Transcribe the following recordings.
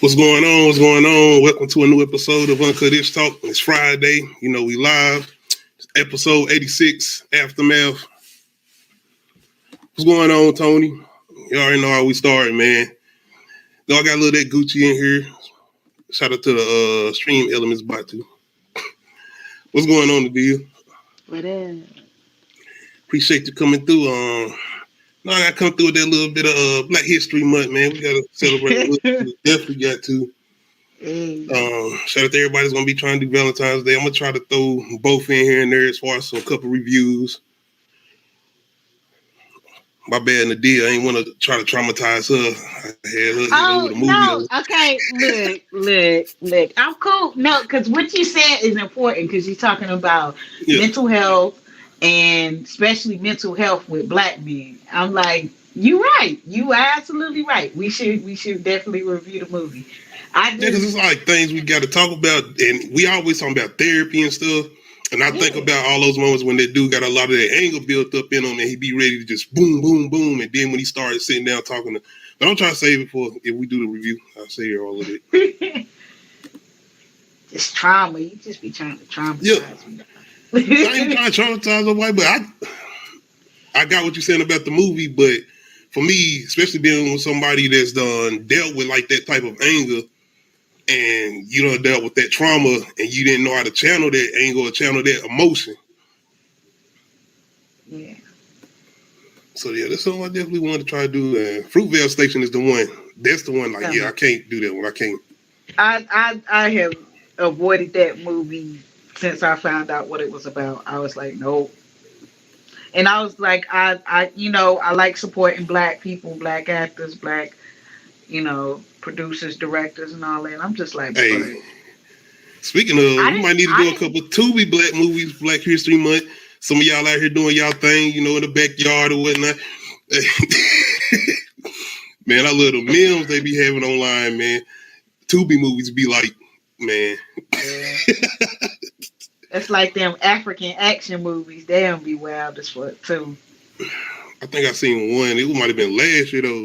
What's going on? What's going on? Welcome to a new episode of Uncut Ishhh Talk. It's Friday. You know, we live. It's episode 86, Aftermath. What's going on, Tony? You already know how we started, man. Though I got a little that Gucci in here. Shout out to the Stream Elements bot too. What's going on, the deal? What up? Appreciate you coming through. I gotta come through with that little bit of Black History Month, man. We gotta celebrate a little bit. Definitely got to. Shout out to everybody that's gonna be trying to do Valentine's Day. I'm gonna try to throw both in here and there as far as a couple reviews. My bad, Nadia. I ain't want to try to traumatize her. I had her with a movie. No. Okay, look. I'm cool. No, because what you said is important because you're talking about mental health and especially mental health with Black men. I'm like, you right. You are absolutely right. We should definitely review the movie. Because it's like things we got to talk about, and we always talk about therapy and stuff. And I think about all those moments when that dude got a lot of that anger built up in him, and he be ready to just boom, boom, boom. And then when he started sitting down talking to, but I'm trying to save it for if we do the review. I'll say all of it. It's trauma. You just be trying to traumatize me. I ain't trying to traumatize nobody, but I got what you're saying about the movie. But for me, especially dealing with somebody that's done dealt with like that type of anger, and you done dealt with that trauma, and you didn't know how to channel that anger or channel that emotion. Yeah. So yeah, that's something I definitely want to try to do. Fruitvale Station is the one. That's the one. Like, I can't do that one. I can't. I have avoided that movie since I found out what it was about. I was like, nope. And I was like, I like supporting Black people, Black actors, Black, producers, directors, and all that. And I'm just like, hey. Speaking of, we might need to do a couple Tubi Black movies, Black History Month. Some of y'all out here doing y'all thing, in the backyard or whatnot. Man, I love the memes they be having online, man. Tubi movies be like, man. Yeah. It's like them African action movies. They don't be wild as fuck, too. I think I seen one. It might have been last year, though.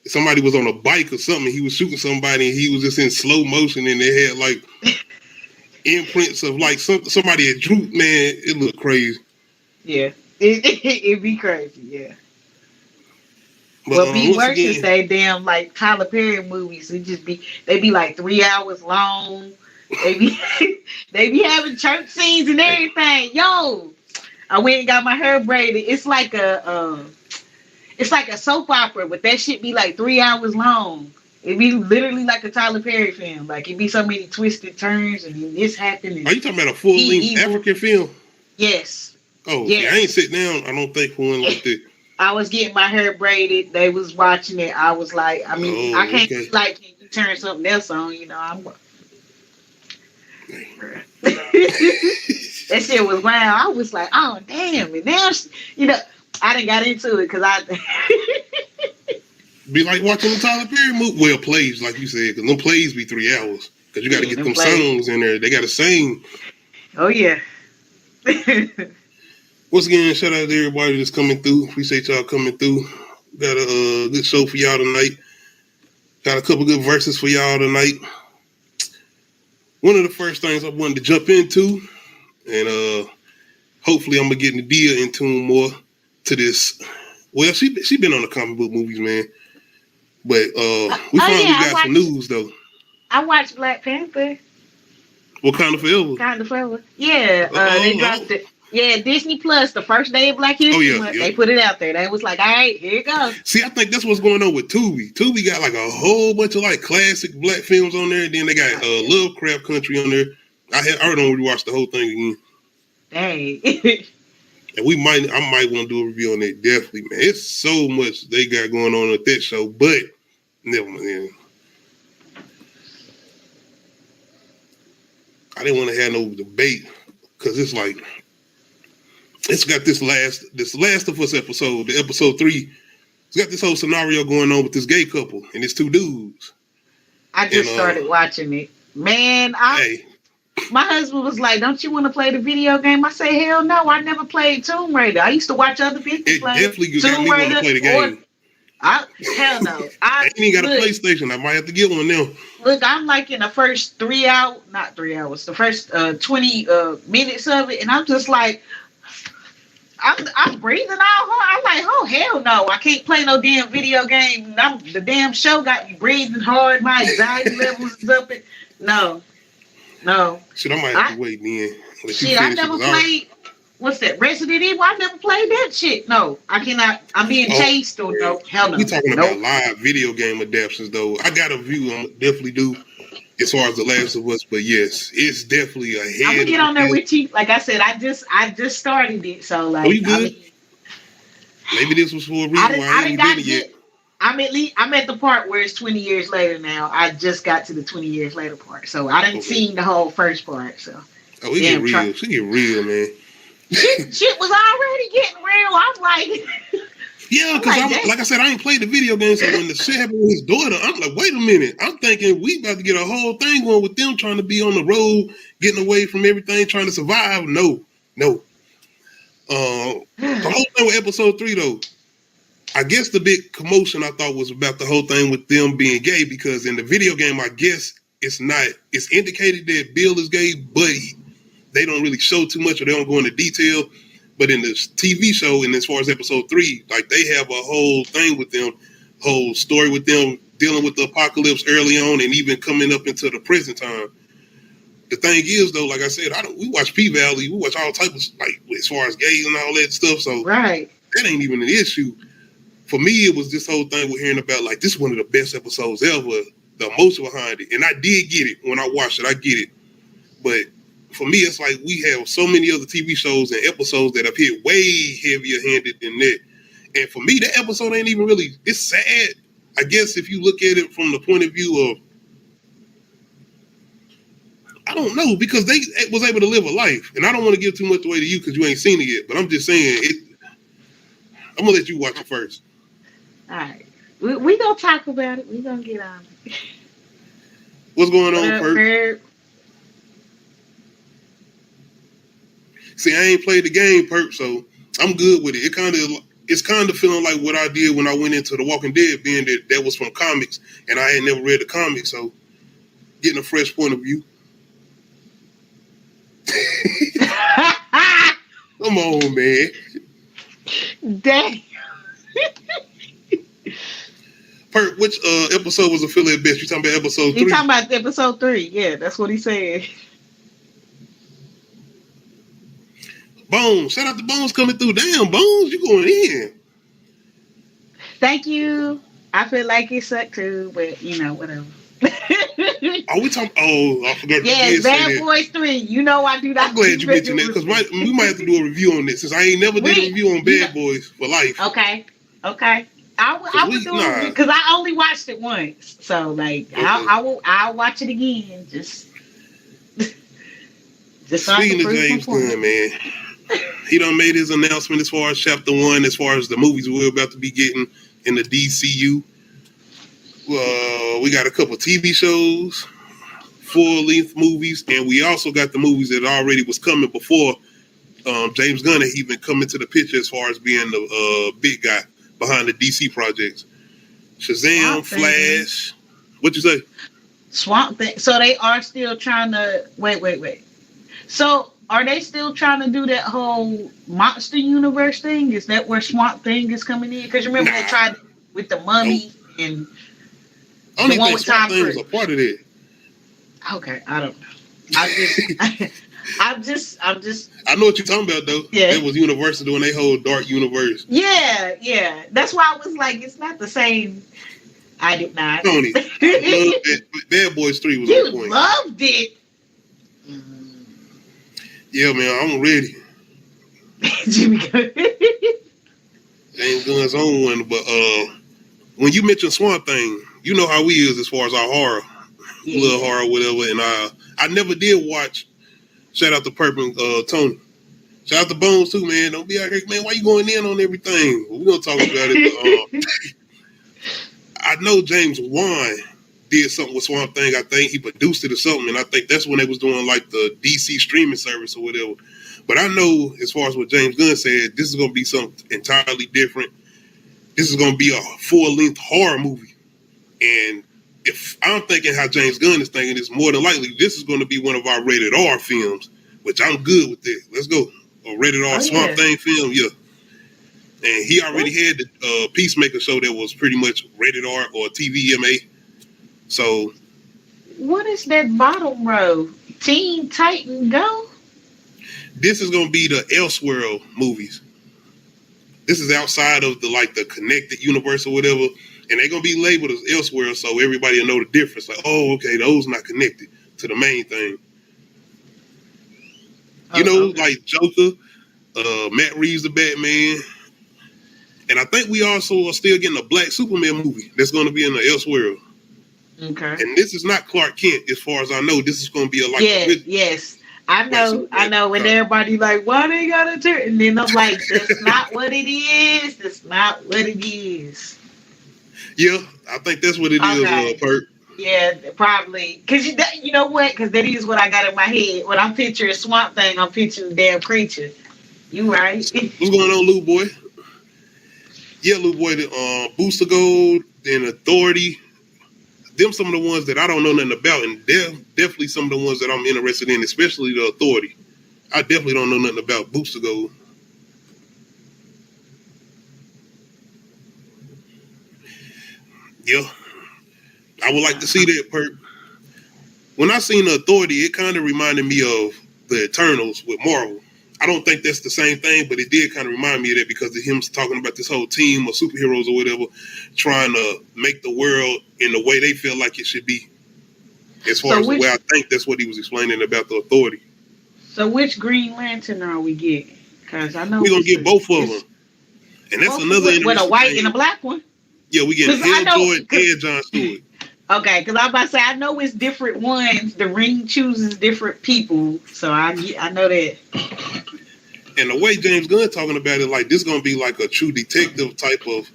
Somebody was on a bike or something. He was shooting somebody, and he was just in slow motion, and they had, like, imprints of, like, somebody had drooped, man. It looked crazy. Yeah. It'd be crazy, yeah. But be worse is they damn, like, Tyler Perry movies. They be, like, 3 hours long. They be having church scenes and everything. Yo, I went and got my hair braided. It's like a soap opera, but that shit be like 3 hours long. It be literally like a Tyler Perry film. Like, it be so many twisted turns and this happened. Are you talking about a full-length African film? Yes. Oh, yes. Yeah, I ain't sit down. I don't think for one like that. I was getting my hair braided. They was watching it. I was like, I can't can you turn something else on? I'm. That shit was wild. I was like, oh damn! And now, I done got into it because be like watching the Tyler Perry movie. Well, plays like you said, because them plays be 3 hours because you got to get them songs in there. They got to sing. Oh yeah. Once again, shout out to everybody that's coming through. Appreciate y'all coming through. Got a good show for y'all tonight. Got a couple good verses for y'all tonight. One of the first things I wanted to jump into, and hopefully I'm gonna get Nadia in tune more to this. Well, she been on the comic book movies, man. But we finally got some news though. I watched Black Panther. Wakanda Forever. Wakanda Forever. Yeah, they dropped it. Yeah, Disney Plus, the first day of Black History Month, they put it out there. They was like, all right, here it goes. See, I think that's what's going on with Tubi. Tubi got like a whole bunch of like classic Black films on there. Then they got Lovecraft Country on there. I don't rewatch the whole thing again. Dang. And I might want to do a review on that, definitely, man. It's so much they got going on with that show, but never mind. I didn't want to have no debate because it's like, it's got this Last of Us episode, the episode 3. It's got this whole scenario going on with this gay couple and it's 2 dudes. I just started watching it. Man, my husband was like, don't you want to play the video game? I say, hell no, I never played Tomb Raider. I used to watch other people play. It definitely got me want to play the game. Hell no. I ain't even got a PlayStation. I might have to get one now. Look, I'm like in the first 3 hours, not 3 hours, the first 20 minutes of it, and I'm just like, I'm breathing all hard. I'm like, oh hell no, I can't play no damn video game. The damn show got me breathing hard. My anxiety levels is up. No. Shit, I might have to wait then. Shit, I never played. What's that? Resident Evil? I never played that shit. No, I cannot. I'm being chased or no. Hell no. We talking about live video game adaptations though. I got a view. I definitely do. As far as The Last of Us, but yes, it's definitely a head. I'm gonna get on there with you. Like I said, I just started it, so like. Oh, you good? Maybe this was for a reason why I ain't been it yet. I'm at the part where it's 20 years later now. I just got to the 20 years later part, so I didn't see the whole first part. So. Oh, it get real. She get real, man. Shit was already getting real. I'm like. Yeah, because like I said, I ain't played the video game, so when the shit happened with his daughter, I'm like, wait a minute. I'm thinking we about to get a whole thing going with them trying to be on the road, getting away from everything, trying to survive. No. The whole thing with episode 3, though, I guess the big commotion I thought was about the whole thing with them being gay, because in the video game, I guess it's not. It's indicated that Bill is gay, but they don't really show too much or they don't go into detail. But in this TV show, and as far as episode 3, like they have a whole thing with them, whole story with them dealing with the apocalypse early on, and even coming up into the present time. The thing is, though, like I said, we watch P-Valley, we watch all types of, like, as far as gays and all that stuff. So that ain't even an issue. For me, it was this whole thing we're hearing about, like, this is one of the best episodes ever, the emotion behind it. And I did get it when I watched it. I get it. But for me, it's like we have so many other TV shows and episodes that have hit way heavier handed than that. And for me, that episode ain't even really, it's sad. I guess if you look at it from the point of view of, I don't know, because they was able to live a life. And I don't want to give too much away to you because you ain't seen it yet. But I'm just saying, I'm going to let you watch it first. All right. We going to talk about it. We going to get on it. What's going on, Perk? See, I ain't played the game, Perk, so I'm good with it. It's kind of feeling like what I did when I went into The Walking Dead, being that was from comics, and I had never read the comics, so getting a fresh point of view. Come on, man. Dang. Perk, which episode was affiliate best? You talking about episode 3? He talking about episode 3. Yeah, that's what he said. Bones. Shout out to Bones coming through. Damn, Bones, you going in. Thank you. I feel like it sucked too, but whatever. Are we talking? Oh, I forgot. Yeah, Bad Boys 3. You know I do that. I'm glad you mentioned that because we might have to do a review on this since I ain't never did a review on Bad Boys for life. Okay. I would do it because I only watched it once, so like okay. I'll watch it again. Just speaking of James Gunn, man, he done made his announcement as far as chapter 1, as far as the movies we're about to be getting in the DCU. We got a couple TV shows, full-length movies, and we also got the movies that already was coming before James Gunn had even come into the picture as far as being the big guy behind the DC projects. Shazam, Flash. What you say? Swamp Thing. So they are still trying to wait. So are they still trying to do that whole monster universe thing? Is that where Swamp Thing is coming in? Because remember they tried with the Mummy and I don't even think Swamp Thing was a part of it. Okay, I don't know. I'm just. I know what you're talking about, though. Yeah. It was Universal doing their whole dark universe. Yeah. That's why I was like, it's not the same. I did not. Tony, I loved it. Bad Boys 3 was on point. You loved it. Yeah, man, I'm ready. Jimmy Gunn. James Gunn's own one, but when you mention Swamp Thing, you know how we is as far as our horror, little horror, whatever. And I never did watch. Shout out to Purple Tony. Shout out to Bones too, man. Don't be out here, man. Why you going in on everything? We're gonna talk about it. But, I know James Wan did something with Swamp Thing. I think he produced it or something, and I think that's when they was doing like the DC streaming service or whatever. But I know as far as what James Gunn said, this is gonna be something entirely different. This is gonna be a full-length horror movie, and if I'm thinking how James Gunn is thinking, it's more than likely this is going to be one of our rated R films, which I'm good with this. Let's go. A rated R Swamp Thing film, yeah. And he already had the Peacemaker show that was pretty much rated R or TVMA. So, what is that bottom row? Teen Titan Go? This is gonna be the Elseworld movies. This is outside of the connected universe or whatever, and they're gonna be labeled as Elseworld, so everybody will know the difference. Like, oh, okay, those not connected to the main thing. You know, like Joker, Matt Reeves the Batman. And I think we also are still getting a Black Superman movie that's going to be in the Elseworld. Okay. And this is not Clark Kent, as far as I know. This is going to be yes. I know. And everybody like, why they gotta turn? And then I'm like, that's not what it is. That's not what it is. Yeah, I think that's what it is, Perk. Yeah, probably. Because you know what? Because that is what I got in my head. When I'm picturing Swamp Thing, I'm picturing the damn creature. You right. What's going on, Lou Boy? Yeah, Lou Boy, the Booster Gold and Authority. Them some of the ones that I don't know nothing about, and they're definitely some of the ones that I'm interested in, especially the Authority. I definitely don't know nothing about Booster Gold. Yeah. I would like to see that, Perk. When I seen the Authority, it kind of reminded me of the Eternals with Marvel. I don't think that's the same thing, but it did kind of remind me of that because of him talking about this whole team of superheroes or whatever, trying to make the world in the way they feel like it should be. As far as the way I think that's what he was explaining about the Authority. So which Green Lantern are we getting? Because I know we're going to get both of them. And that's another interesting with a white thing. and a black one? Yeah, we getting Hellboy and John Stewart. Okay, because I'm about to say, I know it's different ones. The ring chooses different people. So I know that. And the way James Gunn talking about it, like this gonna be like a true detective type of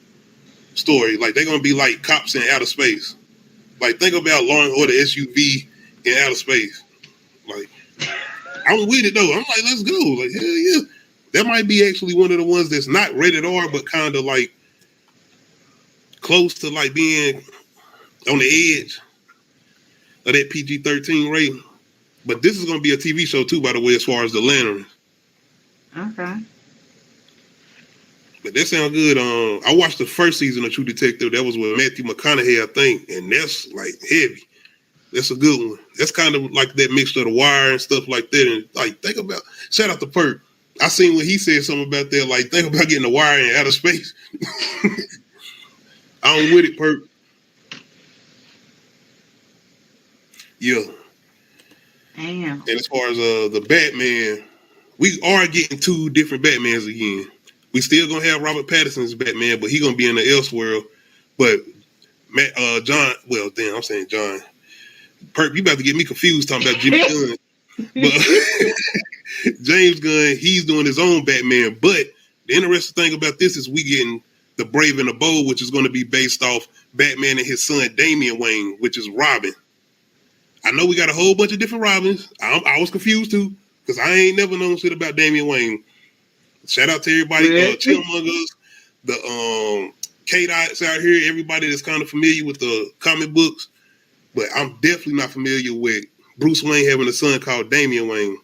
story. Like they're gonna be like cops in outer space. Like think about Law and Order SUV in outer space. Like I'm with it though. I'm like, let's go. Like hell yeah. That might be actually one of the ones that's not rated R, but kind of like close to like being on the edge of that PG-13 rating. But this is gonna be a TV show too, by the way, as far as the Lanterns. Okay. But that sounds good. I watched the first season of True Detective. That was with Matthew McConaughey, I think, and that's like heavy. That's a good one. That's kind of like that mixture of The Wire and stuff like that. And like, think about, shout out to Perk. I seen when he said something about that. Like, think about getting The Wire in outer space. I'm with it, Perk. Yeah. Damn. And as far as the Batman, we are getting two different Batmans again. We still gonna have Robert Pattinson's Batman, but he gonna be in the Elseworld. But John, well, damn, I'm saying John. Perk, you about to get me confused talking about Jimmy Gunn. But James Gunn, he's doing his own Batman. But the interesting thing about this is we getting the Brave and the Bold, which is going to be based off Batman and his son Damian Wayne, which is Robin. I know we got a whole bunch of different Robins. I was confused too. Because I ain't never known shit about Damian Wayne. Shout out to everybody, Chillmongers, the K-Dots out here, everybody that's kind of familiar with the comic books. But I'm definitely not familiar with Bruce Wayne having a son called Damian Wayne.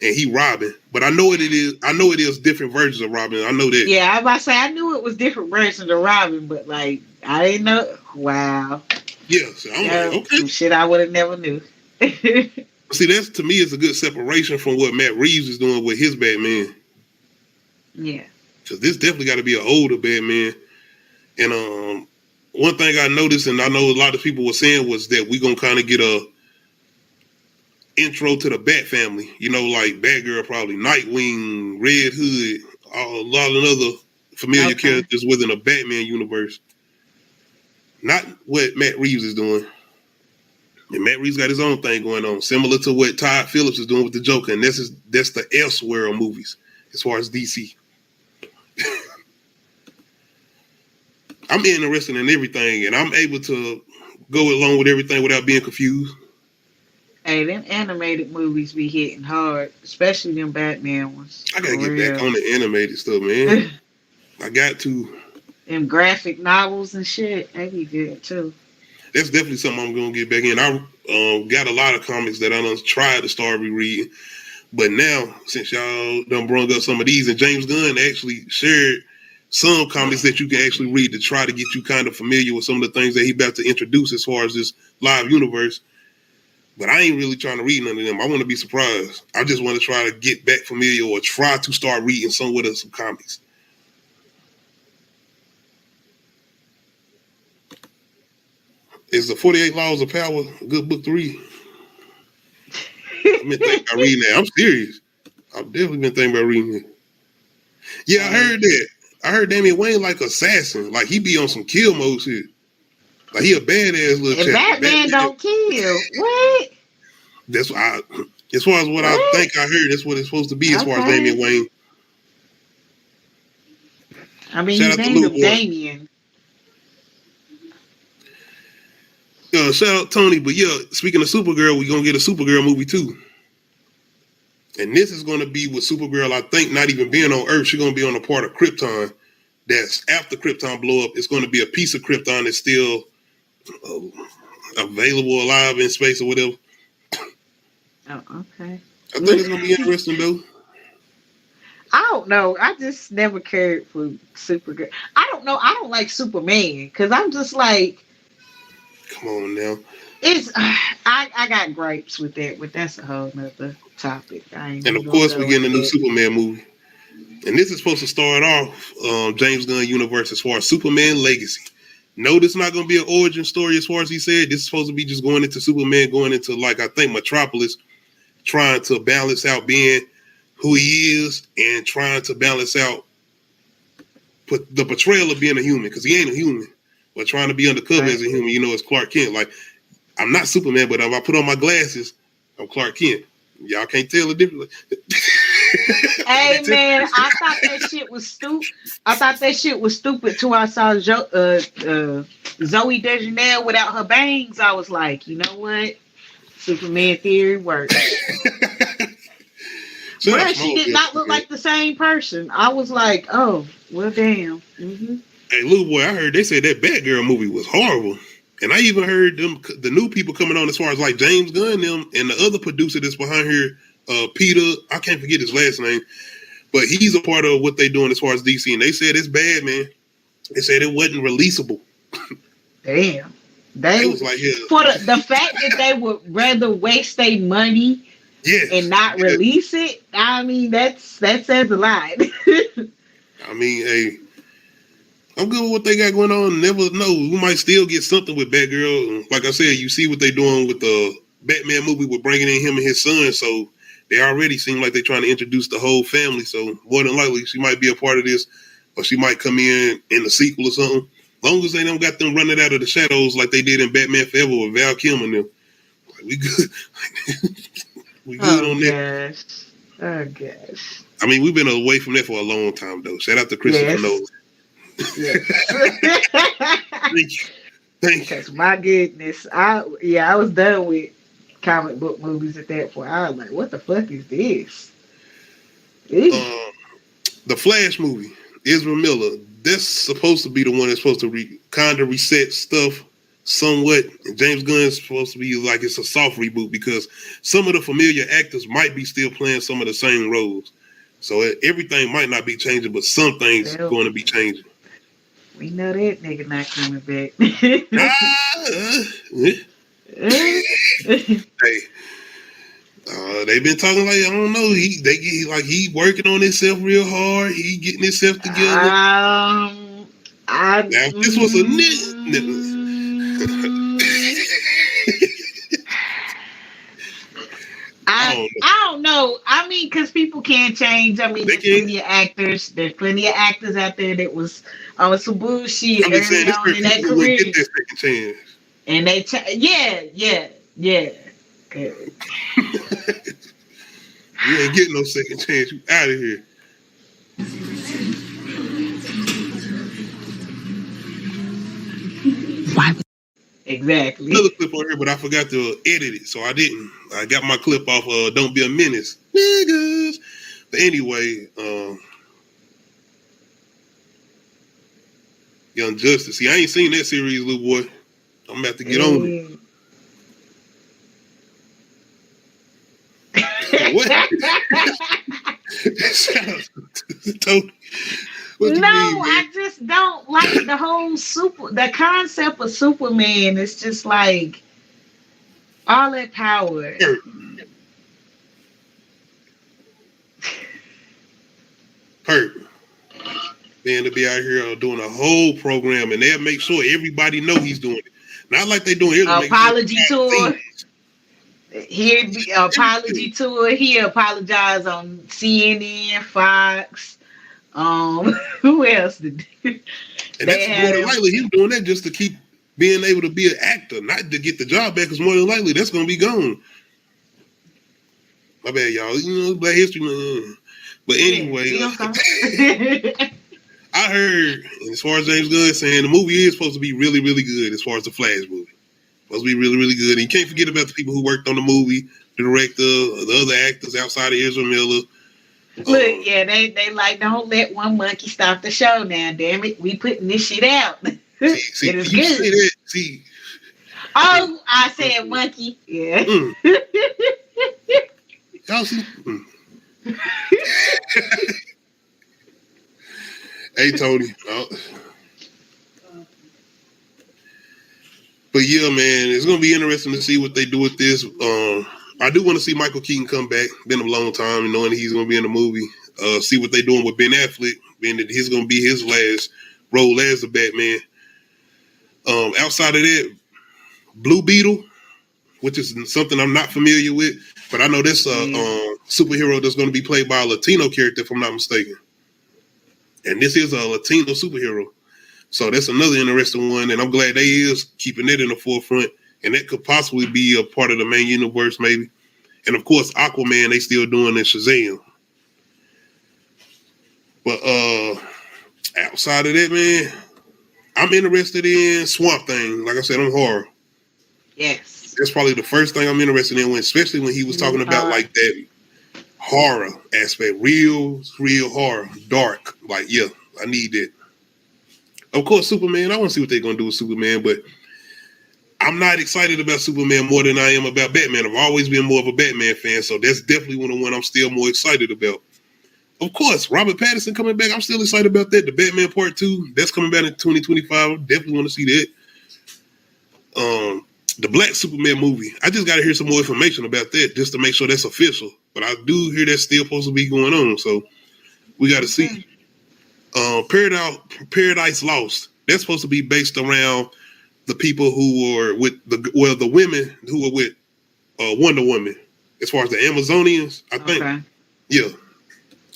And he Robin. But I know what it is. I know it is different versions of Robin. I know that. Yeah, I was about to say, I knew it was different versions of Robin, but like, I didn't know. Wow. Yeah, so I'm like, okay. Some shit I would have never knew. See, that's to me is a good separation from what Matt Reeves is doing with his Batman. Yeah. Because this definitely got to be an older Batman. And one thing I noticed, and I know a lot of people were saying, was that we're going to kind of get a intro to the Bat family. You know, like Batgirl, probably Nightwing, Red Hood, a lot of other familiar characters within a Batman universe. Not what Matt Reeves is doing. And Matt Reeves got his own thing going on, similar to what Todd Phillips is doing with the Joker. And that's the Elseworld movies, as far as DC. I'm interested in everything, and I'm able to go along with everything without being confused. Hey, them animated movies be hitting hard, especially them Batman ones. I gotta get back on the animated stuff, man. I got to. Them graphic novels and shit, they be good too. that's definitely something I'm gonna get back in. I got a lot of comics that I done tried to start rereading, but now since y'all done brought up some of these, and James Gunn actually shared some comics that you can actually read to try to get you kind of familiar with some of the things that he about to introduce as far as this live universe. But I ain't really trying to read none of them. I want to be surprised. I just want to try to get back familiar or try to start reading some comics. Is the 48 Laws of Power a good book to read? I've been thinking about reading that. I'm serious. I've definitely been thinking about reading it. Yeah, I heard that. I heard Damian Wayne like assassin. Like he be on some kill mode shit. Like he a badass little chap. Batman don't kill. What? That's what as far as what I think I heard, that's what it's supposed to be as far as Damian Wayne. I mean, shout you named him Damian. Shout out Tony, but yeah, speaking of Supergirl, we're gonna get a Supergirl movie too. And this is gonna be with Supergirl, I think, not even being on Earth. She's gonna be on a part of Krypton that's after Krypton blow up. It's gonna be a piece of Krypton that's still available, alive in space or whatever. Oh, okay. I think it's gonna be interesting though. I don't know. I just never cared for Supergirl. I don't know. I don't like Superman because I'm just like, come on now. It's I got gripes with that, but that's a whole nother topic. And of course, we're getting a new Superman movie, and this is supposed to start off James Gunn universe as far as Superman Legacy. No, this is not going to be an origin story as far as he said. This is supposed to be just going into Superman, going into like I think Metropolis, trying to balance out being who he is and trying to balance out the portrayal of being a human, because he ain't a human, but trying to be undercover as a human, you know, as Clark Kent. Like, I'm not Superman, but if I put on my glasses, I'm Clark Kent. Y'all can't tell the difference. Hey man, I thought that shit was stupid. I thought that shit was stupid till I saw Zoe Deschanel without her bangs. I was like, you know what? Superman theory works. But she did not look like the same person. I was like, oh, well, damn. Mm-hmm. Hey, little boy, I heard they said that Batgirl movie was horrible. And I even heard the new people coming on as far as like James Gunn them and the other producer that's behind here, Peter, I can't forget his last name, but he's a part of what they doing as far as DC. And they said it's bad, man. They said it wasn't releasable. Damn. They was like, yeah. For the fact that they would rather waste their money and not release it, I mean, that says a lot. I mean, hey, I'm good with what they got going on. Never know. We might still get something with Batgirl. Like I said, you see what they're doing with the Batman movie with bringing in him and his son. So they already seem like they're trying to introduce the whole family. So more than likely, she might be a part of this, or she might come in the sequel or something. As long as they don't got them running out of the shadows like they did in Batman Forever with Val Kilmer and them. Like, we good. We good on that. Oh, gosh. I mean, we've been away from that for a long time, though. Shout out to Christopher Nolan. Yes. Thank you. Because my goodness, I was done with comic book movies at that point. I was like, what the fuck is this? The Flash movie, Ezra Miller, that's supposed to be the one that's supposed to kind of reset stuff somewhat. And James Gunn is supposed to be like it's a soft reboot because some of the familiar actors might be still playing some of the same roles. So everything might not be changing, but some things are going to be changing. We know that nigga not coming back. Hey, they've been talking like, I don't know. He working on himself real hard. He getting himself together. Now, this was a I don't know. I mean, because people can't change. I mean, there's plenty of actors. There's plenty of actors out there that was on some bullshit early on in their career. Get that second chance. And they, yeah. Good. You ain't getting no second chance. You out of here. Why? Exactly. Another clip on here, but I forgot to edit it, so I didn't. I got my clip off Don't Be a Menace. Niggas. But anyway, Young Justice. See, I ain't seen that series, little boy. I'm about to get on it. What? No, I just don't like the whole the concept of Superman. It's just like all that power. Hurt. Man, to be out here doing a whole program, and they'll make sure everybody know he's doing it. Not like they doing apology tour. Here be apology tour. He apologized on CNN, Fox. Who else did? And that's more than likely him doing that just to keep being able to be an actor, not to get the job back. Because more than likely that's gonna be gone. My bad, y'all. You know, Black History Month. But anyway, I heard as far as James Gunn saying the movie is supposed to be really, really good. As far as the Flash movie, supposed to be really, really good. And you can't forget about the people who worked on the movie, the director, the other actors outside of Ezra Miller. Look, yeah, they like, don't let one monkey stop the show now. Damn it, we putting this shit out. See, it is good. Say that, see. Oh, I said monkey. Yeah. Y'all see? Hey, Tony. But yeah, man, it's gonna be interesting to see what they do with this. I do want to see Michael Keaton come back. Been a long time, knowing that he's gonna be in the movie. See what they're doing with Ben Affleck, being that he's gonna be his last role as the Batman. Outside of that, Blue Beetle, which is something I'm not familiar with, but I know this superhero that's going to be played by a Latino character, if I'm not mistaken. And this is a Latino superhero. So that's another interesting one, and I'm glad they is keeping it in the forefront, and that could possibly be a part of the main universe, maybe. And, of course, Aquaman, they still doing in Shazam. But outside of that, man, I'm interested in Swamp Thing. Like I said, I'm horror. Yes. That's probably the first thing I'm interested in, especially when he was talking about like that horror aspect, real horror, dark. Like, yeah, I need that. Of course, Superman. I want to see what they're gonna do with Superman, but I'm not excited about Superman more than I am about Batman. I've always been more of a Batman fan, so that's definitely one I'm still more excited about. Of course, Robert Pattinson coming back. I'm still excited about that. The Batman Part 2, that's coming back in 2025. I definitely want to see that. The Black Superman movie, I just got to hear some more information about that just to make sure that's official. But I do hear that's still supposed to be going on, so we got to see. Paradise Lost, that's supposed to be based around the people who are with the women who are with Wonder Woman. As far as the Amazonians, I think. Okay. Yeah.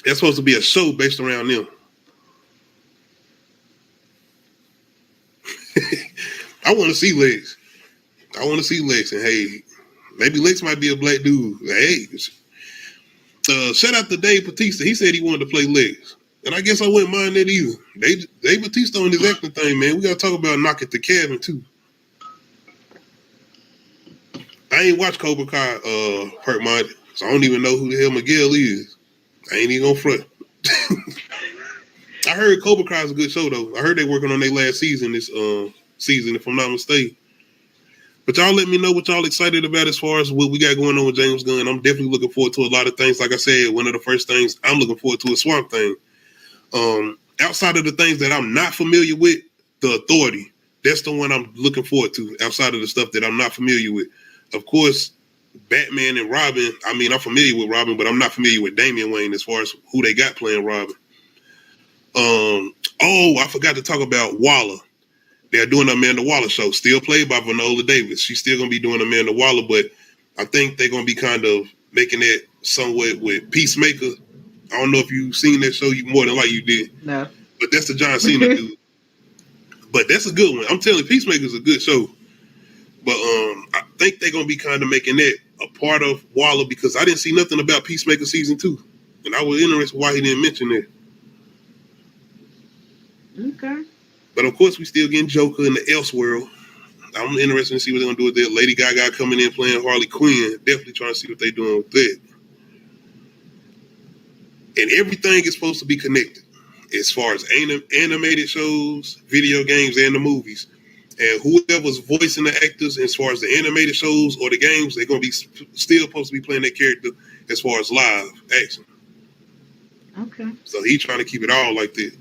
That's supposed to be a show based around them. I want to see Lex. And hey, maybe Lex might be a black dude. Hey, shout out to Dave Bautista. He said he wanted to play Lex. And I guess I wouldn't mind that either. Dave Bautista on his acting thing, man. We got to talk about Knock at the Cabin, too. I ain't watched Cobra Kai, Hurt Minded, so I don't even know who the hell Miguel is. I ain't even gonna front. I heard Cobra Kai is a good show, though. I heard they're working on their last season this season, if I'm not mistaken. But y'all let me know what y'all excited about as far as what we got going on with James Gunn. I'm definitely looking forward to a lot of things. Like I said, one of the first things I'm looking forward to is Swamp Thing. Outside of the things that I'm not familiar with, The Authority. That's the one I'm looking forward to, outside of the stuff that I'm not familiar with. Of course, Batman and Robin. I mean, I'm familiar with Robin, but I'm not familiar with Damian Wayne as far as who they got playing Robin. I forgot to talk about Waller. They're doing Amanda Waller show, still played by Viola Davis. She's still going to be doing Amanda Waller, but I think they're going to be kind of making that somewhat with Peacemaker. I don't know if you've seen that show. You more than like you did. No. But that's the John Cena dude. But that's a good one. I'm telling you, Peacemaker's a good show. But I think they're going to be kind of making that a part of Waller because I didn't see nothing about Peacemaker season 2. And I was interested why he didn't mention that. Okay. But of course, we still getting Joker in the Elseworld. I'm interested to see what they're going to do with that. Lady Gaga coming in playing Harley Quinn. Definitely trying to see what they're doing with that. And everything is supposed to be connected as far as animated shows, video games, and the movies. and whoever's voicing the actors as far as the animated shows or the games, they're gonna be still supposed to be playing that character as far as live action. Okay. So he's trying to keep it all like that.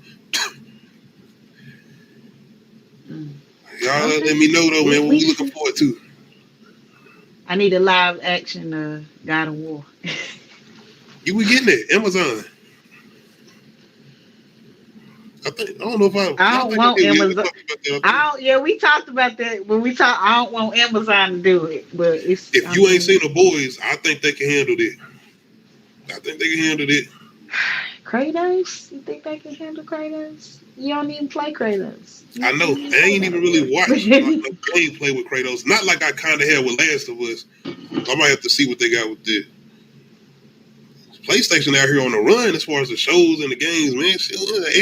Y'all let me know though, man. What we looking forward to? I need a live action God of War. You we getting it? Amazon. I don't know if I don't want Amazon. We talked about that when we talked. I don't want Amazon to do it, but it's. If you ain't seen The Boys, I think they can handle it. Kratos? You think they can handle Kratos? You don't even play Kratos. I know. I ain't even really watched like, no gameplay with Kratos. Not like I kind of had with Last of Us. I might have to see what they got with this. PlayStation out here on the run as far as the shows and the games, man. Shit,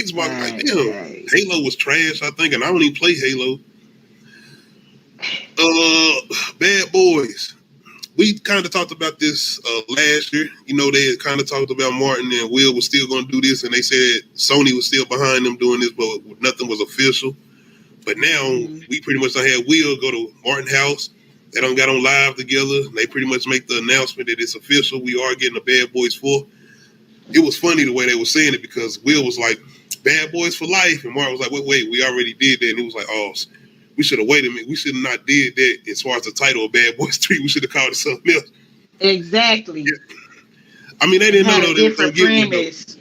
Xbox, like, damn. Halo was trash, I think, and I don't even play Halo. Bad Boys. We kind of talked about this last year. You know, they had kind of talked about Martin and Will was still going to do this, and they said Sony was still behind them doing this, but nothing was official. But now we pretty much done had Will go to Martin's house. They done got on live together. They pretty much make the announcement that it's official. We are getting a Bad Boys 4. It was funny the way they were saying it because Will was like, Bad Boys for life. And Martin was like, wait, we already did that. And it was like, oh, we should have waited a minute. We should have not did that as far as the title of Bad Boys 3. We should have called it something else. Exactly. Yeah. I mean, they didn't know though. Different premise.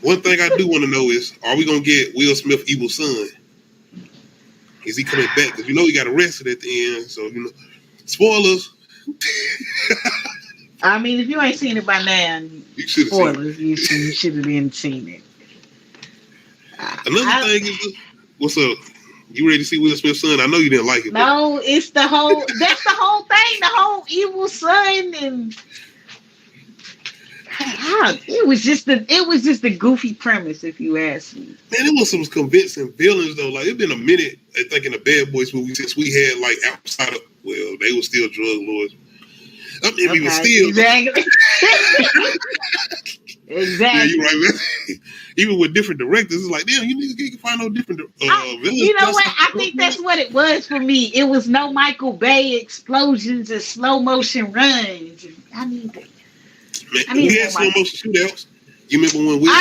One thing I do want to know is, are we going to get Will Smith evil son? Is he coming back? Because you know he got arrested at the end. So, you know, spoilers. I mean, if you ain't seen it by now, spoilers, you should have been seen it. Another thing is, what's up? You ready to see Will Smith's son? I know you didn't like it. No, it's the whole, that's the whole thing, the whole evil son and... It was just a goofy premise, if you ask me. Man, it was some convincing villains though. Like it's been a minute, I think, in the Bad Boys movie since we had like outside of they were still drug lords. I mean, we were still exactly. Yeah, you're right, man. Even with different directors, it's like damn, you can find no different villains. You know what? I think that's what it was for me. It was no Michael Bay explosions and slow motion runs. I need that. Man, we had slow motion shootouts. You remember when Will?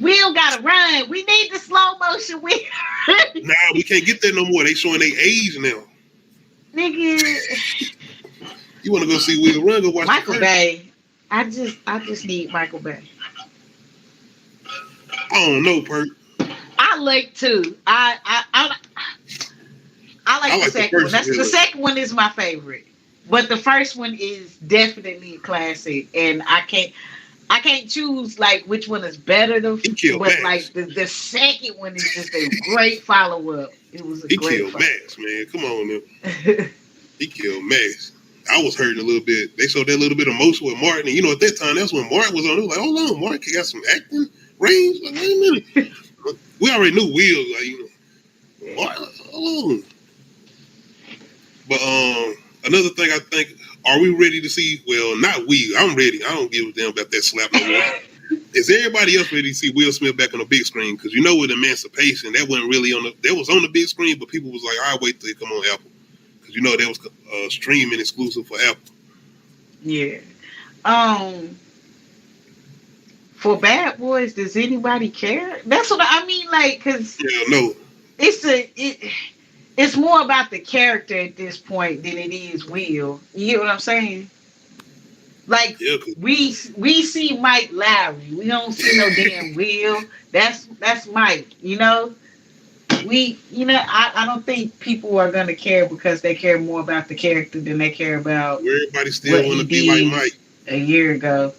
Will gotta run. We need the slow motion Will. Nah, we can't get that no more. They showing their age now. Nigga. You wanna go see Will run? Go watch Michael Bay. I just need Michael Bay. I don't know, Perk. I like too. I like the second one. The second one is my favorite. But the first one is definitely a classic, and I can't choose like which one is better than. But like the second one is just a great follow up. It was a great. He killed Max, man. Come on, now. He killed Max. I was hurting a little bit. They showed that little bit of emotion with Martin, and you know at that time that's when Martin was on. It was like, hold on, Martin got some acting range. Like, wait a minute. We already knew Will, like you know. Martin, hold on. But another thing I think, are we ready to see? Well, not we. I'm ready. I don't give a damn about that slap no more. Is everybody else ready to see Will Smith back on the big screen? Because you know with Emancipation, that wasn't really that was on the big screen, but people was like, I'll wait till it come on Apple. Because you know that was streaming exclusive for Apple. Yeah. For Bad Boys, does anybody care? That's what I mean, like, because no. It's more about the character at this point than it is Will. You get what I'm saying? Like we see Mike Lowry. We don't see no damn Will. That's Mike. You know. I don't think people are gonna care because they care more about the character than they care about. Everybody still want to be like Mike. A year ago.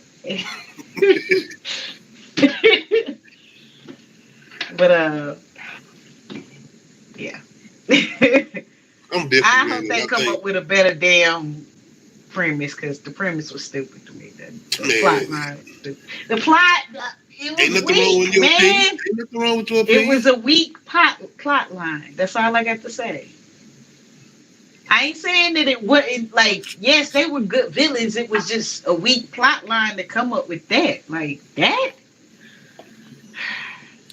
But yeah. I hope they come up with a better damn premise because the premise was stupid to me. The plot line was stupid. The plot, it was weak, man. Ain't nothing wrong with your opinion. It was a weak plot line. That's all I got to say. I ain't saying that it wasn't like, yes, they were good villains. It was just a weak plot line to come up with that. Like that?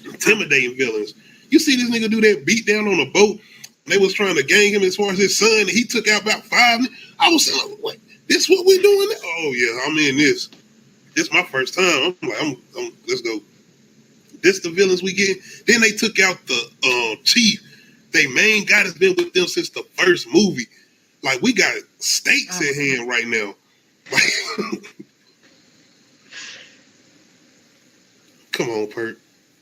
intimidating villains. You see this nigga do that beat down on a boat. They was trying to gang him as far as his son, and he took out about 5. I was like, what? This what we doing now? Oh yeah, I'm in this. This my first time. I'm like, let's go. This the villains we get. Then they took out the chief. They main guy has been with them since the first movie. Like, we got stakes at hand right now. Like, come on, Pert.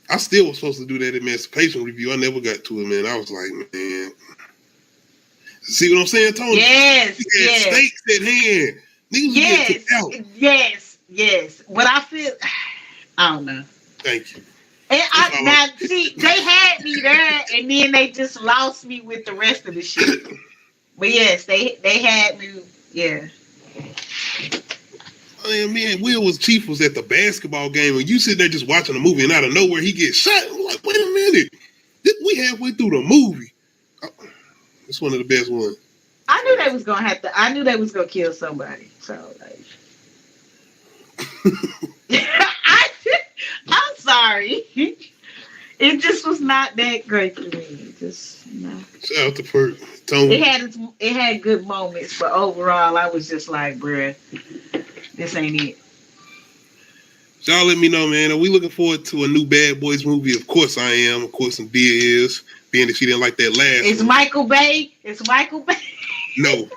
I still was supposed to do that emancipation review. I never got to it, man. I was like, man. See what I'm saying, Tony? Yes. We had stakes at hand. Niggas get took out. Yes. What I feel, I don't know. Thank you. And now, see, they had me there, and then they just lost me with the rest of the shit. But yes, they had me, yeah. Me and Will Chief was at the basketball game, and you sit there just watching the movie, and out of nowhere he gets shot. I'm like, wait a minute, we halfway through the movie. It's one of the best ones. I knew they was gonna kill somebody. So like, I'm sorry. It just was not that great for me. Just no. Shout out to Pert. Tony. It had good moments, but overall, I was just like, bruh, this ain't it. So y'all let me know, man. Are we looking forward to a new Bad Boys movie? Of course I am. Of course Dia is. Being that she didn't like that last It's one. Michael Bay. It's Michael Bay. No,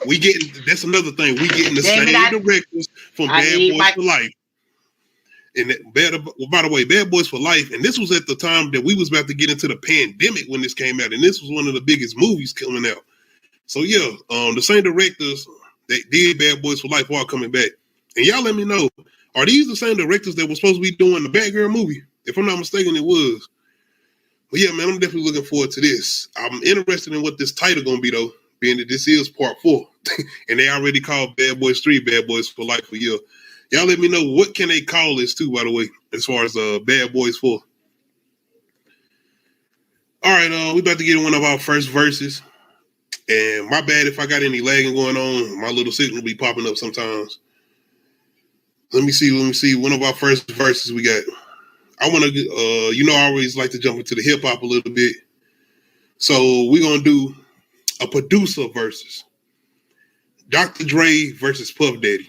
that's another thing. We getting the same directors from Bad Boys for Life. And by the way, Bad Boys for Life, and this was at the time that we was about to get into the pandemic when this came out, and this was one of the biggest movies coming out. So yeah, the same directors that did Bad Boys for Life are coming back. And y'all let me know, are these the same directors that were supposed to be doing the Batgirl movie? If I'm not mistaken, it was. But yeah, man, I'm definitely looking forward to this. I'm interested in what this title gonna be though, being that this is part 4. And they already called Bad Boys 3 Bad Boys for Life for year. Y'all let me know, what can they call this too, by the way, as far as Bad Boys 4. All right, we about to get in one of our first verses. And my bad if I got any lagging going on. My little signal will be popping up sometimes. Let me see. One of our first verses we got. I want to, I always like to jump into the hip hop a little bit. So we're going to do a producer versus Dr. Dre versus Puff Daddy.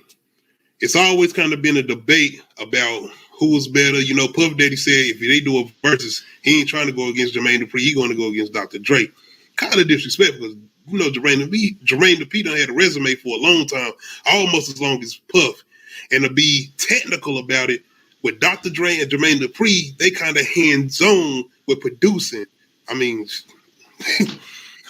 It's always kind of been a debate about who was better. You know, Puff Daddy said if they do a versus, he ain't trying to go against Jermaine Dupri. He's going to go against Dr. Dre. Kind of disrespectful because, you know, Jermaine Dupri done had a resume for a long time, almost as long as Puff. And to be technical about it, with Dr. Dre and Jermaine Dupri, they kind of hands-on with producing. I mean,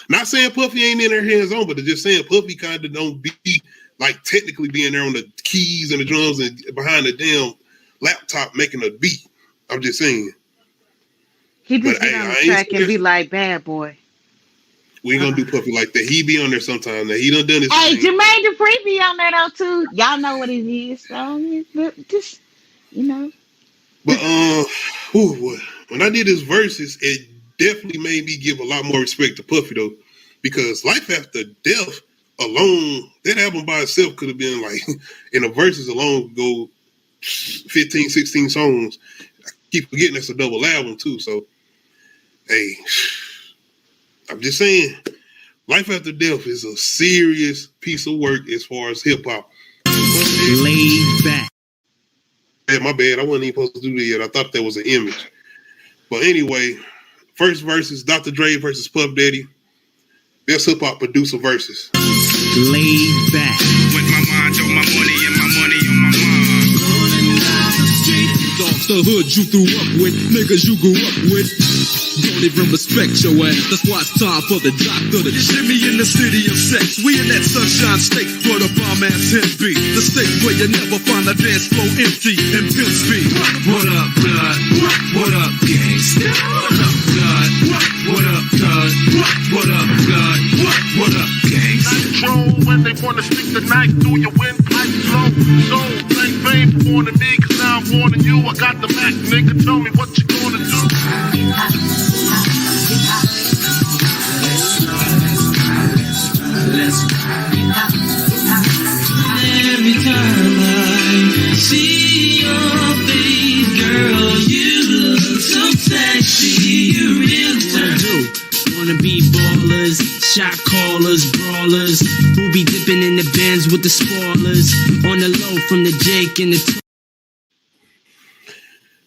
not saying Puffy ain't in their hands-on, but just saying Puffy kind of don't be like technically being there on the keys and the drums and behind the damn laptop making a beat. I'm just saying. He just get on the track and be like, bad boy. We ain't gonna do Puffy like that. He be on there sometime. Now he done his thing. Jermaine Dupri be on there though too. Y'all know what it is. So just, you know. But when I did his verses, it definitely made me give a lot more respect to Puffy though, because Life After Death alone, that album by itself could have been like, in the verses alone, go 15, 16 songs. I keep forgetting that's a double album too. So, hey, I'm just saying, Life After Death is a serious piece of work as far as hip hop. Laid back. Yeah, my bad. I wasn't even supposed to do that yet. I thought that was an image. But anyway, first verses, Dr. Dre versus Puff Daddy. Best hip hop producer versus. Laid back. With my mind on my money and my money on my mind. Rolling down the street. Off the hood you grew up with, niggas you grew up with. Don't even respect your ass. That's why it's time for the doctor to shimmy in the city of sex. We in that sunshine state where the bomb ass him be. The state where you never find a dance floor empty and pimp speed. What up, blood? What up, gangsta? What up, blood? What up, blood? What up, blood? What up, gangsta? Control when they wanna stick the knife through your windpipe slow. So thank fame for warning me, cause now I'm warning you. I got the Mac, nigga. Tell me what you gonna do. Every time I see your face, girl, you look so sexy. shot callers, brawlers, who be dipping in the bins with the spoilers. On the low from the Jake and the...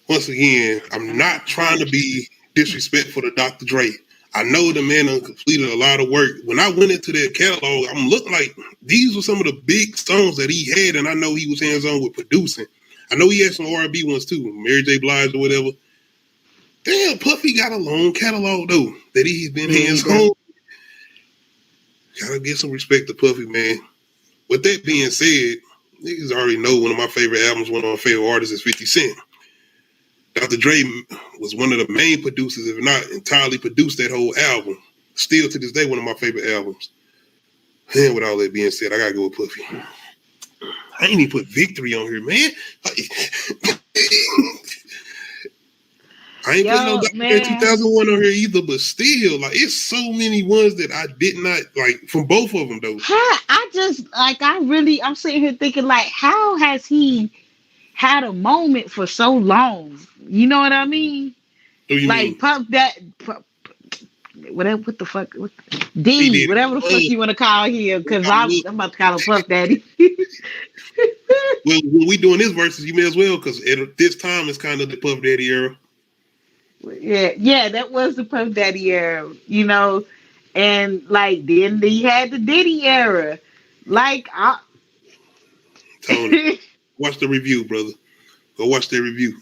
Once again, I'm not trying to be disrespectful to Dr. Dre. I know the man done completed a lot of work. When I went into their catalog, I'm looking like these were some of the big songs that he had, and I know he was hands-on with producing. I know he had some R&B ones too, Mary J. Blige or whatever. Damn, Puffy got a long catalog though that he's been hands-on. Gotta give some respect to Puffy, man. With that being said, niggas already know one of my favorite albums, one of my favorite artists is 50 Cent. Dr. Dre was one of the main producers, if not entirely produced that whole album. Still to this day, one of my favorite albums. And with all that being said, I gotta go with Puffy. I ain't even put Victory on here, man. I ain't putting no Dr. Dre 2001 on here either, but still, like, it's so many ones that I did not like from both of them, though. I'm sitting here thinking, like, how has he had a moment for so long? You know what I mean? Like, Puff that, whatever, what the fuck, D, whatever the fuck you want to call him, because I'm about to call him Puff Daddy. Well, when we doing this versus, you may as well, because at this time it's kind of the Puff Daddy era. Yeah, that was the Puff Daddy era, you know, and like then he had the Diddy era. Like, Tony, watch the review, brother. Go watch that review.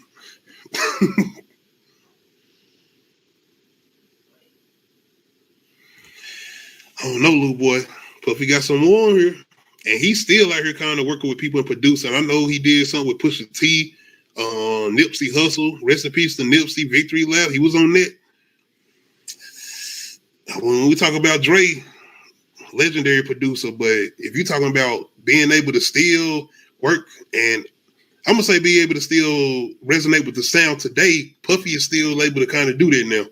I don't know, little boy. Puffy got some more on here. And he's still out here kind of working with people and producing. I know he did something with Pusha T, Nipsey Hussle. Rest in peace to Nipsey. Victory Lap. He was on that. When we talk about Dre, legendary producer, but if you're talking about being able to still work, and I'm going to say be able to still resonate with the sound today, Puffy is still able to kind of do that now.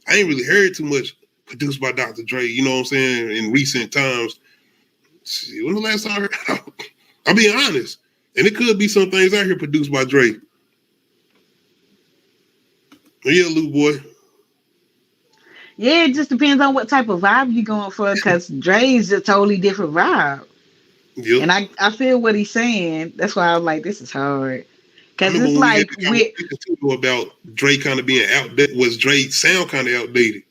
I ain't really heard too much produced by Dr. Dre, you know what I'm saying, in recent times. See, when the last time I heard, I'm being honest. And it could be some things out here produced by Dre. Yeah, Lou boy. Yeah, it just depends on what type of vibe you're going for, because Dre's a totally different vibe. Yep. And I feel what he's saying. That's why I'm like, this is hard. Because it's like about Dre kind of being outdated. Was Dre sound kind of outdated?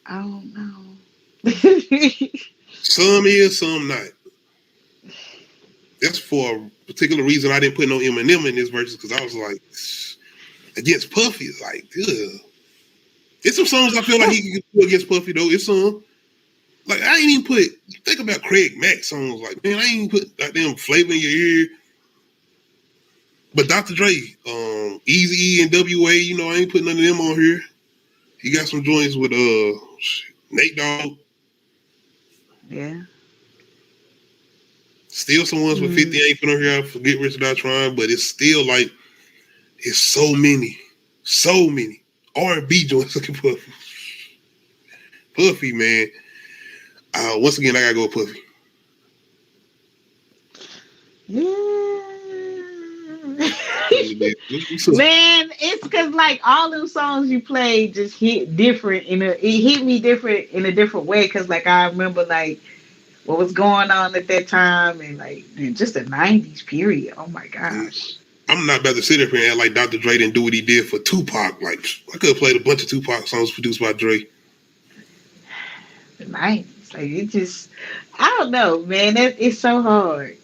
I don't know. Some is, some not. That's for a particular reason I didn't put no Eminem in this verse, because I was like, against Puffy, it's like, ugh. It's some songs I feel like he can do against Puffy, though. It's some. Like, I ain't even put, think about Craig Mack songs. Like, man, I ain't even put goddamn Flavor in Your Ear. But Dr. Dre, Eazy-E and WA, you know, I ain't putting none of them on here. He got some joints with Nate Dogg. Yeah. Still some ones with 50 ain't put on here. I forget Rich or Die Trying, but it's still like, it's so many R&B joints looking Puffy. Puffy, man. Once again, I gotta go with Puffy. Yeah. Man, it's because like all them songs you played just hit different it hit me different in a different way, because like I remember like what was going on at that time, and like just the 90s period. Oh my gosh. I'm not about to sit up here and act like Dr. Dre didn't do what he did for Tupac. Like, I could have played a bunch of Tupac songs produced by Dre. The 90s. Like, it just, I don't know, man. It's so hard.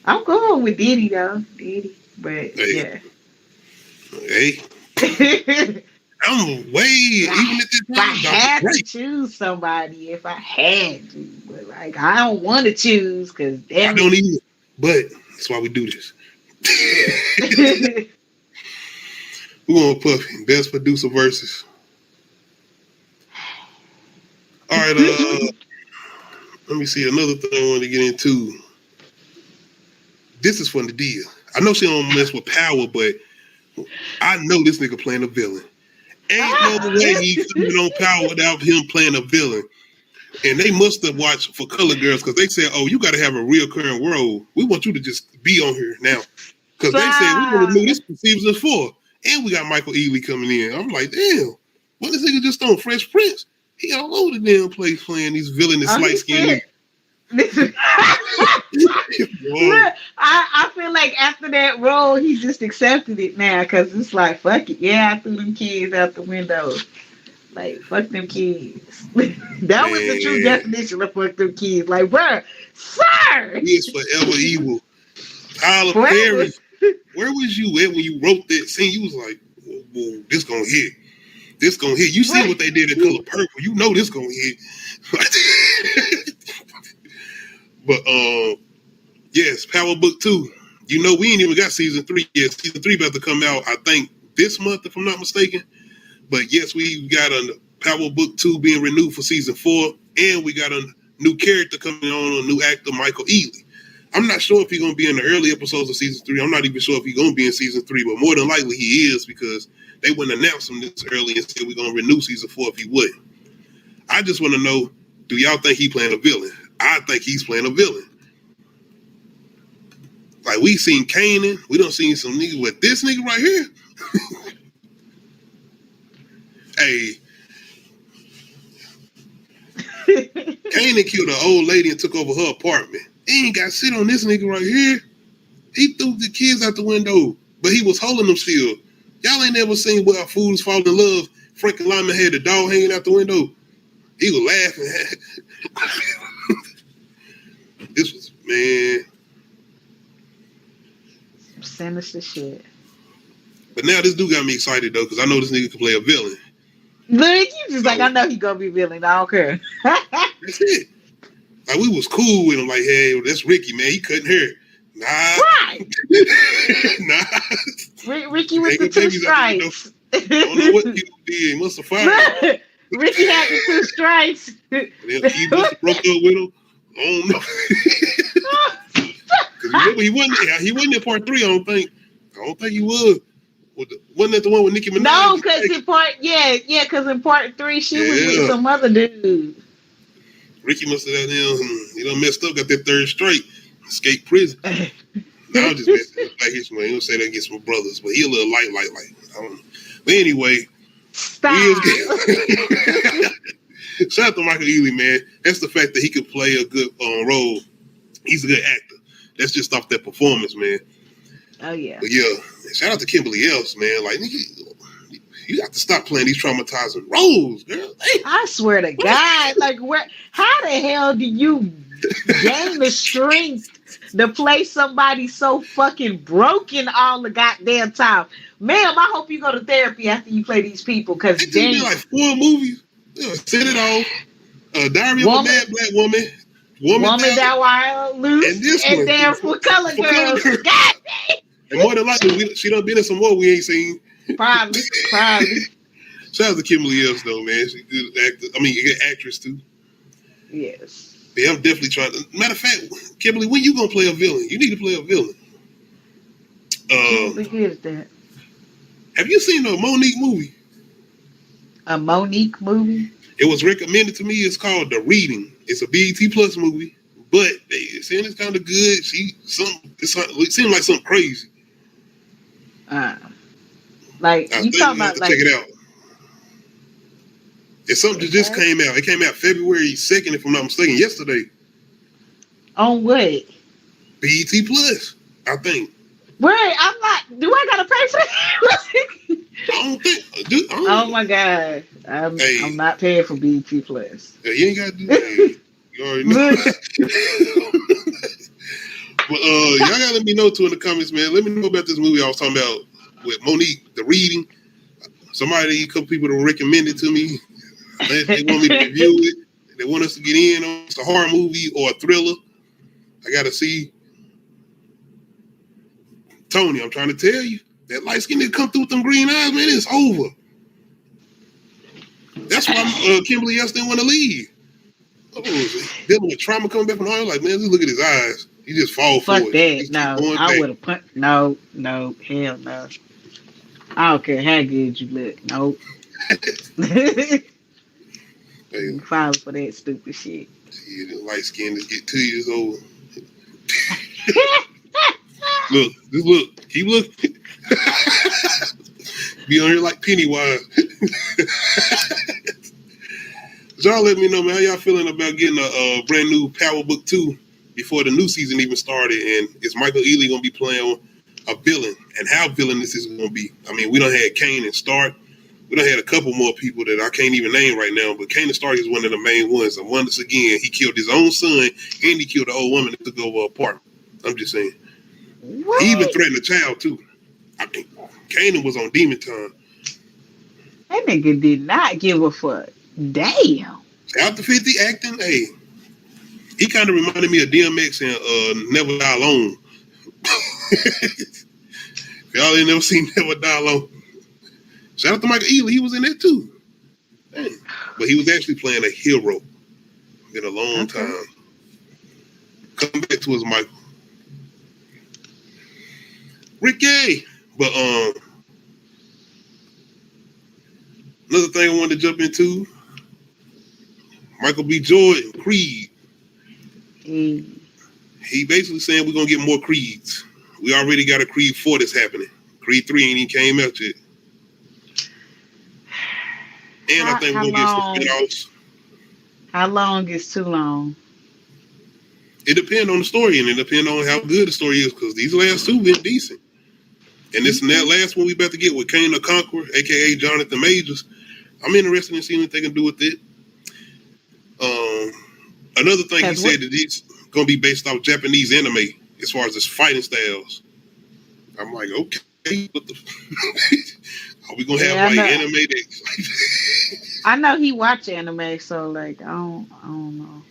I'm going with Diddy, though. Diddy. But, yeah. Hey. I'm way, even at this time. If I had to choose somebody, if I had to. But, like, I don't want to choose, because I don't either. But that's why we do this. We're going to Puffy. Best producer versus. All right, let me see another thing I want to get into. This is for Nadia. I know she don't mess with power, but I know this nigga playing a villain. Ain't no way he coming on power without him playing a villain. And they must have watched For Color Girls, because they said, oh, you got to have a reoccurring role. We want you to just be on here now. Because they said, we want to know this for season 4. And we got Michael Ealy coming in. I'm like, damn, what this nigga just on Fresh Prince? He all over the damn place playing these villainous light-skinned niggas. Look, I feel like after that role, he just accepted it now because it's like, fuck it. Yeah, I threw them kids out the window. Like, fuck them kids. That was the true definition of fuck them kids. Like, bruh, sir! He is forever evil. Tyler Perry, where was you at when you wrote that scene? You was like, whoa, this gonna hit. This gonna hit. You see what they did in Color Purple. You know this gonna hit. But, yes, Power Book 2. You know, we ain't even got season 3 yet. Season 3 about to come out, I think, this month, if I'm not mistaken. But yes, we got a Power Book 2 being renewed for season 4, and we got a new character coming on, a new actor, Michael Ealy. I'm not sure if he's going to be in the early episodes of season 3. I'm not even sure if he's going to be in season 3, but more than likely he is because they wouldn't announce him this early and say we're going to renew season 4 if he would. I just want to know, do y'all think he playing a villain? I think he's playing a villain. Like, we seen Kanan. We done seen some niggas with this nigga right here. Hey, Kanan killed an old lady and took over her apartment. He ain't got shit on this nigga right here. He threw the kids out the window, but he was holding them still. Y'all ain't never seen where fools fall in love. Frank and Lyman had the dog hanging out the window. He was laughing. This was, man. Sinister shit. But now this dude got me excited, though, because I know this nigga can play a villain. Look, you just like, I know he gonna be villain. I don't care. That's it. Like, we was cool with him. Like, hey, that's Ricky, man. He couldn't hear. Nah. Right. Nah. Ricky with the 2 stripes. I don't know what he did. He must have fired. Ricky had the 2 stripes. He must have broke up with him. I don't know. Because he wasn't in part 3, I don't think he was. Wasn't that the one with Nicki Minaj? No, because in part 3 she was with some other dude. Ricky must have had him. He done messed up, got that 3rd strike, escaped prison. Now I'm just messing with Black History Month. He don't say that against my brothers, but he a little light. I don't know. But anyway, stop. Shout out to Michael Ealy, man. That's the fact that he could play a good role. He's a good actor. That's just off that performance, man. Oh yeah. But yeah, shout out to Kimberly Else, man. Like, you got to stop playing these traumatizing roles, girl. Hey. I swear to God, like, how the hell do you gain the strength to play somebody so fucking broken all the goddamn time? Ma'am, I hope you go to therapy after you play these people, because damn. Like 4 movies. Set It Off. Diary of a Mad Black Woman. Woman That Wild Loose. And this and one. Damn For Color Girls. God damn. And more than likely, she done been in some more we ain't seen. Probably. Shout out to Kimberly Else, though, man. She's a good actor. I mean, a good actress, too. Yes. Yeah, I'm definitely trying to. Matter of fact, Kimberly, when you going to play a villain? You need to play a villain. What is that? Have you seen a Monique movie? A Monique movie? It was recommended to me. It's called The Reading. It's a BET Plus movie, but they saying it's kind of good. It seemed like something crazy. Like, you talking about, like, check it out. It's something that just came out. It came out February 2nd, if I'm not mistaken, yesterday. On what? BET Plus, I think. Wait, I'm not. Do I gotta pay for that? I don't think. Dude, oh my God, I'm not paying for BET Plus. Yeah, you ain't gotta do that. You already know. But y'all gotta let me know too in the comments, man. Let me know about this movie I was talking about with Monique, The Reading. A couple people to recommend it to me. They want me to review it. They want us to get in on it's a horror movie or a thriller. I gotta see. Tony, I'm trying to tell you, that light skin that come through with them green eyes, man, it's over. That's why Kimberly Else didn't want to leave. Dealing with trauma coming back from the like, man, just look at his eyes. He just fall for it. Fuck that. No, I would have put. No, hell no. I don't care how good you look. Nope. Hey, filing for that stupid shit. Yeah, the light skin just get 2 years old. Look, just look. Keep looking. Be on here like Pennywise. Y'all let me know, man, how y'all feeling about getting a brand new Power Book 2 before the new season even started? And is Michael Ealy going to be playing a villain? And how villainous is it going to be? I mean, we done had Kane and Stark. We done had a couple more people that I can't even name right now, but Kane and Stark is one of the main ones. And once again, he killed his own son and he killed the old woman that took over a apartment. I'm just saying. What? He even threatened a child, too. I think Kanan was on demon time. That nigga did not give a fuck. Damn. After 50 acting, hey, he kind of reminded me of DMX and Never Die Alone. Y'all ain't never seen Never Die Alone. Shout out to Michael Ealy, he was in that too. Dang. But he was actually playing a hero in a long time. Come back to his Michael. Ricky. But another thing I wanted to jump into, Michael B. Jordan, Creed. He basically saying we're going to get more Creeds. We already got a Creed 4 that's happening. Creed 3 ain't even came out yet. And I think we're going to get some spin-offs. How long is too long? It depends on the story, and it depends on how good the story is, because these last two been decent. And this and that last one we about to get with Kane the Conqueror, a.k.a. Jonathan Majors, I'm interested in seeing what they can do with it. Another thing he said that it's going to be based off Japanese anime as far as its fighting styles. I'm like, okay, what the are we going to have like anime that... I know he watch anime, so like, I don't know.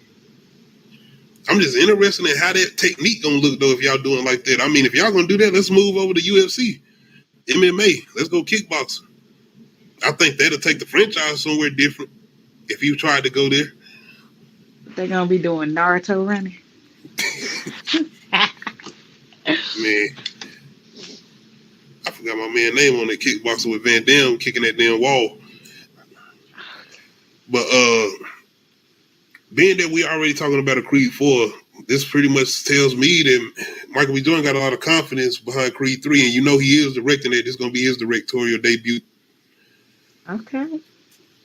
I'm just interested in how that technique going to look, though, if y'all doing like that. I mean, if y'all going to do that, let's move over to UFC, MMA. Let's go kickboxing. I think that'll take the franchise somewhere different if you tried to go there. They're going to be doing Naruto running. Man, I forgot my man's name on that kickboxer with Van Damme kicking that damn wall. But being that we already talking about a Creed 4, this pretty much tells me that Michael B. Jordan got a lot of confidence behind Creed 3, and you know he is directing it. This is going to be his directorial debut. Okay.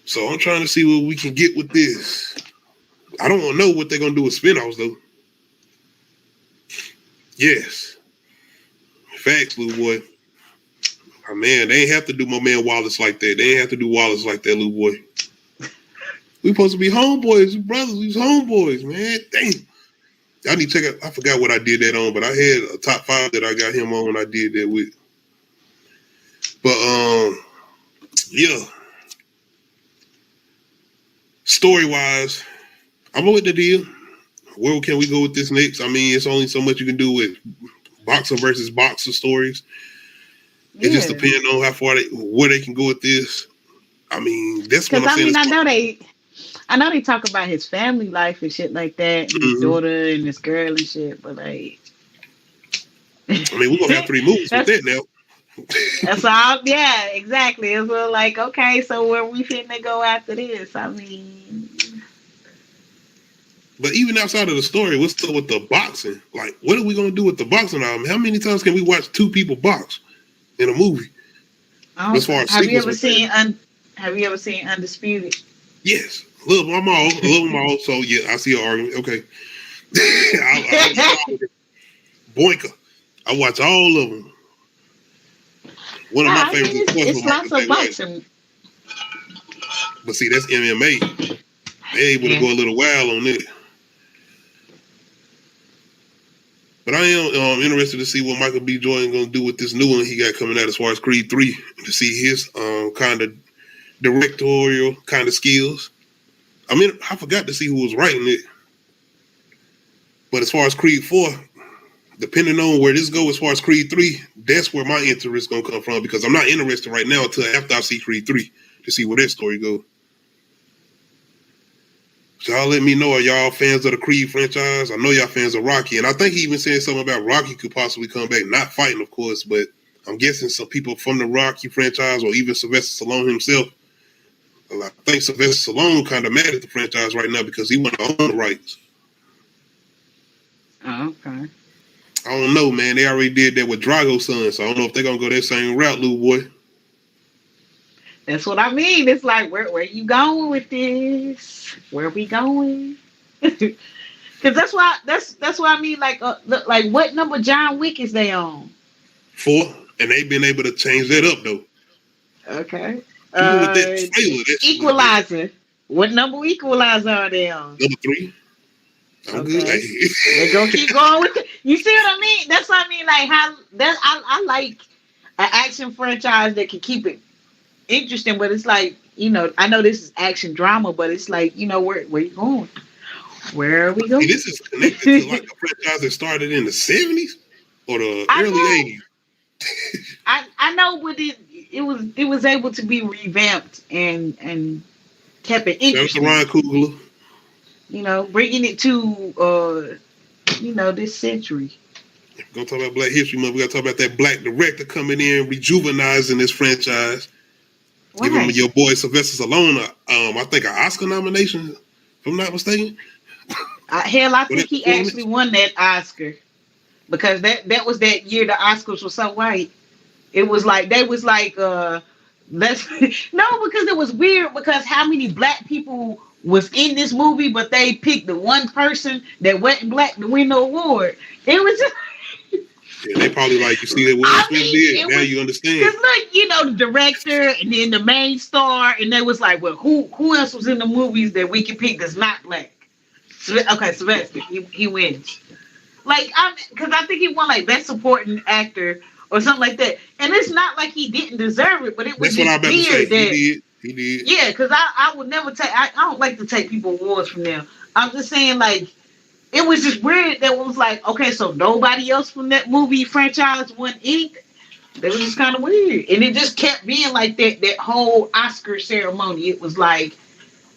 So I'm trying to see what we can get with this. I don't know what they're going to do with spinoffs, though. Yes. Facts, little boy. Oh, man, they ain't have to do my man Wallace like that. They ain't have to do Wallace like that, little boy. We supposed to be homeboys, brothers. We was homeboys, man. Dang. Y'all need to check out. I forgot what I did that on, but I had a top 5 that I got him on when I did that with. But, yeah. Story-wise, I'm with the deal. Where can we go with this next? I mean, it's only so much you can do with boxer versus boxer stories. It just depends on how far where they can go with this. I mean, that's what I'm saying. I know they talk about his family life and shit like that, and his daughter and this girl and shit, but like, I mean, we're gonna have 3 movies with that now. That's all. Yeah, exactly. It's like, okay, so where we finna go after this? I mean, but even outside of the story, what's up with the boxing? Like, what are we gonna do with the boxing album? How many times can we watch 2 people box in a movie? As far as have you ever seen Undisputed? Yes, love them all. Love them all. So yeah, I see an argument. Okay, Boinker. I watch all of them. One of my favorite. It's lots of boxing. But see, that's MMA. They able to go a little wild on it. But I am interested to see what Michael B. Jordan going to do with this new one he got coming out as far as Creed 3, to see his kind of directorial kind of skills. I mean, I forgot to see who was writing it. But as far as Creed 4, depending on where this goes as far as Creed 3, that's where my interest is going to come from, because I'm not interested right now until after I see Creed 3 to see where that story goes. So y'all let me know, are y'all fans of the Creed franchise? I know y'all fans of Rocky, and I think he even said something about Rocky could possibly come back, not fighting, of course, but I'm guessing some people from the Rocky franchise or even Sylvester Stallone himself. I think Sylvester Stallone kind of mad at the franchise right now because he want to own the rights. Oh, okay. I don't know, man. They already did that with Drago's son, so I don't know if they're going to go that same route, little boy. That's what I mean. It's like, where you going with this? Where we going? Because that's why I mean, like, look, like, what number John Wick is they on? 4, and they've been able to change that up though. Okay. Even with that trailer, Equalizer. What number Equalizer are they on? Number 3. I'm Okay. good. They gonna keep going with it. You see what I mean? That's what I mean. Like how that I like an action franchise that can keep it interesting, but it's like, you know, I know this is action drama, but it's like, you know, where you going? Where are we going? See, this is connected to like a franchise that started in the 70s or the early 80s. I know, but it was able to be revamped and kept it interesting. That's Ryan Coogler. You know, bringing it to you know, this century. Gonna talk about Black History Month. We gotta talk about that black director coming in, rejuvenizing this franchise. Why? Giving your boy Sylvester Stallone, I think, an Oscar nomination, if I'm not mistaken. Hell, I think he actually won that Oscar because that was that year the Oscars were so white. It was like they was like let's no, because it was weird because how many black people was in this movie, but they picked the one person that wasn't black to win the award. It was just yeah, they probably like, you see that Will Smith did. Now you understand. Because look, you know, the director and then the main star, and they was like, well, who else was in the movies that we can pick that's not black? Okay, Sylvester, he wins. Like, because I think he won like best supporting actor or something like that. And it's not like he didn't deserve it, but it was just weird that he did. Yeah, because I would never take. I don't like to take people awards from them. I'm just saying, like, it was just weird that it was like, okay, so nobody else from that movie franchise won anything. That was just kind of weird, and it just kept being like that. That whole Oscar ceremony, it was like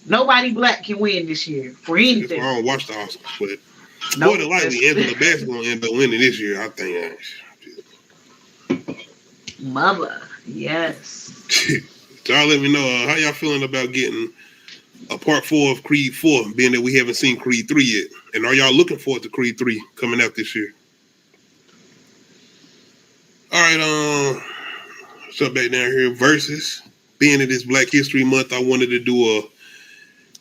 nobody black can win this year for anything. I don't watch the Oscars, but more than likely, Angela Bassett's gonna end up winning this year. I think. Mother, yes. So y'all let me know how y'all feeling about getting a part 4 of Creed 4, being that we haven't seen Creed 3 yet. And are y'all looking forward to Creed 3 coming out this year? All right, what's up back down here? Versus. Being it is Black History Month, I wanted to do a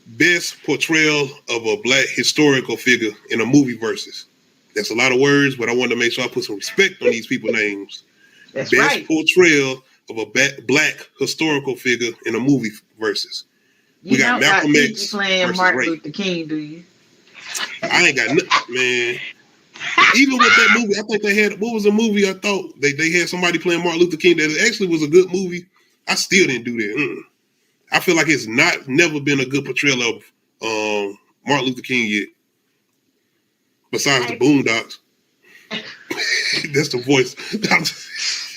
best portrayal of a black historical figure in a movie versus. That's a lot of words, but I wanted to make sure I put some respect on these people's names. That's best right. portrayal of a black historical figure in a movie versus. We got Malcolm X playing versus Martin Ray. Luther King, do you? I ain't got nothing, man. Even with that movie, I think they had, what was a movie I thought? They had somebody playing Martin Luther King that actually was a good movie. I still didn't do that. I feel like it's never been a good portrayal of Martin Luther King yet. Besides the Boondocks. That's the voice.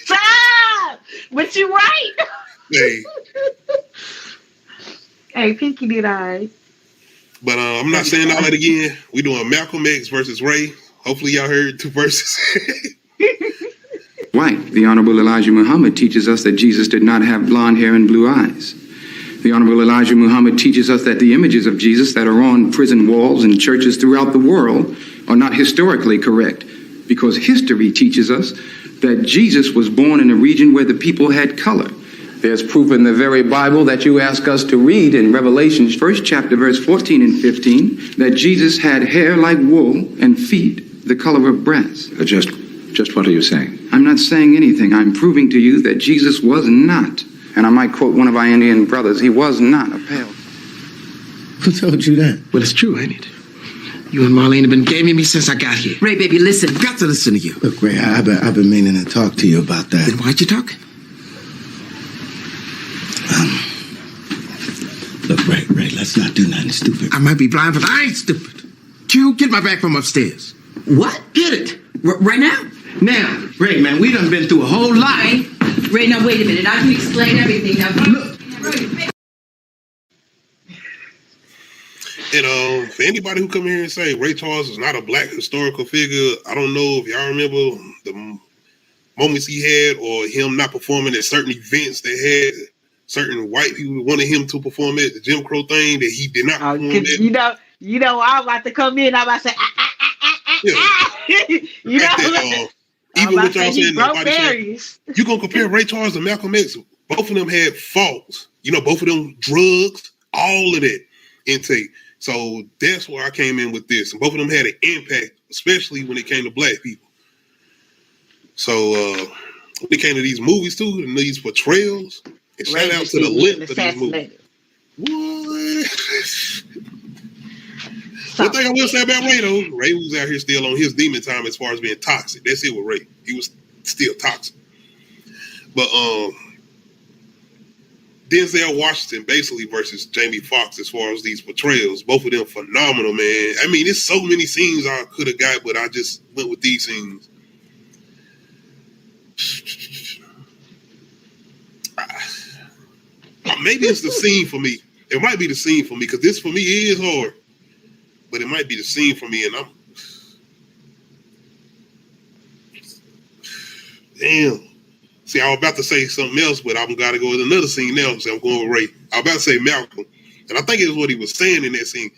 Stop! But you're right. Hey. Hey, Pinky did I. But I'm not saying all that again. We doing Malcolm X versus Ray. Hopefully y'all heard 2 verses. White. The Honorable Elijah Muhammad teaches us that Jesus did not have blonde hair and blue eyes. The Honorable Elijah Muhammad teaches us that the images of Jesus that are on prison walls and churches throughout the world are not historically correct, because history teaches us that Jesus was born in a region where the people had color. There's proof in the very Bible that you ask us to read in Revelations 1st chapter, verse 14 and 15, that Jesus had hair like wool and feet the color of brass. Just what are you saying? I'm not saying anything. I'm proving to you that Jesus was not, and I might quote one of our Indian brothers, he was not a pale. Who told you that? Well, it's true, ain't it? You and Marlene have been gaming me since I got here. Ray, baby, listen. I've got to listen to you. Look, Ray, I've been meaning to talk to you about that. Then why'd you talk? Look, Ray, let's not do nothing stupid. I might be blind, but I ain't stupid. Q, get my bag from upstairs. What? Get it. Right now? Now, Ray, man, we done been through a whole lot. Ray, now wait a minute. I can explain everything. Now, look. And for anybody who come here and say Ray Charles is not a black historical figure, I don't know if y'all remember the moments he had or him not performing at certain events that had certain white people who wanted him to perform at the Jim Crow thing that he did not perform at. You know, I'm about to come in. I'm about to say, you know, even with y'all saying nobody saying, berries. you gonna compare Ray Charles to Malcolm X? both of them had faults. You know, both of them drugs, all of that intake. So that's where I came in with this. And both of them had an impact, especially when it came to black people. So when it came to these movies too, and these portrayals, and shout out to the length of these movies. What? One thing I will say about Ray though, Ray was out here still on his demon time as far as being toxic. That's it with Ray. He was still toxic. But Denzel Washington basically versus Jamie Foxx as far as these portrayals, both of them phenomenal, man. I mean, there's so many scenes I could have got, but I just went with these scenes. Maybe it's the scene for me. It might be the scene for me because this for me is hard, but it might be the scene for me, and I'm damn. See, I was about to say something else, but I'm gotta go with another scene now. So I'm going with Ray. I was about to say Malcolm, and I think it was what he was saying in that scene,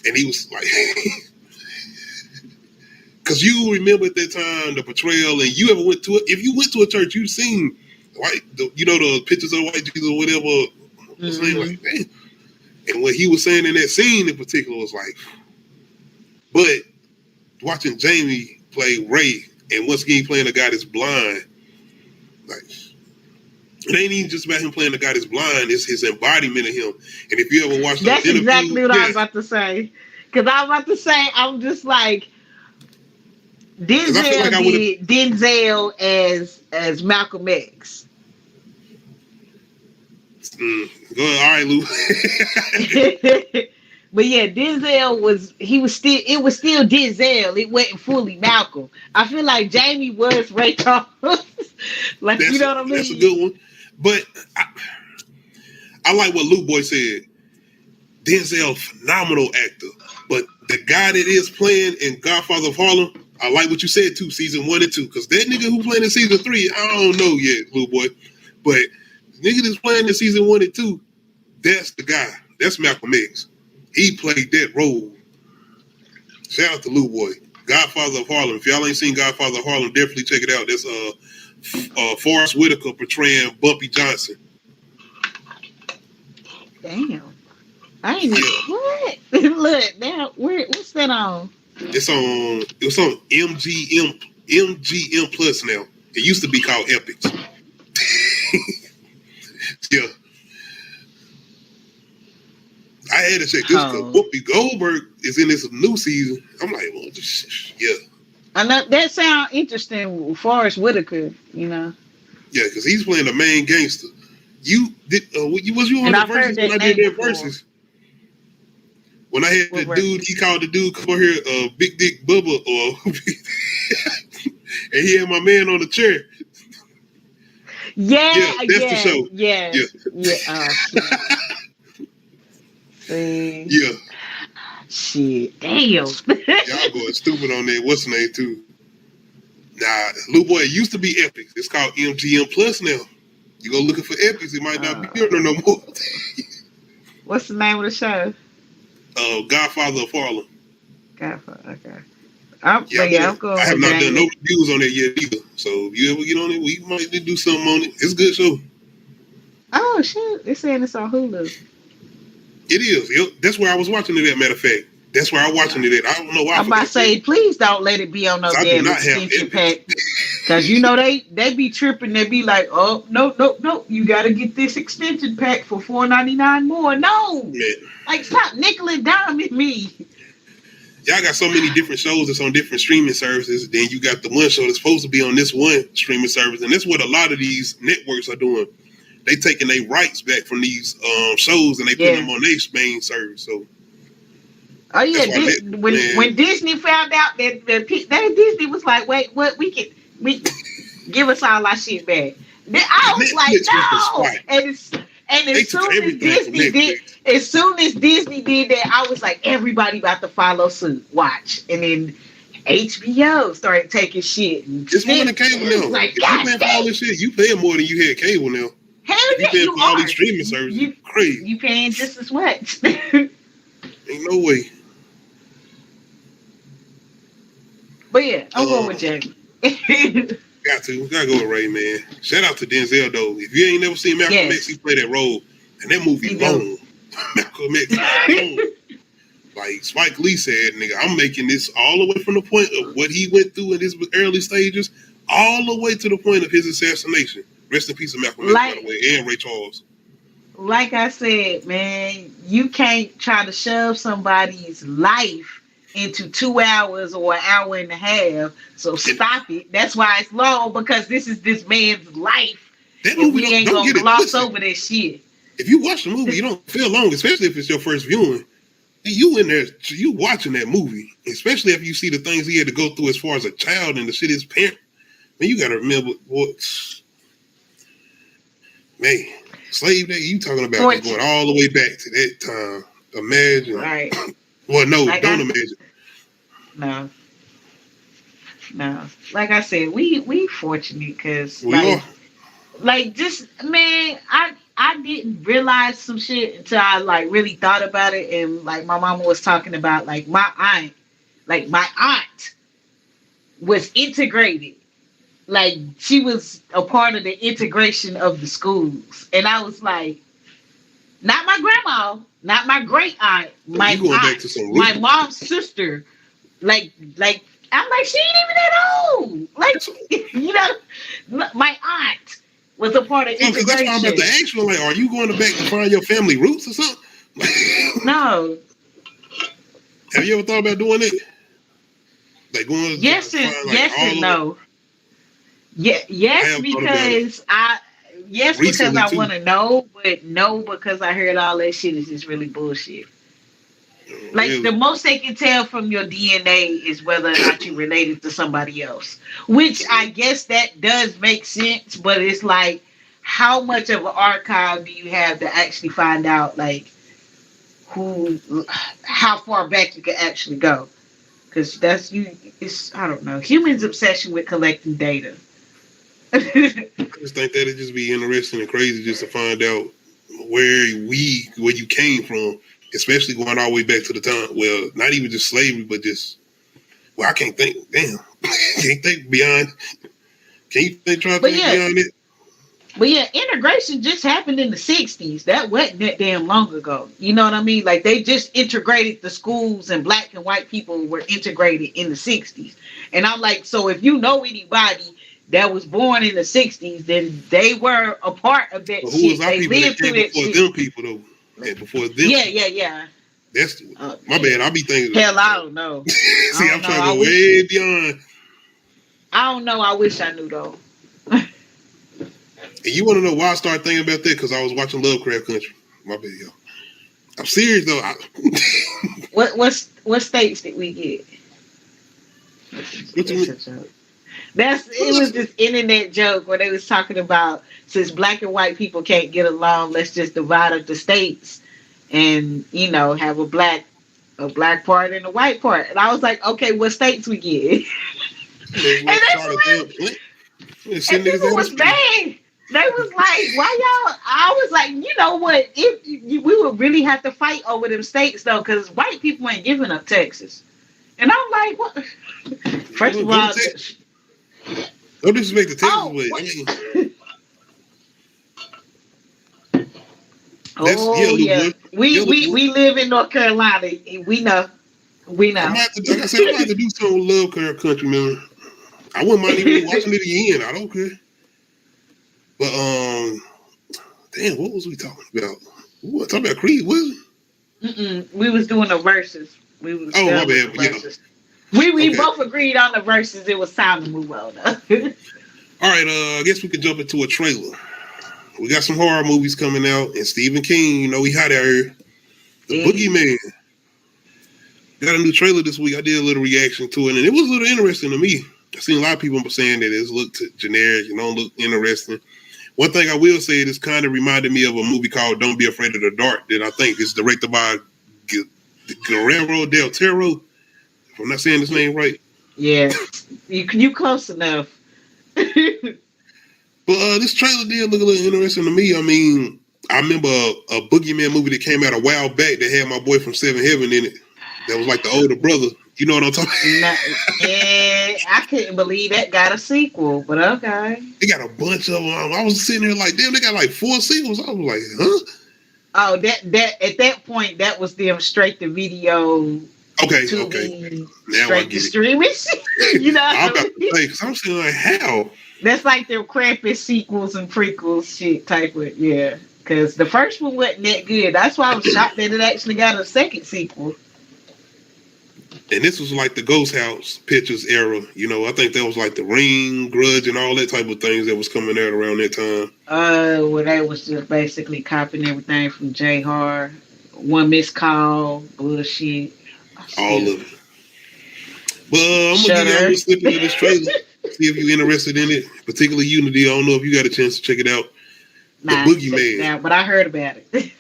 and he was like, because you remember at that time the portrayal, and you ever went to it? If you went to a church, you've seen the pictures of white Jesus or whatever. Mm-hmm. Like, man. And what he was saying in that scene in particular was like, but watching Jamie play Ray, and once again playing a guy that's blind. Like, it ain't even just about him playing the guy that's blind. It's his embodiment of him. And if you ever watch that's exactly what I was about to say. Because I was about to say, I'm just like, Denzel did Denzel as Malcolm X. Go ahead. All right, Lou. But yeah, Denzel it was still Denzel. It wasn't fully Malcolm. I feel like Jamie was Ray Charles. Like, you know what I mean? That's a good one. But I like what Lou Boy said. Denzel, phenomenal actor. But the guy that is playing in Godfather of Harlem, I like what you said too, season 1 and 2. Because that nigga who playing in season 3, I don't know yet, Lou Boy. But nigga that's playing in season 1 and 2, that's the guy. That's Malcolm X. He played that role. Shout out to Lou Boy. Godfather of Harlem. If y'all ain't seen Godfather of Harlem, definitely check it out. That's Forrest Whitaker portraying Bumpy Johnson. Damn. I ain't what? Look, now what's that on? It's on MGM Plus now. It used to be called Epics. Yeah. I had to check this because Whoopi Goldberg is in this new season. I'm like, well, yeah. I know that sounds interesting. Forrest Whitaker, you know. Yeah, because he's playing the main gangster. You did? Was you on the verses when I did that verses? When I had the dude, he called the dude come over here, Big Dick Bubba, and he had my man on the chair. Yeah, that's the show. Yeah. See? Yeah. Shit. Damn. Y'all going stupid on that. What's the name too? Nah, Lou Boy, it used to be Epics. It's called MGM Plus now. You go looking for Epics, it might not be here no more. What's the name of the show? Godfather of Harlem. Godfather, okay. I'm going. I have not done no reviews on it yet either. So if you ever get on it, we might do something on it. It's a good show. Oh shit! They're saying it's on Hulu. It is. That's where I was watching it at, matter of fact. That's where I'm watching it at. I don't know why. I'm about to say, please don't let it be on no damn extension pack. Because you know they be tripping. They be like, oh, no. You got to get this extension pack for $4.99 more. No. Man. Like, stop nickel and diming me. Y'all got so many different shows that's on different streaming services. Then you got the one show that's supposed to be on this one streaming service. And that's what a lot of these networks are doing. They taking their rights back from these shows and they putting them on their main service. So, oh yeah, when Disney found out that Disney was like, wait, what? We give us all our shit back. I was Netflix like, no. And as soon as Disney did that, I was like, everybody about to follow suit. Watch, and then HBO started taking shit. It's more than cable now. Like, if you paying for all this shit, you paying more than you had cable now. Hell yeah, you paying for all these streaming services. Crazy. You paying just as much. Ain't no way. But yeah, I'm going with Jamie. Got to. We gotta go with Ray, man. Shout out to Denzel, though. If you ain't never seen Malcolm X, he played that role. And that movie long. Malcolm X long. Like Spike Lee said, nigga, I'm making this all the way from the point of what he went through in his early stages, all the way to the point of his assassination. Rest in peace of Malcolm X, by the way, and Ray Charles. Like I said, man, you can't try to shove somebody's life into 2 hours or an hour and a half. So stop it. That's why it's long, because this is this man's life. That movie, we ain't gonna gloss over that shit. If you watch the movie, you don't feel long, especially if it's your first viewing. You in there, you watching that movie, especially if you see the things he had to go through as far as a child and the shit his parent. Man, you gotta remember what, man, slave day. You talking about going all the way back to that time? Imagine, right? Well, no, like don't imagine. No. Like I said, we fortunate because like just man, I didn't realize some shit until I like really thought about it, and like my mama was talking about like my aunt was integrated, like she was a part of the integration of the schools, and I was like, not my grandma, not my great aunt, my aunt, my mom's sister, like I'm like, she ain't even that old, like you know, my aunt was a part of integration. That's why I'm about to ask you, like, are you going back to find your family roots or something? No. Have you ever thought about doing it? Like going? Yes and no. Yeah, yes, because I want to know, but no, because I heard all that shit is just really bullshit. Like the most they can tell from your DNA is whether or not you related to somebody else, which I guess that does make sense. But it's like, how much of an archive do you have to actually find out, like how far back you can actually go? Because that's it's I don't know. Humans' obsession with collecting data. I just think that'd just be interesting and crazy just to find out where you came from. Especially going all the way back to the time, well, not even just slavery, but just, well, I can't think, damn, can't think beyond, can you try to think beyond it? But yeah, integration just happened in the 60s. That wasn't that damn long ago. You know what I mean? Like they just integrated the schools, and black and white people were integrated in the 60s. And I'm like, so if you know anybody that was born in the 60s, then they were a part of that shit. They lived through that shit. Them people though. Man, before them. Yeah. That's my bad. I be thinking. Hell, I don't know. See, I'm trying to go way beyond. I don't know. I wish I knew though. And you want to know why I started thinking about that? Because I was watching Lovecraft Country. My bad, y'all. I'm serious though. What states did we get? What you mean? It was this internet joke where they was talking about, since black and white people can't get along, let's just divide up the states and, you know, have a black part and a white part. And I was like, okay, what states we get? And people was mad. They was like, why y'all? I was like, you know what? We would really have to fight over them states though, because white people ain't giving up Texas. And I'm like, what? First of all, no disrespect to Texas, yeah. We live in North Carolina. We know. Like I said, I'm about to do something with Lovecraft Country, man. I wouldn't mind even watching it again. I don't care. But damn, what was we talking about? We were talking about Creed, wasn't it? We was doing the verses. We was my bad. Yeah. We both agreed on the verses. It was time to move on. All right, I guess we could jump into a trailer. We got some horror movies coming out, and Stephen King, you know, he hot out here. The Boogeyman. Got a new trailer this week. I did a little reaction to it, and it was a little interesting to me. I've seen a lot of people saying that it looked generic, you know, look interesting. One thing I will say, this kind of reminded me of a movie called Don't Be Afraid of the Dark that I think is directed by Guillermo del Toro. If I'm not saying his name right. Yeah, you close enough. But this trailer did look a little interesting to me. I mean, I remember a Boogeyman movie that came out a while back that had my boy from Seven Heaven in it. That was like the older brother. You know what I'm talking about? Yeah, I couldn't believe that got a sequel, but okay. They got a bunch of them. I was sitting there like, damn, they got like 4 sequels. I was like, huh? Oh, that at that point, that was them straight to video. Okay. Now I Straight to get it. streaming. You know I'm what I about mean? to say, because I'm saying like, how? That's like their crappy sequels and prequels shit type of, yeah. Because the first one wasn't that good. That's why I was shocked that it actually got a second sequel. And this was like the Ghost House Pictures era. You know, I think that was like the Ring, Grudge, and all that type of things that was coming out around that time. Well, they was just basically copying everything from J Hard. One missed call, bullshit. All of it. But I'm going to give y'all a little snippet of this trailer. See if you're interested in it. Particularly Unity. I don't know if you got a chance to check it out. Nah, the Boogeyman. Now, but I heard about it.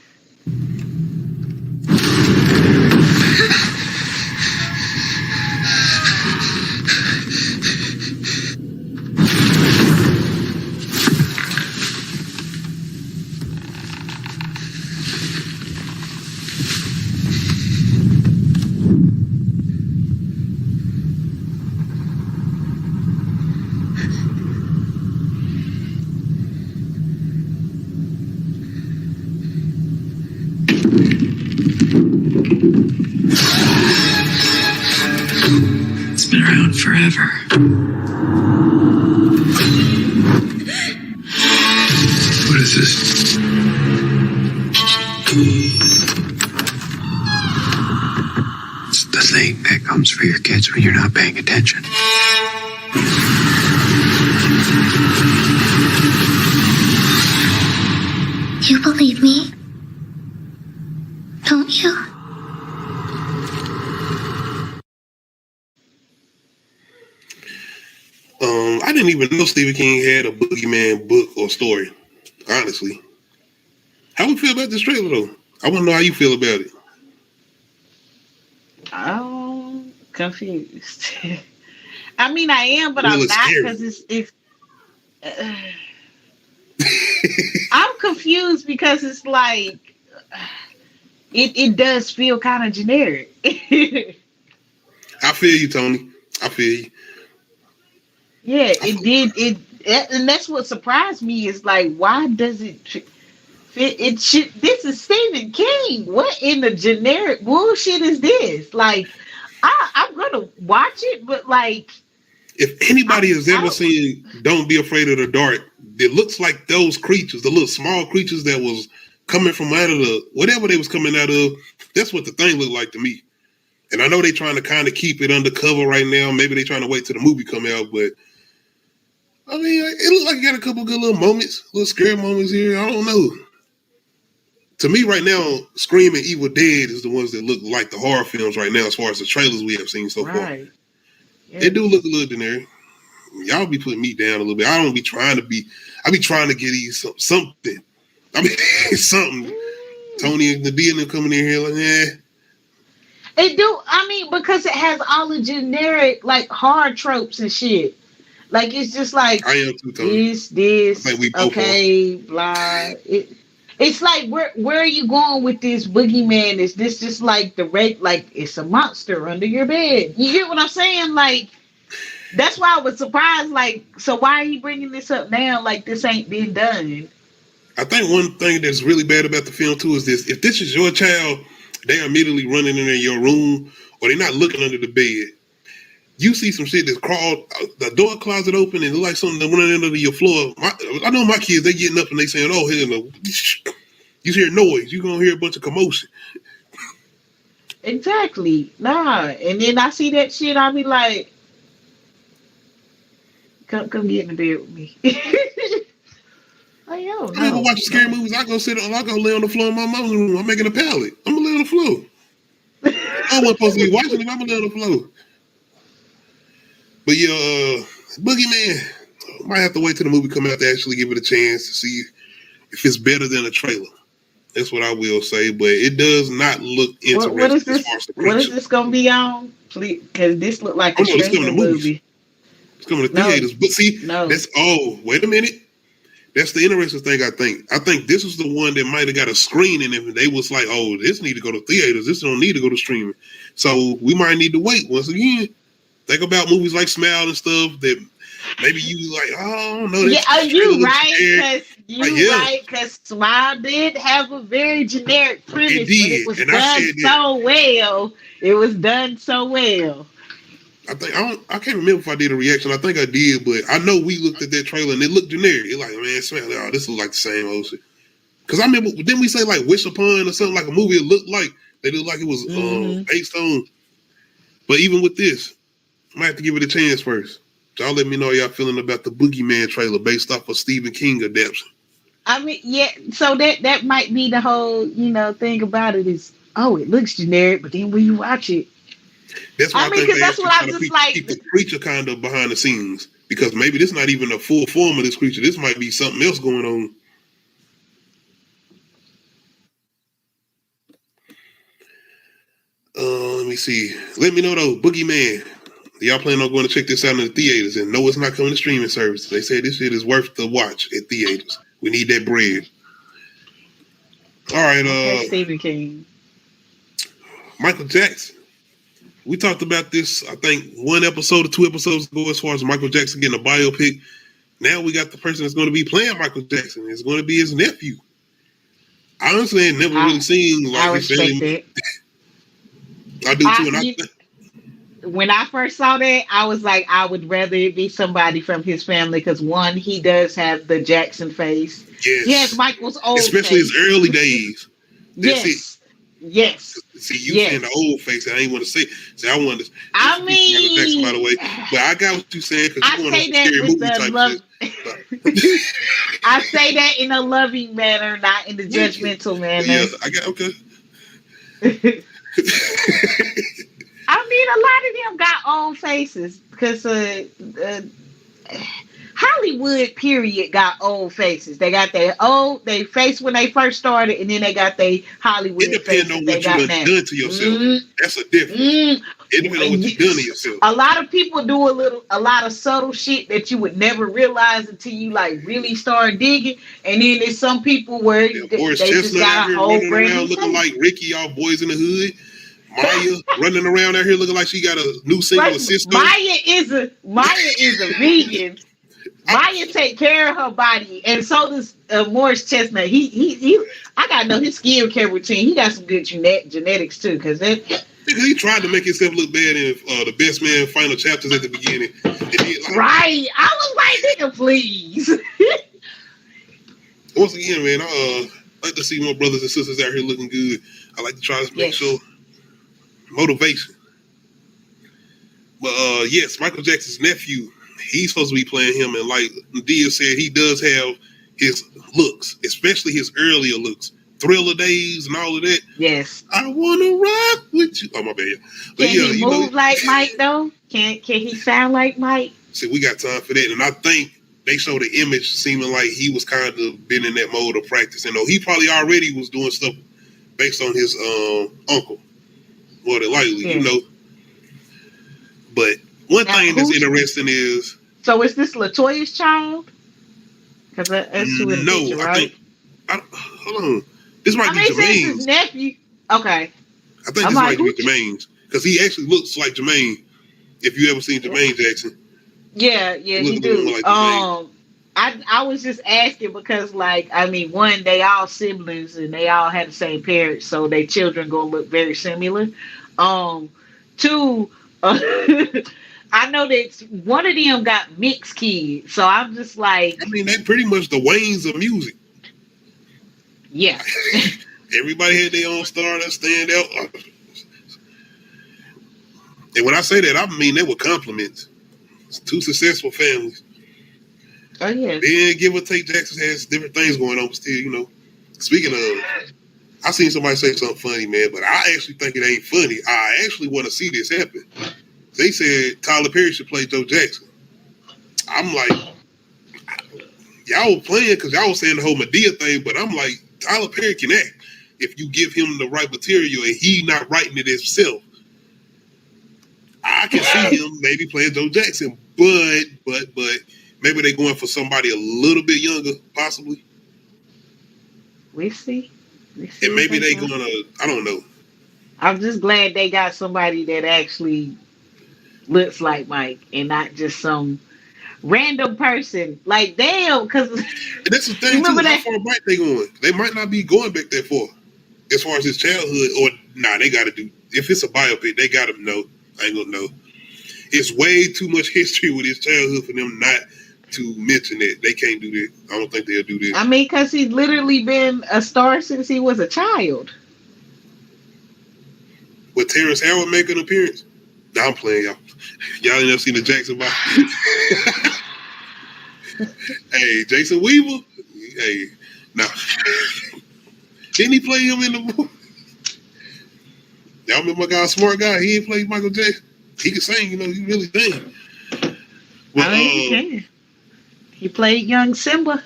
It's been around forever. What is this? It's the thing that comes for your kids when you're not paying attention. You believe me? Don't you? I didn't even know Stephen King had a Boogeyman book or story, honestly. How we feel about this trailer, though? I want to know how you feel about it. I'm confused. I mean, I am, but I'm not because it's I'm confused because it's like it does feel kind of generic. I feel you, Tony. I feel you. Yeah, it did. And that's what surprised me is like, why does it fit? It should. This is Stephen King. What in the generic bullshit is this? Like, I'm gonna watch it, but like, if anybody has ever seen "Don't Be Afraid of the Dark," it looks like those creatures, the little small creatures that was coming from out of the whatever they was coming out of. That's what the thing looked like to me. And I know they're trying to kind of keep it undercover right now. Maybe they're trying to wait till the movie come out, but I mean, it looked like it got a couple good little moments, little scary moments here. I don't know. To me, right now, Scream and Evil Dead is the ones that look like the horror films right now, as far as the trailers we have seen so far. Yeah. They do look a little generic. Y'all be putting me down a little bit. I don't be trying to be. I be trying to get you something. I mean, something. Tony and Nadia and them coming in here like, yeah. It do. I mean, because it has all the generic like horror tropes and shit. Like it's just like I am too, Tony. This, okay, blah. It's like where are you going with this boogeyman? Is this just like the like it's a monster under your bed? You get what I'm saying? Like that's why I was surprised. Like, so why are you bringing this up now? Like this ain't been done. I think one thing that's really bad about the film too is this: if this is your child, they are immediately running in your room, or they're not looking under the bed. You see some shit that's crawled, the door closet open, and it look like something that went under your floor. I know my kids, they getting up and they saying, oh, hell no. You hear noise, you're going to hear a bunch of commotion. Exactly. Nah. And then I see that shit, I'll be like, come get in the bed with me. Like, yo, I go watch scary movies. I go lay on the floor in my mom's room. I'm making a pallet. I'm going to lay on the floor. I wasn't supposed to be watching it. I'm going to lay on the floor. But yeah, Boogeyman, might have to wait till the movie come out to actually give it a chance to see if it's better than a trailer. That's what I will say, but it does not look interesting. What is this? What is this gonna be on? Please, because this look like a streaming movie. It's coming to theaters, but see, that's wait a minute. That's the interesting thing, I think. I think this was the one that might have got a screening if they was like, oh, this need to go to theaters. This don't need to go to streaming. So we might need to wait. Once again, think about movies like Smile and stuff that maybe you like, oh, I don't know. Yeah, are you right? Because Smile did have a very generic premise, but it was done so well. It was done so well. I can't remember if I did a reaction. I think I did, but I know we looked at that trailer and it looked generic. It like, man, Smile, oh, this looks like the same old shit. Because I remember, didn't we say like Wish Upon or something like a movie it looked like? They looked like it was based on. But even with this, I might have to give it a chance first. Y'all let me know how y'all feeling about the Boogeyman trailer based off of Stephen King adaptation. I mean, yeah, so that might be the whole, thing about it is, oh, it looks generic, but then when you watch it, that's why I think that's what I'm just like. Keep the creature kind of behind the scenes, because maybe this not even a full form of this creature. This might be something else going on. Let me see. Let me know though, Boogeyman. Y'all plan on going to check this out in the theaters? And no, it's not coming to streaming services. They say this shit is worth the watch at theaters. We need that bread. All right. Stephen King. Michael Jackson. We talked about this, I think, 1 episode or 2 episodes ago as far as Michael Jackson getting a biopic. Now we got the person that's going to be playing Michael Jackson. It's going to be his nephew. I honestly had never really seen like his family. I do too. When I first saw that, I was like, I would rather it be somebody from his family because one, he does have the Jackson face. Yes. He has Michael's old especially face. his early days. That's it. Yes. See, you saying the old face, I ain't want to say. See, I wanted to. I mean, Jackson, by the way, but I got what you saying because you want to scary movie type shit. I say that in a loving manner, not in the judgmental manner. Yeah, I got okay. I mean, a lot of them got old faces because Hollywood period got old faces. They got they face when they first started, and then they got their Hollywood faces. It depends on what you done to yourself. That's a difference. It depends on what you done to yourself. A lot of people do a lot of subtle shit that you would never realize until you like really start digging. And then there's some people where they just got a whole brand new looking like Ricky off Boys in the Hood. Maya running around out here looking like she got a new single assistant. Maya is a vegan. Maya take care of her body, and so does Morris Chestnut. He I gotta know his skincare routine. He got some good genetics too, because he tried to make himself look bad in the Best Man final chapters at the beginning. Right, I was like, nigga, please. Once again, man, I like to see more brothers and sisters out here looking good. I like to try to make sure. Motivation. But yes, Michael Jackson's nephew, he's supposed to be playing him, and like Nadia said, he does have his looks, especially his earlier looks. Thriller Days and all of that. Yes. I wanna rock with you. Oh my bad. But can he move like Mike though? Can he sound like Mike? See, we got time for that. And I think they showed the image seeming like he was kind of been in that mode of practicing. Though he probably already was doing stuff based on his uncle. More than likely, But one thing that's interesting is... So is this LaToya's child? Because that's who it is, right? Hold on. This might be Jermaine's. His nephew. Okay. I think this might be Jermaine's. Because he actually looks like Jermaine. If you ever seen Jermaine Jackson. Yeah, he do. Like I was just asking because, one, they all siblings and they all had the same parents, so their children gonna look very similar. Two, I know that one of them got mixed kids, so I'm just like, I mean, they pretty much the Waynes of music. Yeah. Everybody had their own star that stand out. And when I say that, I mean they were compliments. It's 2 successful families. Oh, yeah. Then, give or take, Jackson has different things going on, but still, Speaking of, I seen somebody say something funny, man, but I actually think it ain't funny. I actually want to see this happen. They said Tyler Perry should play Joe Jackson. I'm like, y'all were playing because y'all was saying the whole Medea thing, but I'm like, Tyler Perry can act if you give him the right material and he not writing it himself. I can see him maybe playing Joe Jackson, but Maybe they going for somebody a little bit younger, possibly. We see. And maybe they gonna, I don't know. I'm just glad they got somebody that actually looks like Mike and not just some random person. Like, damn, because that's the thing too. How far back they going? They might not be going back that far. As far as his childhood, or they got to do. If it's a biopic, they got to know. I ain't gonna know. It's way too much history with his childhood for them not to mention it. They can't do that. I don't think they'll do that. I mean, because he's literally been a star since he was a child. Would Terrence Howard make an appearance? Nah, I'm playing, y'all. Y'all ain't never seen the Jackson bio. Hey, Jason Weaver. Hey, nah. Didn't he play him in the movie? Y'all remember my guy, smart guy? He ain't played Michael Jackson. He can sing, he really sing. But, I mean, he can. He played young Simba.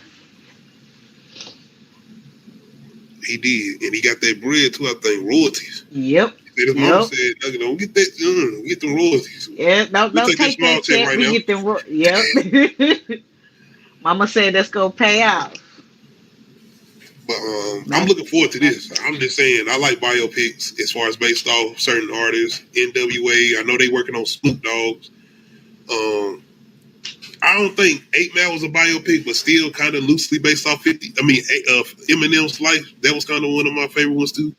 He did, and he got that bread too. I think royalties. Yep. His mom said, "Don't get that. Get the royalties." Yeah, don't take that check. Right we get them. Yep. Mama said that's gonna pay out. But I'm looking forward to this. I'm just saying, I like biopics as far as based off certain artists. NWA, I know they working on Snoop Dogg's. I don't think 8 Mile was a biopic, but still kind of loosely based off Eminem's life. That was kind of one of my favorite ones too.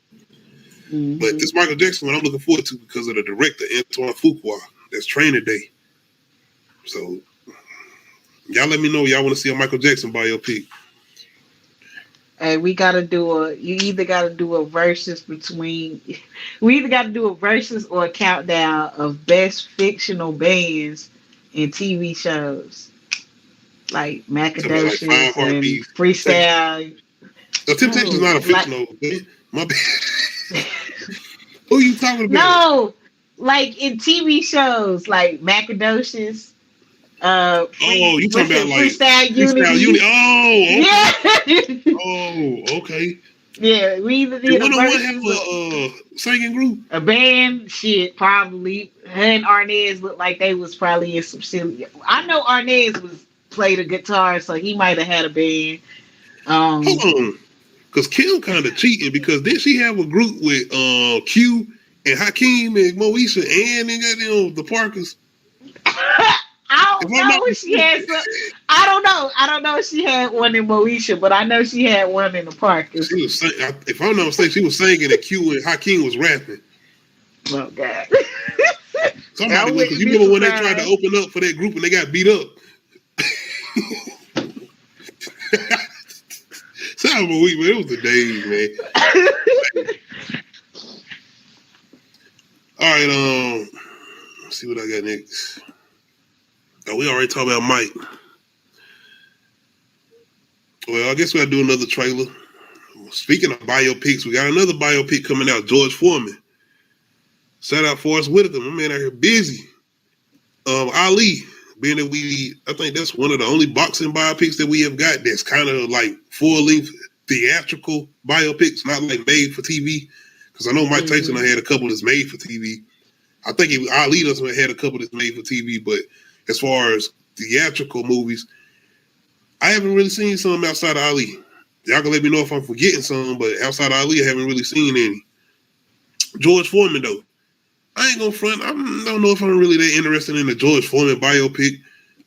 Mm-hmm. But this Michael Jackson one I'm looking forward to because of the director, Antoine Fuqua. That's Training Day. So y'all let me know y'all want to see a Michael Jackson biopic. Hey, we gotta do you either gotta do a versus we either gotta do a versus or a countdown of best fictional bands in TV shows. Like Macadocious like and Freestyle. The Temptations is not a fictional band. My bad. Who are you talking about? No, like in TV shows like Macadocious. You talking about like Freestyle Unity? Oh, okay. Yeah. Oh, okay. Yeah, we either need a singing group, a band. Shit, probably. Her and Arnez looked like they was probably in some silly. I know Arnez played a guitar, so he might have had a band. Hold on, because Kim kind of cheating because didn't she have a group with Q and Hakeem and Moesha and the Parkers? I don't know if she had some. I don't know if she had one in Moesha, but I know she had one in the Parkers. She was if I'm not mistaken, she was singing and Q and Hakeem was rapping. Oh God! Somebody was, you remember when they tried to open up for that group and they got beat up? Sorry, but it was the days, man. All right, let's see what I got next. Oh, we already talked about Mike. Well, I guess we gotta do another trailer. Speaking of biopics, we got another biopic coming out, George Foreman. Shout out Forrest Whitaker, my man out here busy. Ali, being that I think that's one of the only boxing biopics that we have got that's kind of like full-length theatrical biopics, not like made for TV. Because I know Mike Tyson had a couple that's made for TV. I think Ali doesn't had a couple that's made for TV, but as far as theatrical movies, I haven't really seen some outside of Ali. Y'all can let me know if I'm forgetting some, but outside of Ali, I haven't really seen any. George Foreman, though. I ain't gonna front. I don't know if I'm really that interested in the George Foreman biopic.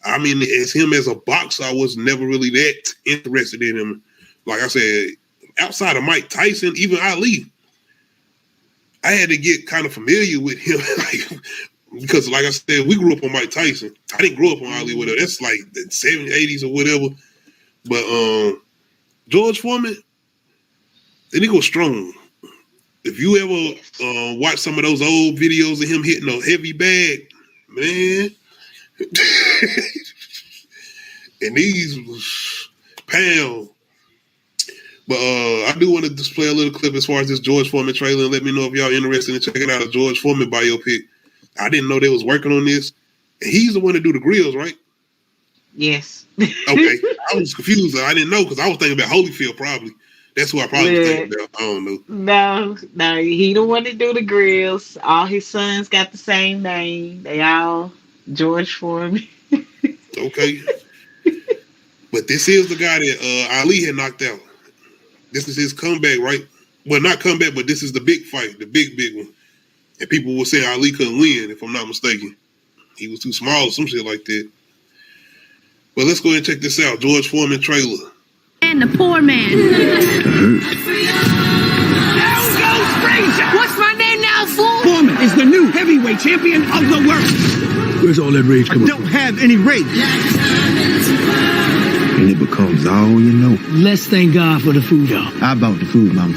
I mean, as him as a boxer, I was never really that interested in him. Like I said, outside of Mike Tyson, even Ali, I had to get kind of familiar with him. Because, like I said, we grew up on Mike Tyson. I didn't grow up on Ali, whatever. That's like the 70s, 80s or whatever. But George Foreman, that nigga was strong. If you ever watch some of those old videos of him hitting a heavy bag, man, and these was pound. But I do want to display a little clip as far as this George Foreman trailer and let me know if y'all interested in checking out a George Foreman biopic. I didn't know they was working on this. And he's the one to do the grills, right? Yes. Okay. I was confused. I didn't know because I was thinking about Holyfield probably. That's who I probably was thinking about. I don't know. No. He the one to do the grills. All his sons got the same name. They all George Foreman. Okay. But this is the guy that Ali had knocked out. This is his comeback, right? Well, not comeback, but this is the big fight, the big one. And people will say Ali couldn't win, if I'm not mistaken. He was too small or some shit like that. But let's go ahead and check this out. George Foreman trailer. And the poor man. What's my name now, fool? Foreman is the new heavyweight champion of the world. Where's all that rage coming from? I don't have any rage. And it becomes all you know. Let's thank God for the food, y'all. How about the food, mama?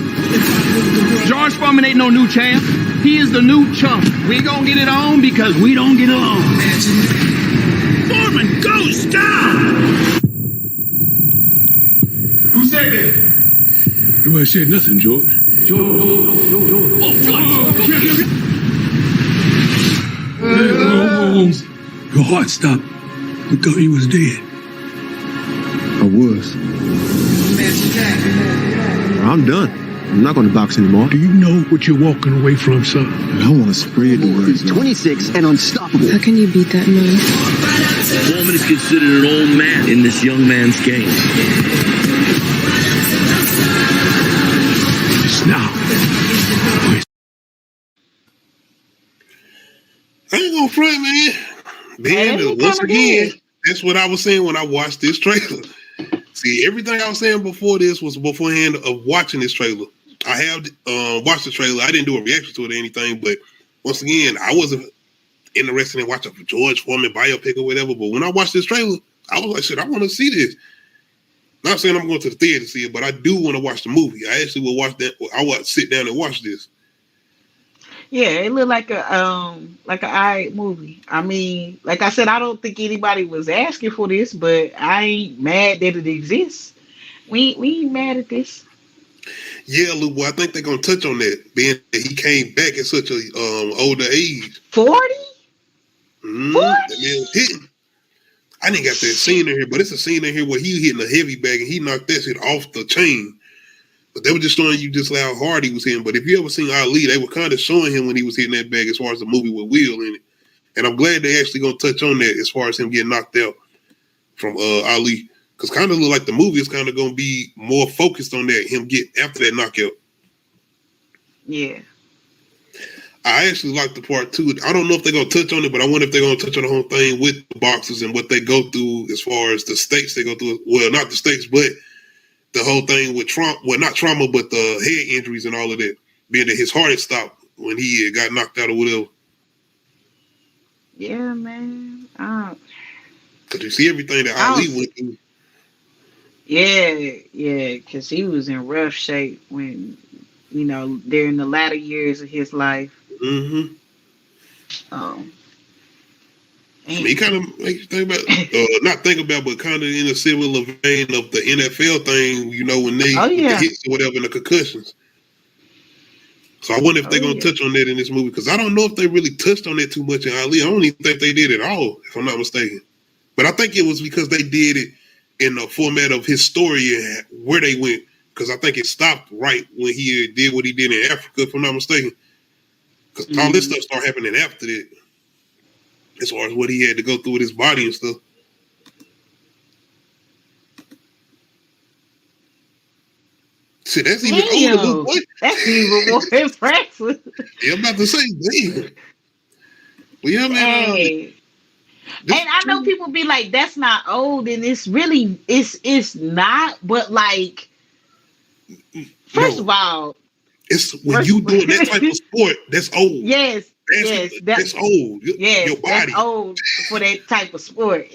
George Foreman ain't no new champ. He is the new chump. We gonna get it on because we don't get along. Foreman goes down! Who said that? Nobody said nothing, George. Your heart stopped. We thought he was dead. I was. I'm done. I'm not going to box anymore. Do you know what you're walking away from, son? I want to spread the word. He's 26 and unstoppable. How can you beat that man? Foreman is considered an old man in this young man's game. Just now. I ain't gonna front, man. Man, once again, that's what I was saying when I watched this trailer. See, everything I was saying before this was beforehand of watching this trailer. I have watched the trailer. I didn't do a reaction to it or anything, but once again, I wasn't interested in watching a George Foreman biopic or whatever. But when I watched this trailer, I was like, shit, I want to see this. Not saying I'm going to the theater to see it, but I do want to watch the movie. I actually will watch that. I will sit down and watch this. Yeah, it looked like an alright movie. I mean, like I said, I don't think anybody was asking for this, but I ain't mad that it exists. We ain't mad at this. Yeah, Lou boy, I think they're gonna touch on that, being that he came back at such a older age. 40? 40? That man was hitting. I didn't got that scene in here, but it's a scene in here where he hitting a heavy bag and he knocked that shit off the chain. But they were just showing you just how hard he was hitting. But if you ever seen Ali, they were kind of showing him when he was hitting that bag as far as the movie with Will in it. And I'm glad they actually gonna touch on that as far as him getting knocked out from Ali. Because kind of look like the movie is kind of gonna be more focused on that, him get after that knockout. Yeah. I actually like the part too. I don't know if they're gonna touch on it, but I wonder if they're gonna touch on the whole thing with the boxers and what they go through as far as the stakes they go through. Well, not the stakes, but the whole thing with trauma, well, not trauma, but the head injuries and all of that, being that his heart had stopped when he got knocked out or whatever. Yeah, man. Because you see everything that Ali went through. Yeah, because he was in rough shape when, during the latter years of his life. Mm-hmm. He kind of makes you think about, not think about, but kind of in a similar vein of the NFL thing, when they the hits or whatever and the concussions. So I wonder if they're going to touch on that in this movie, because I don't know if they really touched on that too much in Ali. I don't even think they did at all, if I'm not mistaken. But I think it was because they did it in the format of his story and where they went, because I think it stopped right when he did what he did in Africa, if I'm not mistaken. Because all this stuff started happening after that. As far as what he had to go through with his body and stuff. See, that's even older. Boy. That's even more impressive. Yeah, I'm about to say, damn. Well, yeah, man. Hey. And I know people be like, that's not old, and it's really, it's not, but like, first of all. It's when you doing that type of sport, that's old. Yes. That's old. Yes, your body. That's old for that type of sport.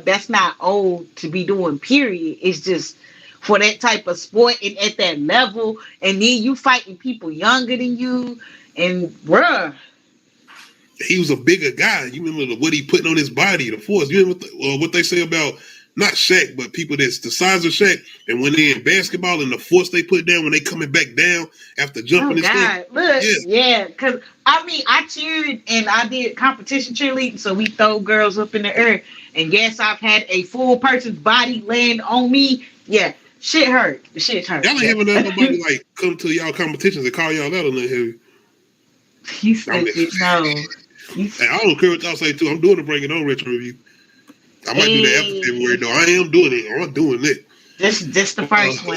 That's not old to be doing, period. It's just for that type of sport and at that level. And then you fighting people younger than you. And bruh. He was a bigger guy. You remember what he putting on his body, the force. You remember what they say about not Shaq, but people that's the size of Shaq. And when they're in basketball and the force they put down when they coming back down after jumping and stuff. Look, yeah, because I cheered and I did competition cheerleading, so we throw girls up in the air. And yes, I've had a full person's body land on me. Yeah, shit hurt. The shit hurt. Y'all ain't having nobody like come to y'all competitions and call y'all out on that. You say no. And I don't care what y'all say too. I'm doing a Breaking On retro review. I might do that after February though. I am doing it. I'm doing it. This the first one.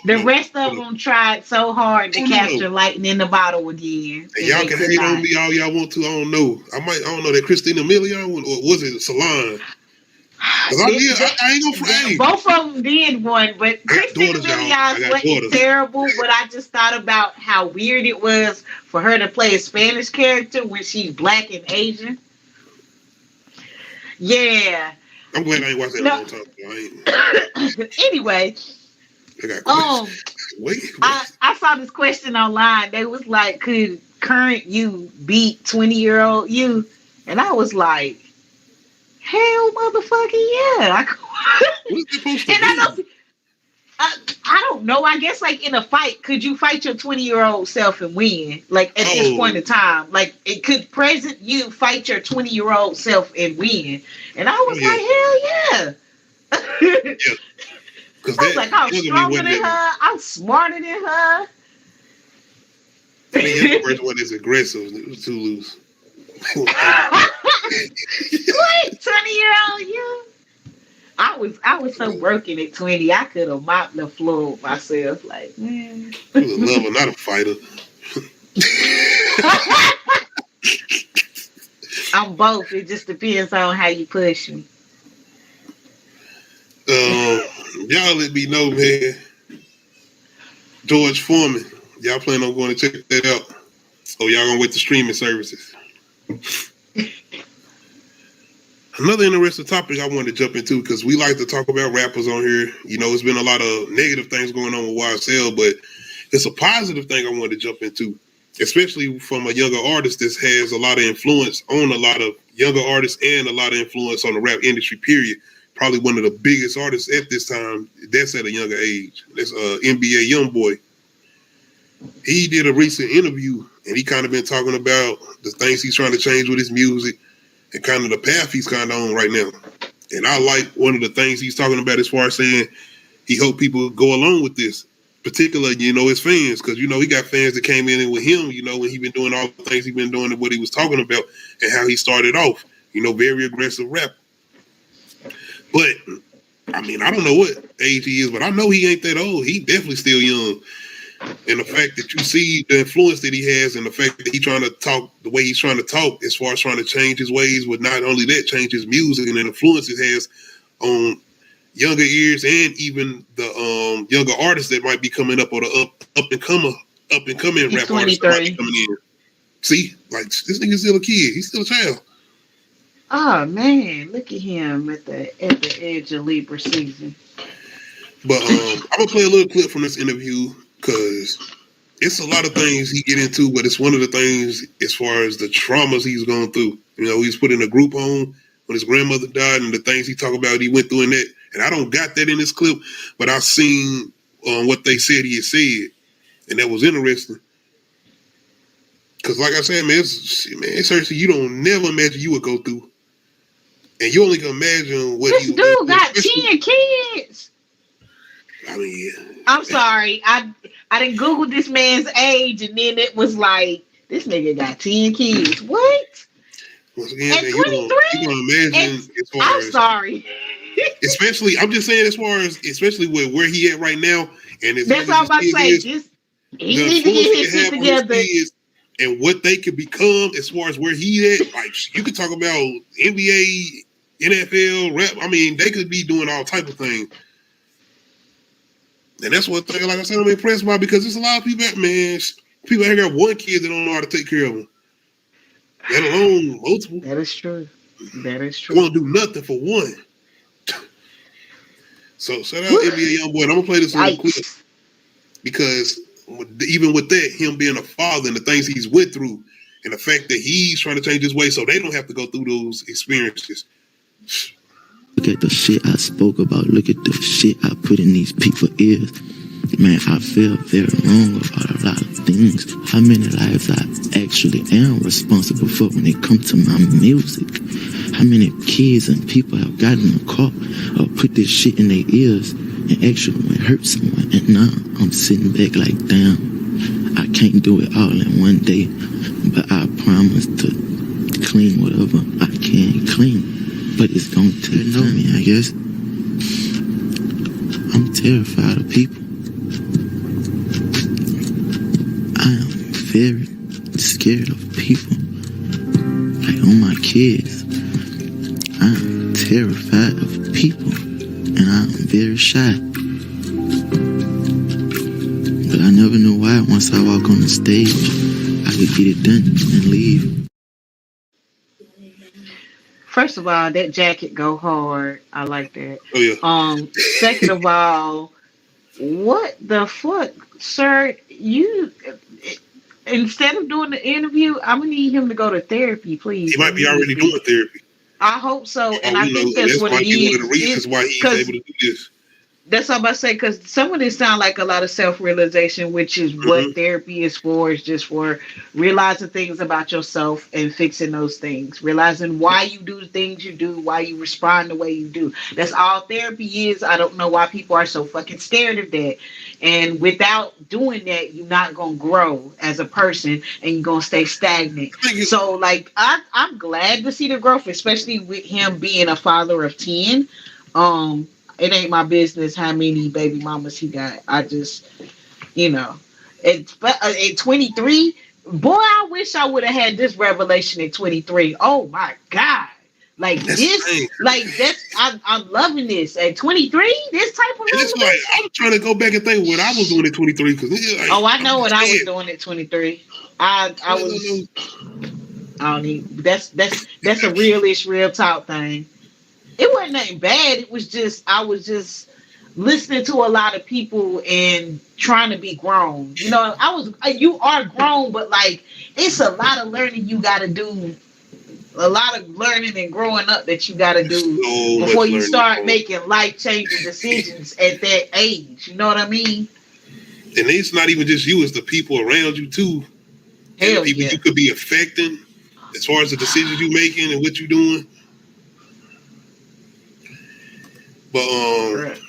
The rest of them tried so hard to capture lightning in the bottle again. And y'all can hate on me all y'all want to. I don't know. I don't know that Christina Milian or was it Salon? I ain't gonna frame. Both of them did one, but Christina Milian wasn't terrible. But I just thought about how weird it was for her to play a Spanish character when she's black and Asian. Yeah. I'm glad I ain't watched that long time. Anyway, I saw this question online. They was like, could current you beat 20-year-old you? And I was like, hell, motherfucking yeah. I don't know. I guess like in a fight, could you fight your 20-year-old self and win? Like at this point in time, like it could present you fight your 20-year-old self and win. And I was like, hell yeah. I was like, I'm stronger than her. I'm smarter than her. The first one is aggressive. It was too loose. What? 20-year-old you? I was so broken at 20. I could have mopped the floor with myself. Like, man. You was a lover, not a fighter. I'm both. It just depends on how you push me. Y'all let me know, man. George Foreman. Y'all plan on going to check that out? Or y'all gonna wait to streaming services? Another interesting topic I wanted to jump into, because we like to talk about rappers on here. You know, it's been a lot of negative things going on with YSL, but it's a positive thing I wanted to jump into, especially from a younger artist that has a lot of influence on a lot of younger artists and a lot of influence on the rap industry, period. Probably one of the biggest artists at this time that's at a younger age. That's NBA YoungBoy. He did a recent interview, and he kind of been talking about the things he's trying to change with his music and kind of the path he's kind of on right now. And I like one of the things he's talking about as far as saying he hope people go along with this, particularly, you know, his fans, because, you know, he got fans that came in with him, you know, when he been doing all the things he been doing and what he was talking about and how he started off, you know, very aggressive rapper. But, I mean, I don't know what age he is, but I know he ain't that old. He definitely still young. And the fact that you see the influence that he has and the fact that he's trying to talk the way he's trying to talk as far as trying to change his ways, with not only that, change his music and the influence it has on younger ears and even the younger artists that might be coming up, or the up and coming rap artists that might be coming in. See, like, this nigga's still a kid. He's still a child. Oh man, look at him at the edge of Libra season. But I'm gonna play a little clip from this interview, because it's a lot of things he get into, but it's one of the things as far as the traumas he's gone through. You know, he's put in a group home when his grandmother died, and the things he talk about he went through in that. And I don't got that in this clip, but I seen what they said he had said, and that was interesting. Because like I said, man, it's seriously, you don't never imagine you would go through. And you only can imagine what this dude got 10 kids. I mean, yeah. I'm sorry. I didn't Google this man's age, and then it was like, this nigga got 10 kids. What? Once again, at 23? You gonna imagine as far I'm as, sorry. especially, I'm just saying, as far as, especially with where he at right now, and that's all I'm about to say. He needs to get his shit together. And what they could become as far as where he at. Like, you could talk about NBA, NFL, rap. I mean, they could be doing all type of things. And that's one thing, like I said, I'm impressed by, because there's a lot of people out, man. People out here got one kid that don't know how to take care of them. Let alone multiple. That is true. That is true. Won't do nothing for one. So shout out NBA YoungBoy. I'm gonna play this little clip, because even with that, him being a father and the things he's went through, and the fact that he's trying to change his way so they don't have to go through those experiences. Look at the shit I spoke about. Look at the shit I put in these people's ears. Man, I feel very wrong about a lot of things. How many lives I actually am responsible for when it comes to my music? How many kids and people have gotten in a car or put this shit in their ears and actually hurt someone? And now I'm sitting back like, damn, I can't do it all in one day, but I promise to clean whatever I can clean. but it's gonna turn on me, I guess. I'm terrified of people. I am very scared of people. Like on my kids. I am terrified of people. And I am very shy. But I never know why once I walk on the stage, I could get it done and leave. First of all, that jacket go hard. I like that. Oh yeah. Second of all, what the fuck, sir? You instead of doing the interview, I'm gonna need him to go to therapy, please. He might be already doing therapy. I hope so, and I think that's what it is. One of the reasons why he's able to do this. That's all I'm about to say, because some of this sound like a lot of self-realization, which is what therapy is for. It's just for realizing things about yourself and fixing those things. Realizing why you do the things you do, why you respond the way you do. That's all therapy is. I don't know why people are so fucking scared of that. And without doing that, you're not going to grow as a person, and you're going to stay stagnant. So, like, I'm glad to see the growth, especially with him being a father of 10. It ain't my business how many baby mamas he got. I just, at 23, boy, I wish I would have had this revelation at 23. Oh my God. Like that's this, crazy. Like that's, I'm loving this at 23. This type of revelation. Like, I'm trying to go back and think what I was doing at 23. Cause like, I know what I was doing at 23. I don't even, that's a real talk thing. It wasn't nothing bad. It was just, I was just listening to a lot of people and trying to be grown. You are grown, but like, it's a lot of learning you got to do. A lot of learning and growing up that you got to do before you start making life-changing decisions at that age. You know what I mean? And it's not even just you, it's the people around you too. And the people you could be affecting as far as the decisions you're making and what you're doing. But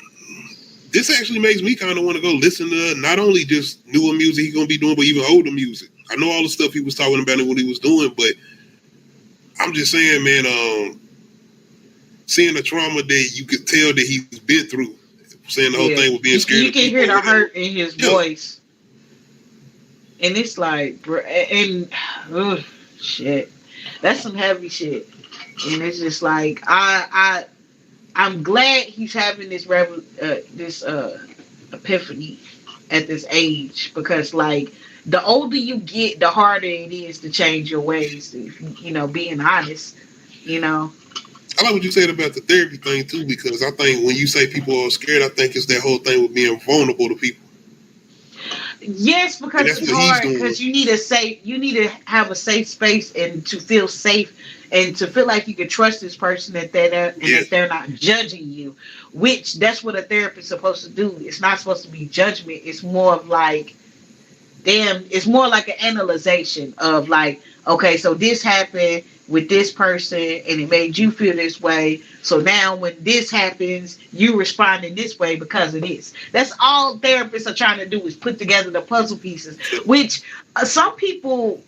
this actually makes me kind of want to go listen to not only just newer music he's going to be doing, but even older music. I know all the stuff he was talking about and what he was doing, but I'm just saying, man, seeing the trauma that you could tell that he's been through, saying the whole thing with being scared. You can hear the hurt in his voice. And it's like, shit. That's some heavy shit. And it's just like, I'm glad he's having this epiphany at this age, because like the older you get, the harder it is to change your ways. Being honest, I like what you said about the therapy thing too, because I think when you say people are scared, I think it's that whole thing with being vulnerable to people. Yes, because it's hard, because you need to have a safe space and to feel safe and to feel like you can trust this person that they're not judging you, which that's what a therapist is supposed to do. It's not supposed to be judgment. It's more of like, it's more like an analyzation of like, okay, so this happened with this person and it made you feel this way. So now when this happens, you respond in this way because of this. That's all therapists are trying to do, is put together the puzzle pieces, which some people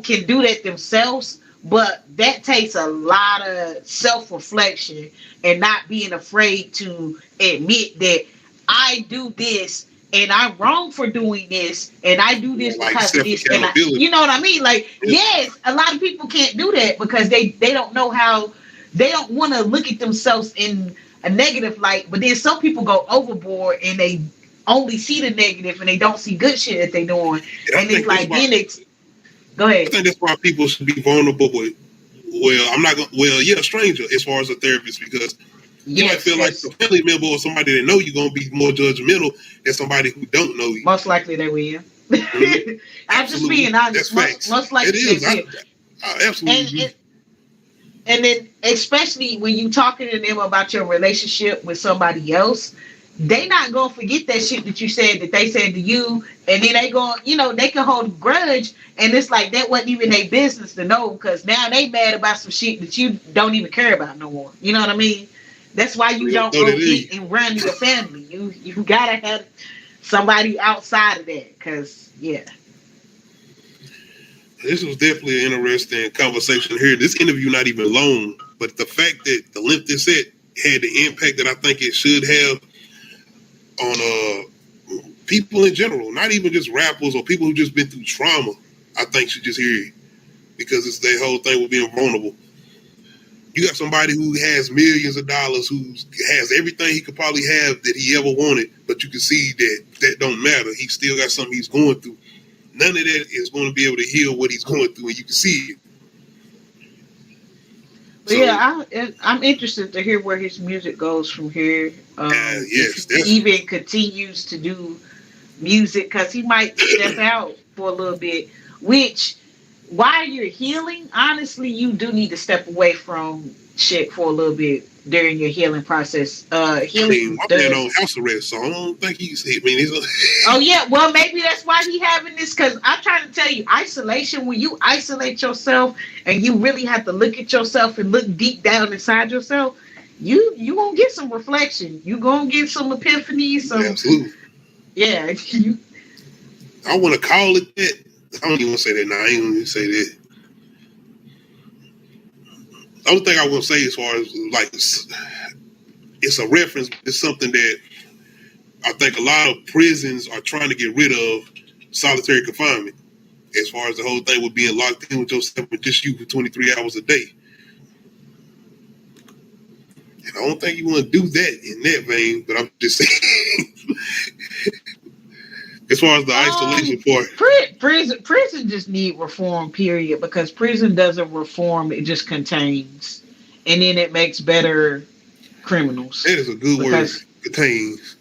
can do that themselves, but that takes a lot of self-reflection and not being afraid to admit that I do this and I'm wrong for doing this, and I do this because of this. And you know what I mean? Like, yes, a lot of people can't do that because they don't know how, they don't want to look at themselves in a negative light, but then some people go overboard and they only see the negative and they don't see good shit that they're doing. And it's like, go ahead. I think that's why people should be vulnerable with, a stranger as far as a therapist, because you might feel like a family member or somebody that know you're going to be more judgmental than somebody who don't know you. Most likely they will. Mm-hmm. I'm just being honest. Most likely they will. Absolutely. And then especially when you talking to them about your relationship with somebody else, they not going to forget that shit that you said, that they said to you. And then they going, they can hold a grudge. And it's like, that wasn't even their business to know, because now they mad about some shit that you don't even care about no more. You know what I mean? That's why you don't go eat and run your family. You gotta have somebody outside of that, because This was definitely an interesting conversation here. This interview not even long, but the fact that the length it's at had the impact that I think it should have on people in general, not even just rappers or people who just been through trauma, I think should just hear it because it's their whole thing with being vulnerable. You got somebody who has millions of dollars, who has everything he could probably have that he ever wanted, but you can see that don't matter. He still got something he's going through. None of that is going to be able to heal what he's going through, and you can see it. So, yeah, I'm interested to hear where his music goes from here. Yes, if he even continues to do music, because he might step out for a little bit, which while you're healing, honestly, you do need to step away from shit for a little bit during your healing process. Healing. My man on house arrest, so I don't think he's. I mean, oh yeah, well maybe that's why he having this. Because I'm trying to tell you, isolation. When you isolate yourself and you really have to look at yourself and look deep down inside yourself, you gonna get some reflection. You gonna get some epiphanies. Some, absolutely. Yeah. I want to call it that. I don't even want to say that now. I ain't going to say that. The only thing I will say as far as like it's a reference, it's something that I think a lot of prisons are trying to get rid of solitary confinement. As far as the whole thing with being locked in with yourself with just you for 23 hours a day. And I don't think you want to do that in that vein, but I'm just saying. As far as the isolation part. Prison just need reform, period, because prison doesn't reform, it just contains. And then it makes better criminals. That is a good word, contains.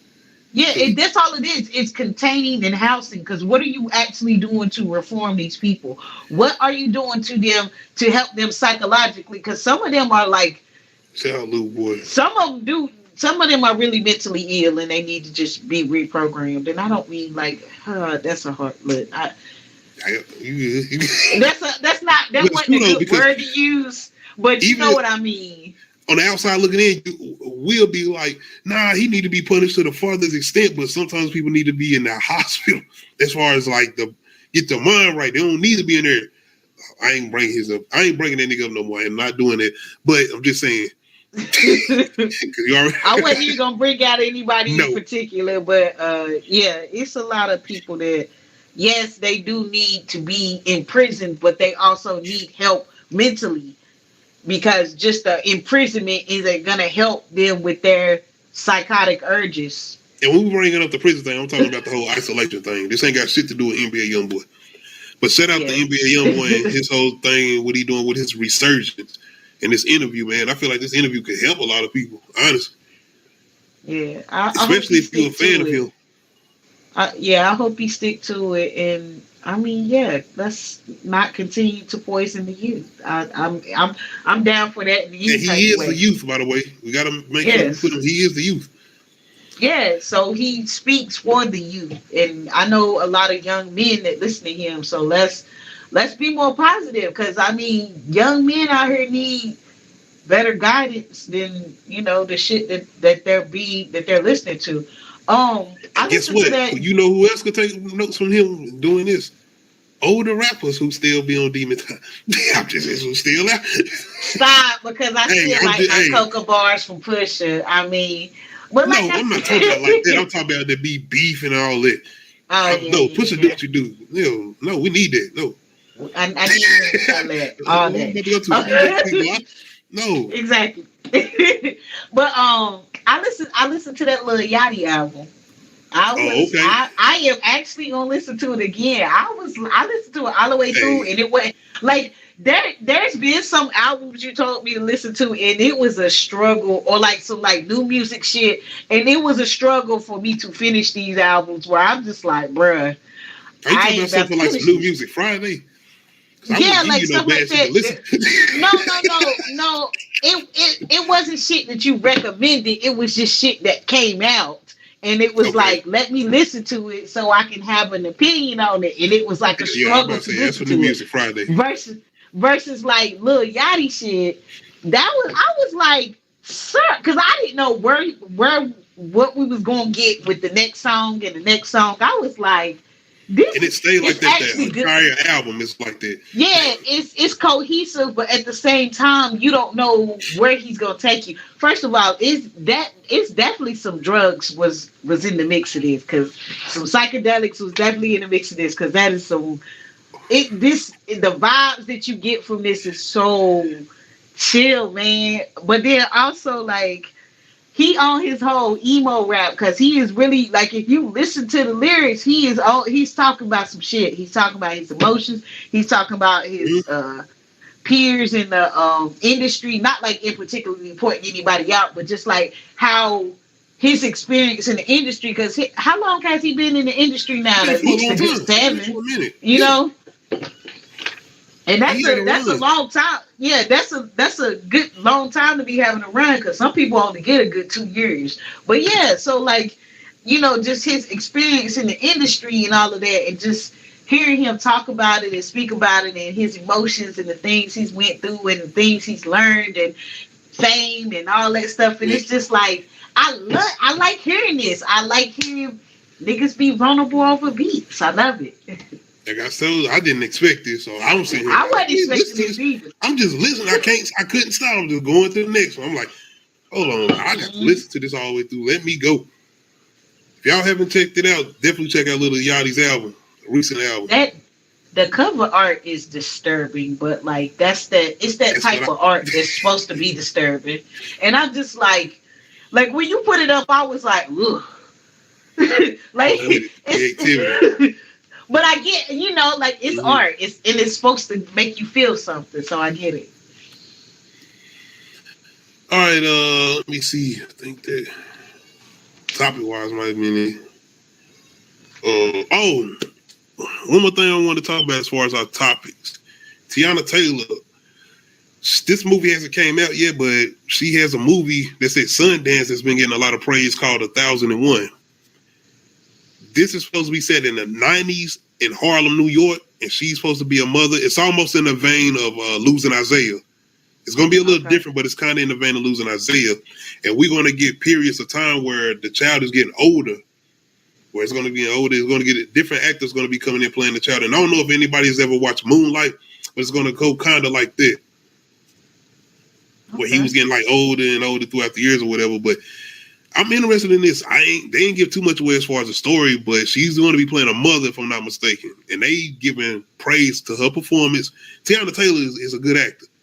Yeah, that's all it is. It's containing and housing, because what are you actually doing to reform these people? What are you doing to them to help them psychologically? Because some of them are like... Little boy. Some of them do... Some of them are really mentally ill and they need to just be reprogrammed. And I don't mean like, that's a hard look. That wasn't a good word to use, but you know what I mean. On the outside looking in, we'll be like, nah, he need to be punished to the farthest extent, but sometimes people need to be in the hospital as far as like get their mind right. They don't need to be in there. I ain't bringing that nigga up no more. I'm not doing it, but I'm just saying. I wasn't even gonna bring out anybody in particular, but yeah, it's a lot of people that yes, they do need to be in prison, but they also need help mentally because just the imprisonment isn't gonna help them with their psychotic urges. And when we bringing up the prison thing, I'm talking about the whole isolation thing. This ain't got shit to do with NBA YoungBoy. But shout out to NBA YoungBoy and his whole thing, what he doing with his resurgence. In this interview, man, I feel like this interview could help a lot of people, honestly. Yeah. Especially if you're a fan of him. I hope he stick to it. And I mean, yeah, let's not continue to poison the youth. I'm down for that. He is the youth, by the way. We got to make sure we put him. He is the youth. Yeah, so he speaks for the youth. And I know a lot of young men that listen to him. So let's be more positive, because I mean, young men out here need better guidance than the shit that they're listening to. Guess what? You know who else could take notes from him doing this? Older rappers who still be on Demon Time. I'm just who still out. Stop, because I still like my coca bars from Pusha. I mean, but no, I'm not talking about like that. I'm talking about the be beef and all that. Pusha do what you do. No, we need that. No. I need to tell that. All that. No. Exactly. But I listened to that Lil Yachty album. I am actually gonna listen to it again. I listened to it all the way through, and it went like there's been some albums you told me to listen to, and it was a struggle, or like some like new music shit, and it was a struggle for me to finish these albums where I'm just like, bruh. Are you talking about something like some new music Friday? Yeah, like stuff like that. No. It wasn't shit that you recommended. It was just shit that came out. And it was like, let me listen to it so I can have an opinion on it. And it was like a struggle to listen to music Friday. Versus like Lil Yachty shit. I was like, sir, because I didn't know what we was gonna get with the next song and the next song. I was like, And it stayed like that. The actually good. entire album is like that. Yeah, it's cohesive, but at the same time, you don't know where he's gonna take you. First of all, it's definitely some drugs was in the mix of this, because some psychedelics was definitely in the mix of this, because that is some the vibes that you get from this is so chill, man. But then also like he on his whole emo rap, because he is really like, if you listen to the lyrics, he's talking about some shit. He's talking about his emotions. He's talking about his peers in the industry, not like in particularly pointing anybody out, but just like how his experience in the industry. Because how long has he been in the industry now? At least a good 7. You know. And that's a long time. Yeah, that's a good long time to be having a run, because some people only get a good 2 years. But yeah, so like, you know, just his experience in the industry and all of that, and just hearing him talk about it and speak about it, and his emotions and the things he's went through and the things he's learned and fame and all that stuff. And it's just like, I like hearing this. I like hearing niggas be vulnerable over beats. I love it. Like I said, I didn't expect this, so I'm sitting here. I wasn't expecting this either. I'm just listening. I couldn't stop. I'm just going to the next one. I'm like, hold on, I got to listen to this all the way through. Let me go. If y'all haven't checked it out, definitely check out Lil Yachty's album, recent album. The cover art is disturbing, but like it's that type of art that's supposed to be disturbing. And I'm just like when you put it up, I was like, ugh. Like creativity. But I get, you know, like it's art. It's supposed to make you feel something, so I get it. All right, let me see. I think that topic wise might have been it. One more thing I want to talk about as far as our topics. Teyana Taylor. This movie hasn't came out yet, but she has a movie that's at Sundance that's been getting a lot of praise called 1001. This is supposed to be set in the 90s in Harlem, New York, and she's supposed to be a mother. It's almost in the vein of Losing Isaiah. It's going to be a little different, but it's kind of in the vein of Losing Isaiah. And we're going to get periods of time where the child is getting older, where it's going to be older. It's going to get different actors going to be coming in playing the child. And I don't know if anybody's ever watched Moonlight, but it's going to go kind of like that, where he was getting like older and older throughout the years or whatever. But I'm interested in this. They ain't give too much away as far as the story, but she's going to be playing a mother, if I'm not mistaken. And they giving praise to her performance. Teyana Taylor is a good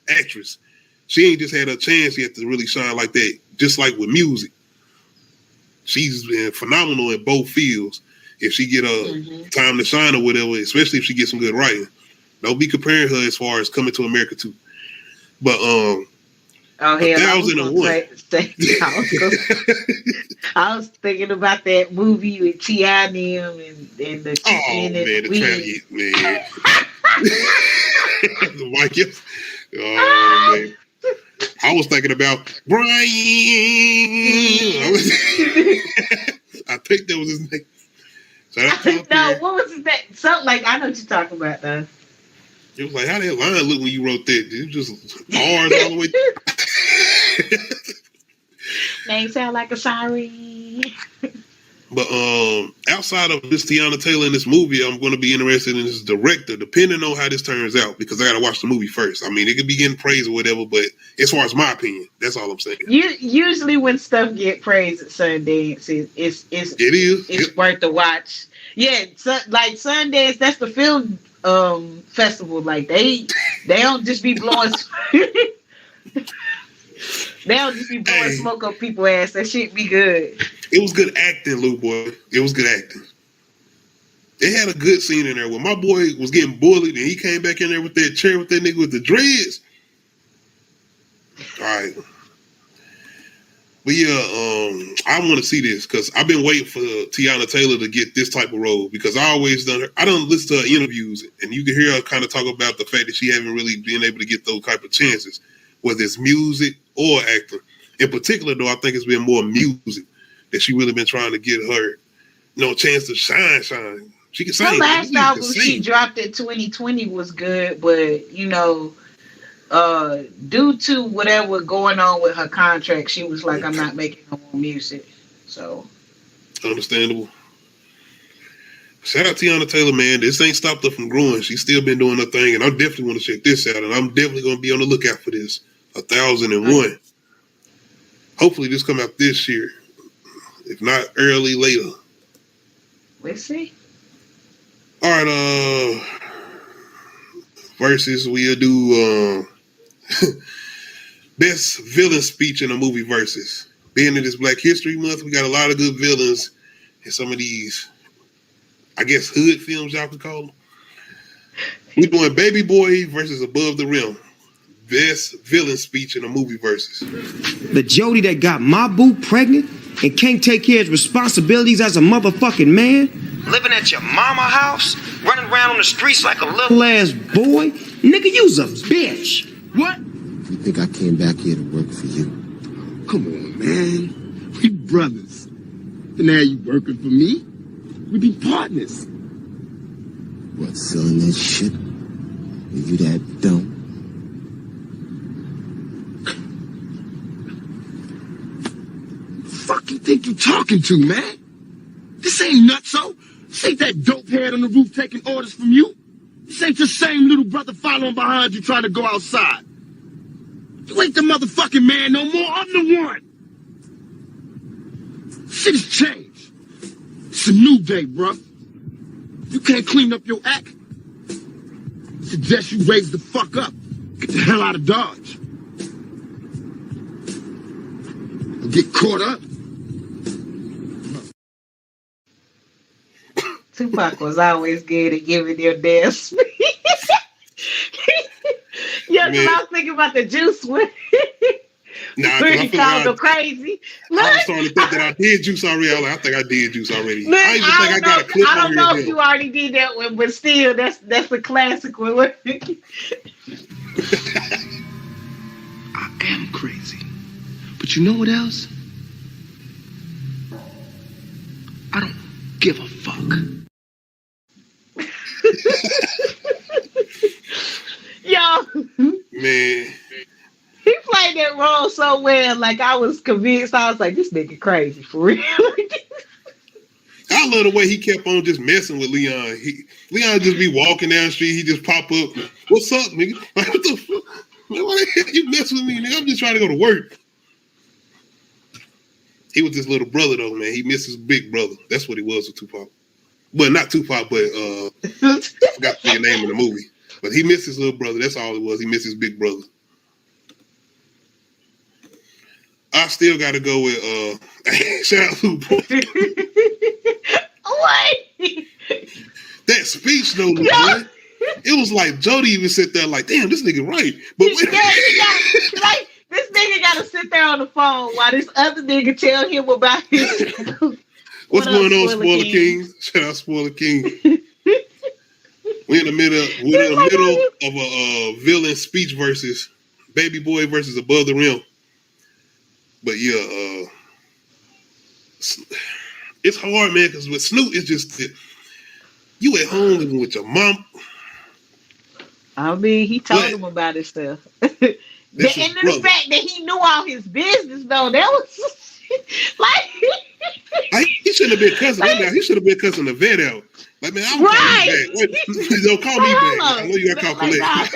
actress. She ain't just had a chance yet to really shine like that. Just like with music, she's been phenomenal in both fields. If she get a time to shine or whatever, especially if she gets some good writing, don't be comparing her as far as Coming to America too. But oh hell, 1001. I was thinking about that movie with T.I. and them and the chicken and the man. The Michael. Oh man. I was thinking about Brian. I think that was his name. No, what was his name? Something like, I know what you're talking about though. It was like, how did that line look when you wrote that? It was just hard all the way. Name sound like a siren. But outside of this Teyana Taylor in this movie, I'm going to be interested in this director, depending on how this turns out, because I got to watch the movie first. I mean, it could be getting praise or whatever, but as far as my opinion, that's all I'm saying. Usually when stuff get praised at Sundance, it's worth the watch. Yeah, like Sundance, that's the film festival. Like they don't just be blowing. They don't just be blowing smoke up people's ass. That shit be good. It was good acting, Lou boy. It was good acting. They had a good scene in there where my boy was getting bullied and he came back in there with that chair with that nigga with the dreads. All right. But yeah, I want to see this because I've been waiting for Teyana Taylor to get this type of role because I don't listen to her interviews and you can hear her kind of talk about the fact that she haven't really been able to get those type of chances, whether it's music or acting. In particular, though, I think it's been more music that she really been trying to get her, chance to shine. She can sing. Her last album she dropped in 2020 was good, but due to whatever going on with her contract, she was like, I'm not making no more music. So understandable. Shout out to Tiana Taylor, man. This ain't stopped her from growing. She's still been doing her thing, and I definitely want to check this out. And I'm definitely going to be on the lookout for this. 1001. Hopefully, this come out this year. If not, early, later. We'll see. All right, versus we'll do best villain speech in a movie versus. Being in this Black History Month, we got a lot of good villains in some of these, I guess, hood films, y'all could call them. We're doing Baby Boy versus Above the Rim. Best villain speech in a movie versus. The Jody that got my boo pregnant and can't take care of his responsibilities as a motherfucking man. Living at your mama house, running around on the streets like a little ass boy. Nigga, you's a bitch. What? You think I came back here to work for you? Come on, man. We brothers. And now you working for me? We be partners. What, selling that shit? Are you that dumb? Fuck you think you talking to, man? This ain't nutso. This ain't that dope head on the roof taking orders from you. This ain't your same little brother following behind you trying to go outside. You ain't the motherfucking man no more. I'm the one. Shit has changed. It's a new day, bruh. You can't clean up your act. Suggest you raise the fuck up. Get the hell out of Dodge. Or get caught up. Tupac was always good at giving their damn speech. Yeah, because I was thinking about the Juice one. Nah, where he called him crazy. Look, I was starting to think that I did Juice already. I think I did Juice already. Look, I even think I got a clip I on don't know here. if you already did that one, but still, that's a classic one. I am crazy. But you know what else? I don't give a fuck. Yo, man, he played that role so well. Like, I was convinced. I was like, this nigga crazy for real. I love the way he kept on just messing with Leon. Leon just be walking down the street. He just pop up. What's up, nigga? Like, what the fuck? Like, why the hell you mess with me, nigga? I'm just trying to go to work. He was his little brother, though, man. He missed his big brother. That's what he was with Tupac. Well, not Tupac, but I forgot the name of the movie. But he missed his little brother. That's all it was. He missed his big brother. I still got to go with shout out to boy. What? That speech, though, boy, it was like Jody even sit there like, damn, this nigga right. But this nigga got to sit there on the phone while this other nigga tell him about his. What's going on, Spoiler King? Shout out Spoiler King. We're in the middle of a villain speech versus Baby Boy versus Above the Rim. But yeah, it's hard, man, because with Snoop, it's just you at home living with your mom. I mean, he told him about his stuff. And then the fact that he knew all his business, though, that was like... he shouldn't have been cussing him out. He should have been cussing the vet out. Like, man, I'm calling you back. Don't call me back. I know you got to call collect.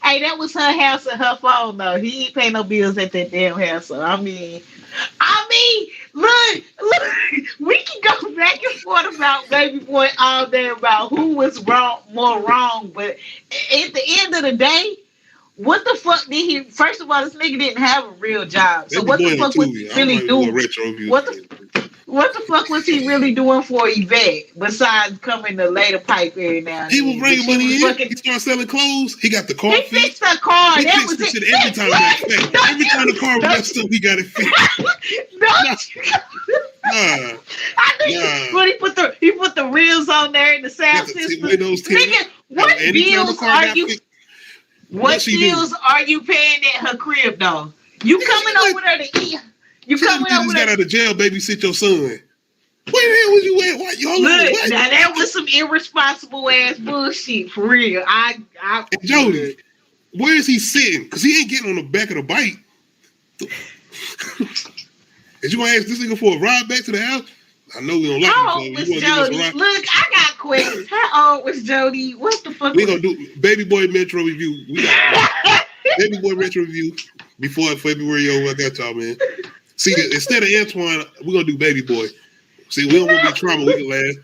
Hey, that was her house and her phone, though. He ain't pay no bills at that damn house. So, I mean, look, we can go back and forth about Baby Boy all day about who was more wrong. But at the end of the day, what the fuck did he? First of all, this nigga didn't have a real job. So what the fuck was he really doing? What the fuck was he really doing for Yvette besides coming to lay the pipe every now and then? He was bringing money in. He started selling clothes. He got the car fixed. He fixed the car. He fixed the shit every time. Every time the car messed up, he got it fixed. But he put the reels on there in the sound system. Nigga, what bills are you paying at her crib, though? You coming over there to eat? You coming over there? Got out of jail, babysit your son. Where the hell was you at? What? Look, now that was some irresponsible ass bullshit for real. And Jody, where is he sitting? Because he ain't getting on the back of the bike. Is you gonna ask this nigga for a ride back to the house? I know we don't like How each old other. was You want to give us a Jody? rock? Look, I got questions. How old was Jody? What the fuck? We gonna do Baby Boy Metro review. We got Baby Boy Retro review before February over. I got y'all, man. See, instead of Antoine, we're gonna do Baby Boy. See, we don't want to be trauma. We can laugh.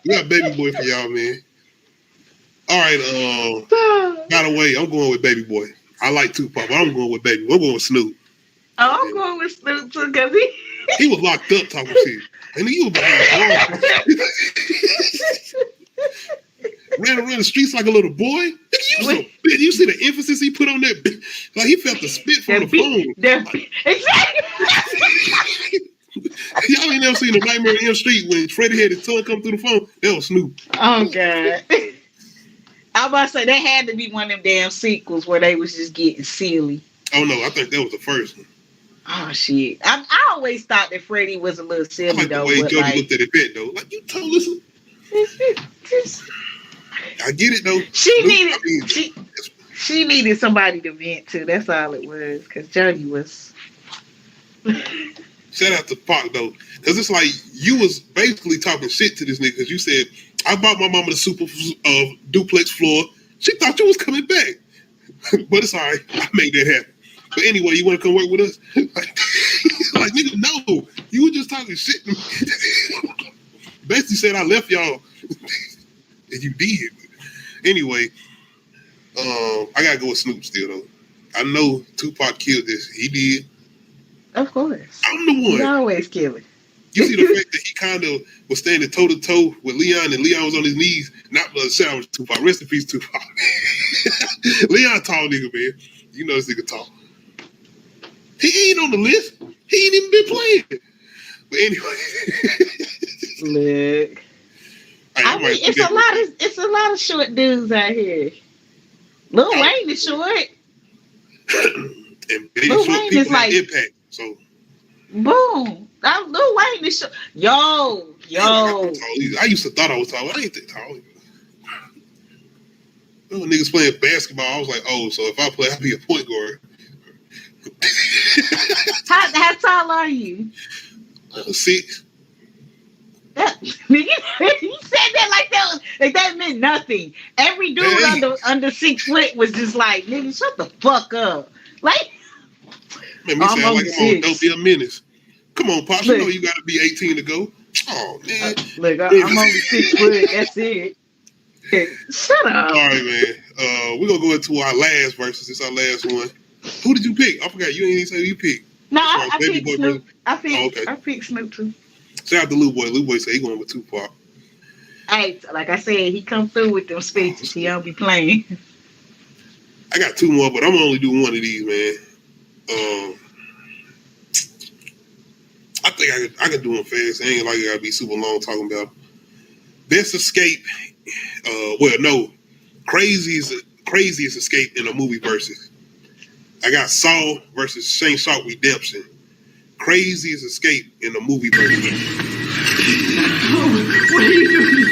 We got Baby Boy for y'all, man. All right. By the way, I'm going with Baby Boy. I like Tupac, but I'm going with Baby Boy. I'm going with Snoop. Oh, I'm going with Snoop too, because he was locked up talking shit. And he was behind bars. Ran around the streets like a little boy. You see the emphasis he put on that? Like he felt the spit from the phone. Y'all ain't never seen a Nightmare on Elm Street when Freddie had his tongue come through the phone. That was Snoop. Oh God. I was about to say that had to be one of them damn sequels where they was just getting silly. Oh no, I think that was the first one. Oh shit! I always thought that Freddie was a little silly. I like though. The way Jody looked at it bit though. Like you told us. I get it though. She needed somebody to vent to. That's all it was. Because Jody was. Shout out to Pac though, because it's like you was basically talking shit to this nigga because you said I bought my mama the super duplex floor. She thought you was coming back, but it's all right. I made that happen. But anyway, you want to come work with us? Like nigga, no, you were just talking shit. Basically said I left y'all, and you did. Anyway, I gotta go with Snoop still though. I know Tupac killed this. He did. Of course. I'm the one. He's always killing. You see the fact that he kind of was standing toe to toe with Leon, and Leon was on his knees. Not shout out to Tupac. Rest in peace, Tupac. Leon tall nigga, man. You know this nigga tall. He ain't on the list. He ain't even been playing. But anyway. Look. I mean, it's a lot of short dudes out here. Lil Wayne is short. And Lil Wayne is like impact. So boom. Lil Wayne is short. Yo. I used to thought I was tall. I ain't that tall. When niggas playing basketball, I was like, oh, so if I play, I'll be a point guard. How tall are you? 6. You said that like that meant nothing. Every dude under 6 foot was just like, nigga, shut the fuck up. Like, man, me sound like I'm on Don't Be a Menace. Come on, Pops, you know you got to be 18 to go. Oh man, look, I'm only 6 foot. That's it. Shut up. All right, man. We're gonna go into our last verses. It's our last one. Who did you pick? I forgot. You ain't even say who you picked. No, I picked Snoop. I picked Snoop too. Shout out to Lil Boy. Lil Boy said he going with Tupac. Hey, like I said, he come through with them speeches. He don't be playing. I got 2 more, but I'm gonna only do one of these, man. I think I can do them fast. I ain't like I gotta be super long talking about best escape. Craziest escape in a movie versus. I got Saul versus Shane Sharp Redemption. Craziest escape in a movie versus. What are you doing?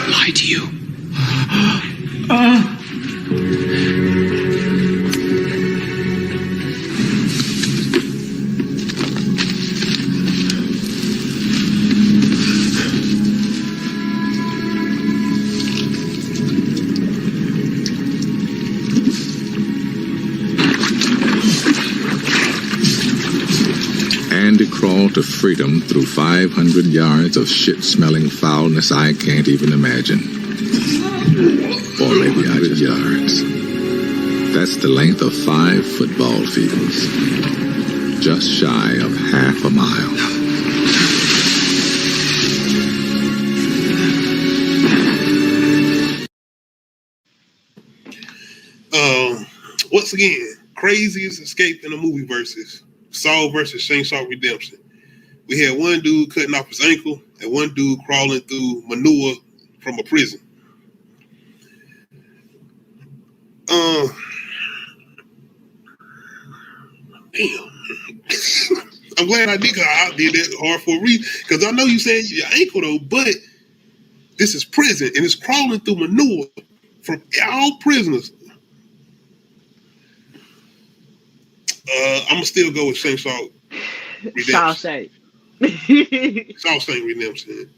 Lie to you. Andy crawled to freedom through 500 yards of shit-smelling foulness I can't even imagine. Or maybe I just yards. That's the length of 5 football fields. Just shy of half a mile. Once again, craziest escape in a movie versus Saul versus Shane Sharp Redemption. We had one dude cutting off his ankle and one dude crawling through manure from a prison. Damn. I'm I'm glad I did. Cause I did that hard for a reason. Because I know you saying your ankle though, but this is prison and it's crawling through manure from all prisoners. I'm gonna still go with Shawshank Redemption. Shawshank Redemption.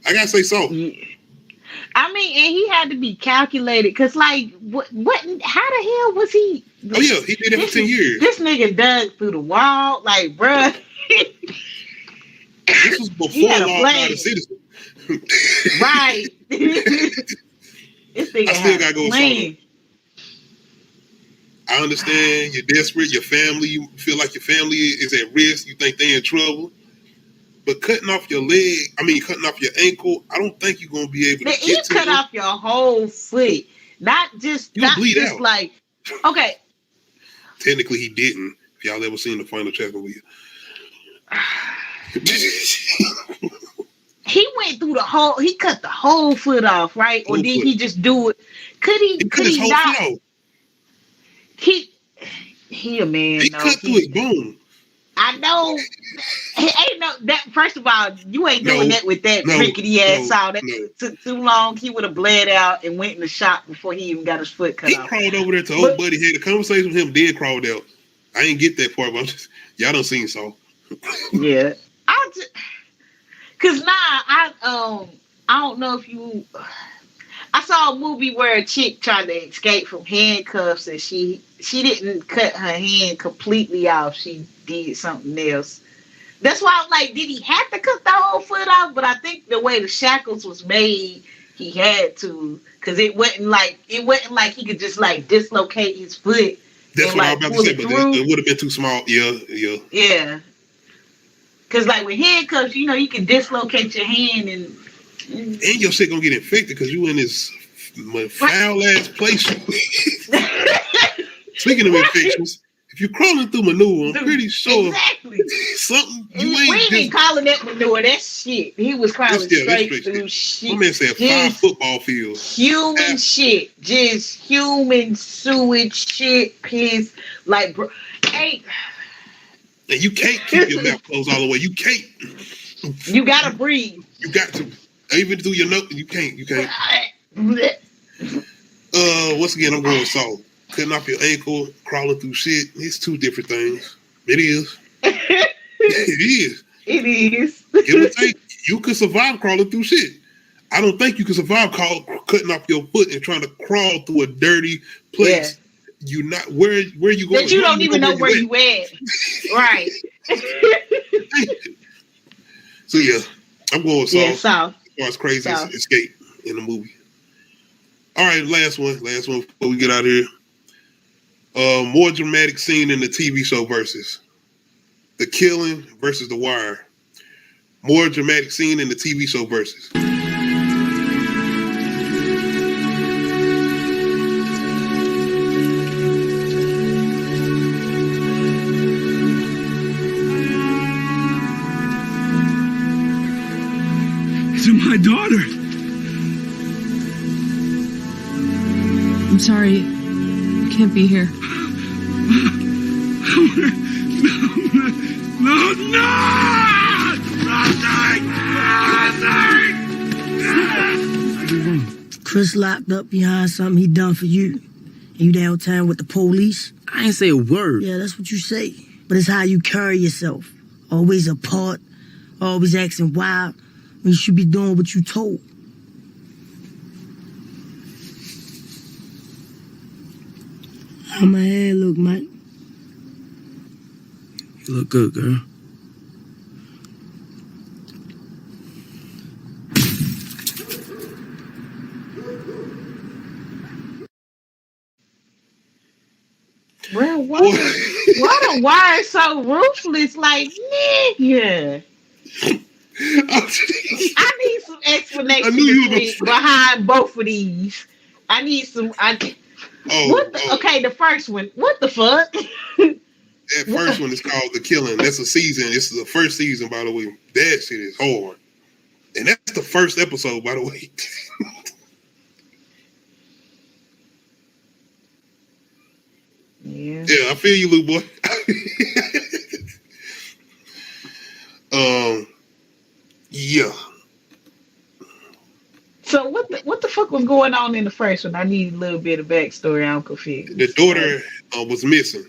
I gotta say so. Yeah. I mean, and he had to be calculated because, like, what? How the hell was he? Oh yeah, he did it for 10 years. This nigga dug through the wall, like, bruh. This was before Law-Abiding Citizen. Right. This nigga I still gotta go with plan. I understand you're desperate, your family, you feel like your family is at risk, you think they're in trouble. But cutting off your leg, cutting off your ankle, I don't think you're gonna be able to You cut off your whole foot. Not just out. Like, okay. Technically he didn't. If y'all ever seen the final chapter with you. He went through he cut the whole foot off, right? Or did he just do it? Could he not? He a man. He cut through his bone. I know. Ain't no that. First of all, you ain't doing that with that rickety ass saw. That took too long. He would have bled out and went in the shop before he even got his foot cut off. He crawled over there to old buddy, had a conversation with him, then crawled out. I ain't get that part, but y'all done seen Saw. Yeah, cause I don't know if you. I saw a movie where a chick tried to escape from handcuffs and she didn't cut her hand completely off. She did something else. That's why I'm like, did he have to cut the whole foot off? But I think the way the shackles was made, he had to, because it wasn't like he could just like dislocate his foot. That's what I was about to say, but it would have been too small. Yeah. Because like with handcuffs, you can dislocate your hand and your shit gonna get infected because you in this foul ass place. Speaking of infections, if you're crawling through manure, I'm pretty sure something we ain't calling that manure. That's shit. He was crawling straight through shit. My man said 5 football fields. Human shit, just human sewage shit, piss. Like, bro, hey. And you can't keep your mouth closed all the way. You can't. You gotta breathe. You got to. Even through your nose, you can't. Once again, I'm going with Saw. Cutting off your ankle, crawling through shit. It's 2 different things. It is. It is. Give or take, you could survive crawling through shit. I don't think you can survive cutting off your foot and trying to crawl through a dirty place. Yeah. You not where you going? That you don't even know where you at. Right. So yeah, I'm going with Saw. Yeah, Saw. As crazy as escape in the movie. All right, last one before we get out of here. More dramatic scene in the TV show versus The Killing versus The Wire. More dramatic scene in the TV show versus. To my daughter. I'm sorry. I can't be here. Chris locked up behind something he done for you. And you downtown with the police. I ain't say a word. Yeah, that's what you say. But it's how you carry yourself. Always apart. Always acting wild. When you should be doing what you told. How my hair look, Mike? You look good, girl. Bro, why the Wire so ruthless? Like, nigga. I need some explanation behind both of these. I need some. Okay, the first one. What the fuck? That first one is called The Killing. That's a season. This is the first season, by the way. That shit is hard. And that's the first episode, by the way. Yeah, I feel you, little boy. was going on in the first one? I need a little bit of backstory. I'm confused. The daughter was missing.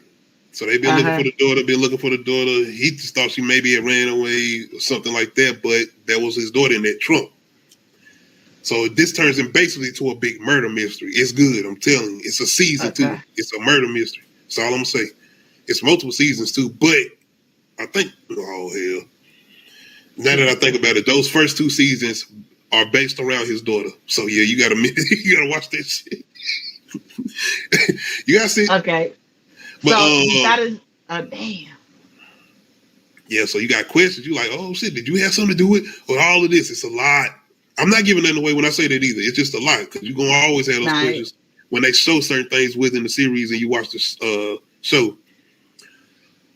So they've been looking for the daughter, He just thought she maybe had ran away or something like that, but that was his daughter in that trunk. So this turns in basically to a big murder mystery. It's good, I'm telling you. It's a season too. It's a murder mystery. That's all I'm gonna say. It's multiple seasons too, but I think, oh hell. Now that I think about it, those first 2 seasons are based around his daughter. So yeah, you gotta watch that shit. You gotta see. Okay. But, so you gotta damn. Yeah, so you got questions. You like, oh shit, did you have something to do with all of this? It's a lot. I'm not giving nothing away when I say that either. It's just a lot because you're gonna always have those questions when they show certain things within the series and you watch the show.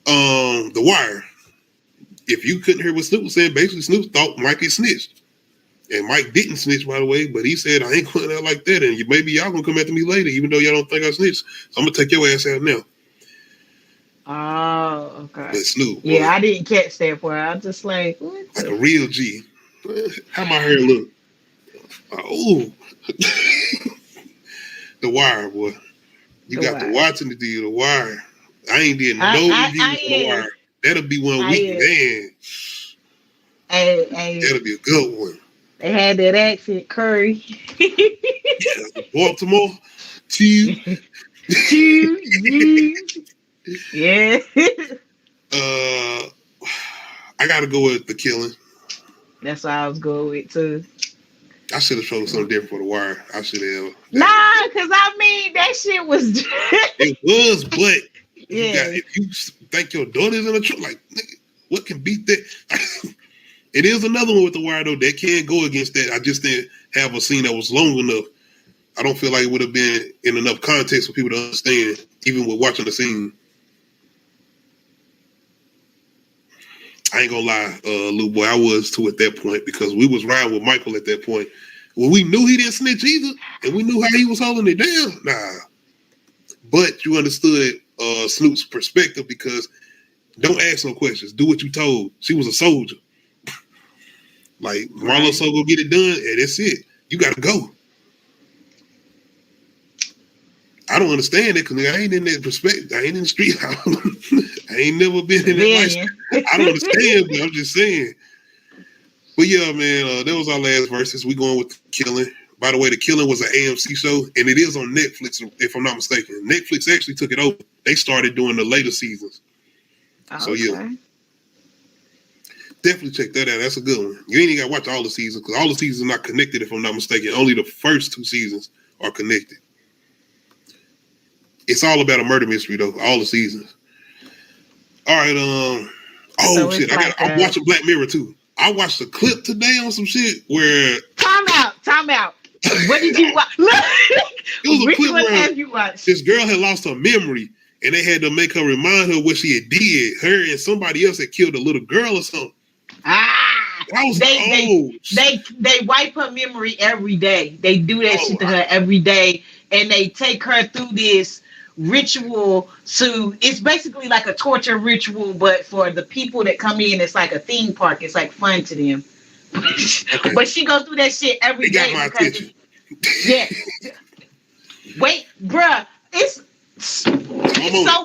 The Wire. If you couldn't hear what Snoop was saying, basically Snoop thought Mike had snitched. And Mike didn't snitch, by the way, but he said, I ain't going out like that. And maybe y'all gonna come after me later, even though y'all don't think I snitched. So I'm gonna take your ass out now. Oh, okay. But Snoop. Yeah, I didn't catch that part. I was just like a real G. How my hair look? Oh. The Wire, boy. You got to watch it, The Wire. I ain't did no reviews for The Wire. That'll be one week, man. That'll be a good one. They had that accent, Curry. Yeah, Baltimore. Chew. Yeah. I gotta go with The Killing. That's what I was going with too. I should have chosen something different for The Wire. I should have. Nah, because I mean that shit was. It was, but yeah. If you think your daughter's in a truck, like, nigga, what can beat that? It is another one with The Wire though that can go against that. I just didn't have a scene that was long enough. I don't feel like it would have been in enough context for people to understand, even with watching the scene. I ain't gonna lie, Lou Boy, I was too at that point because we was riding with Michael at that point. Well, we knew he didn't snitch either, and we knew how he was holding it down. Nah. But you understood Snoop's perspective because don't ask no questions. Do what you told. She was a soldier. Like, Marlo, so go get it done, and that's it. You gotta go. I don't understand it because I ain't in that perspective. I ain't in the street. I ain't never been in that life. I don't understand, but I'm just saying. But yeah, man, that was our last verses. We going with The Killing. By the way, The Killing was an AMC show, and it is on Netflix, if I'm not mistaken. Netflix actually took it over. They started doing the later seasons. So yeah. Definitely check that out. That's a good one. You ain't even got to watch all the seasons because all the seasons are not connected, if I'm not mistaken. Only the first 2 seasons are connected. It's all about a murder mystery, though. All the seasons. All right. So shit. I'm watching Black Mirror, too. I watched a clip today on some shit where... Time out. What did you watch? It was a clip where you watched? This girl had lost her memory, and they had to make her remind her what she had did. Her and somebody else had killed a little girl or something. They wipe her memory every day. They do that shit to her every day, and they take her through this ritual. So it's basically like a torture ritual, but for the people that come in, it's like a theme park. It's like fun to them. Okay. But she goes through that shit every day. Got my attention. Yeah. Wait, bruh, it's so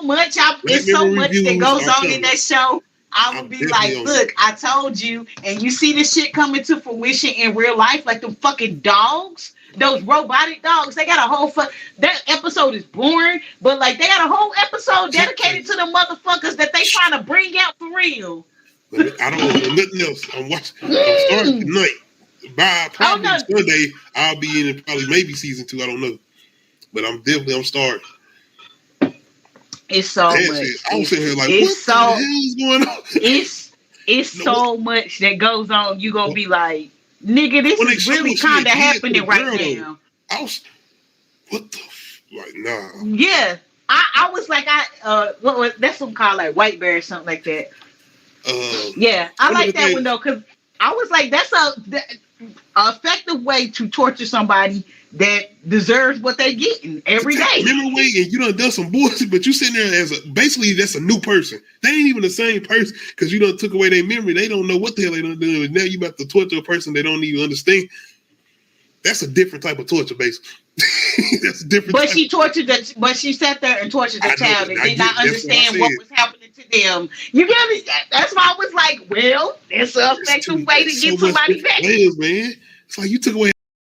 much. It's so much that goes on in that show. I would be like, look, I told you, and you see this shit coming to fruition in real life, like the fucking dogs, those robotic dogs. They got a whole that episode is boring, but like they got a whole episode dedicated to the motherfuckers that they trying to bring out for real. I don't know nothing else. I'm starting tonight. By probably Sunday, I'll be in probably maybe season 2. I don't know, but I'm starting. It's so much. I'm sitting here like, what the hell is going on? It's so much that goes on. You gonna be like, nigga, this is really kind of happening right now. What the? Like, nah. Yeah, I was like, what was that's some called like White Bear or something like that. Yeah, I like that one though, because I was like, that's a effective way to torture somebody that deserves what they getting every day. Memory way, and you done some bullshit, but you sitting there as basically that's a new person. They ain't even the same person because you done took away their memory. They don't know what the hell they done do. And now you about to torture a person they don't even understand. That's a different type of torture, basically. That's different. But she tortured the. But she sat there and tortured the child and did not understand what was happening to them. You get me? That's why I was like, well, it's an effective way to get somebody back. Man, it's like you took away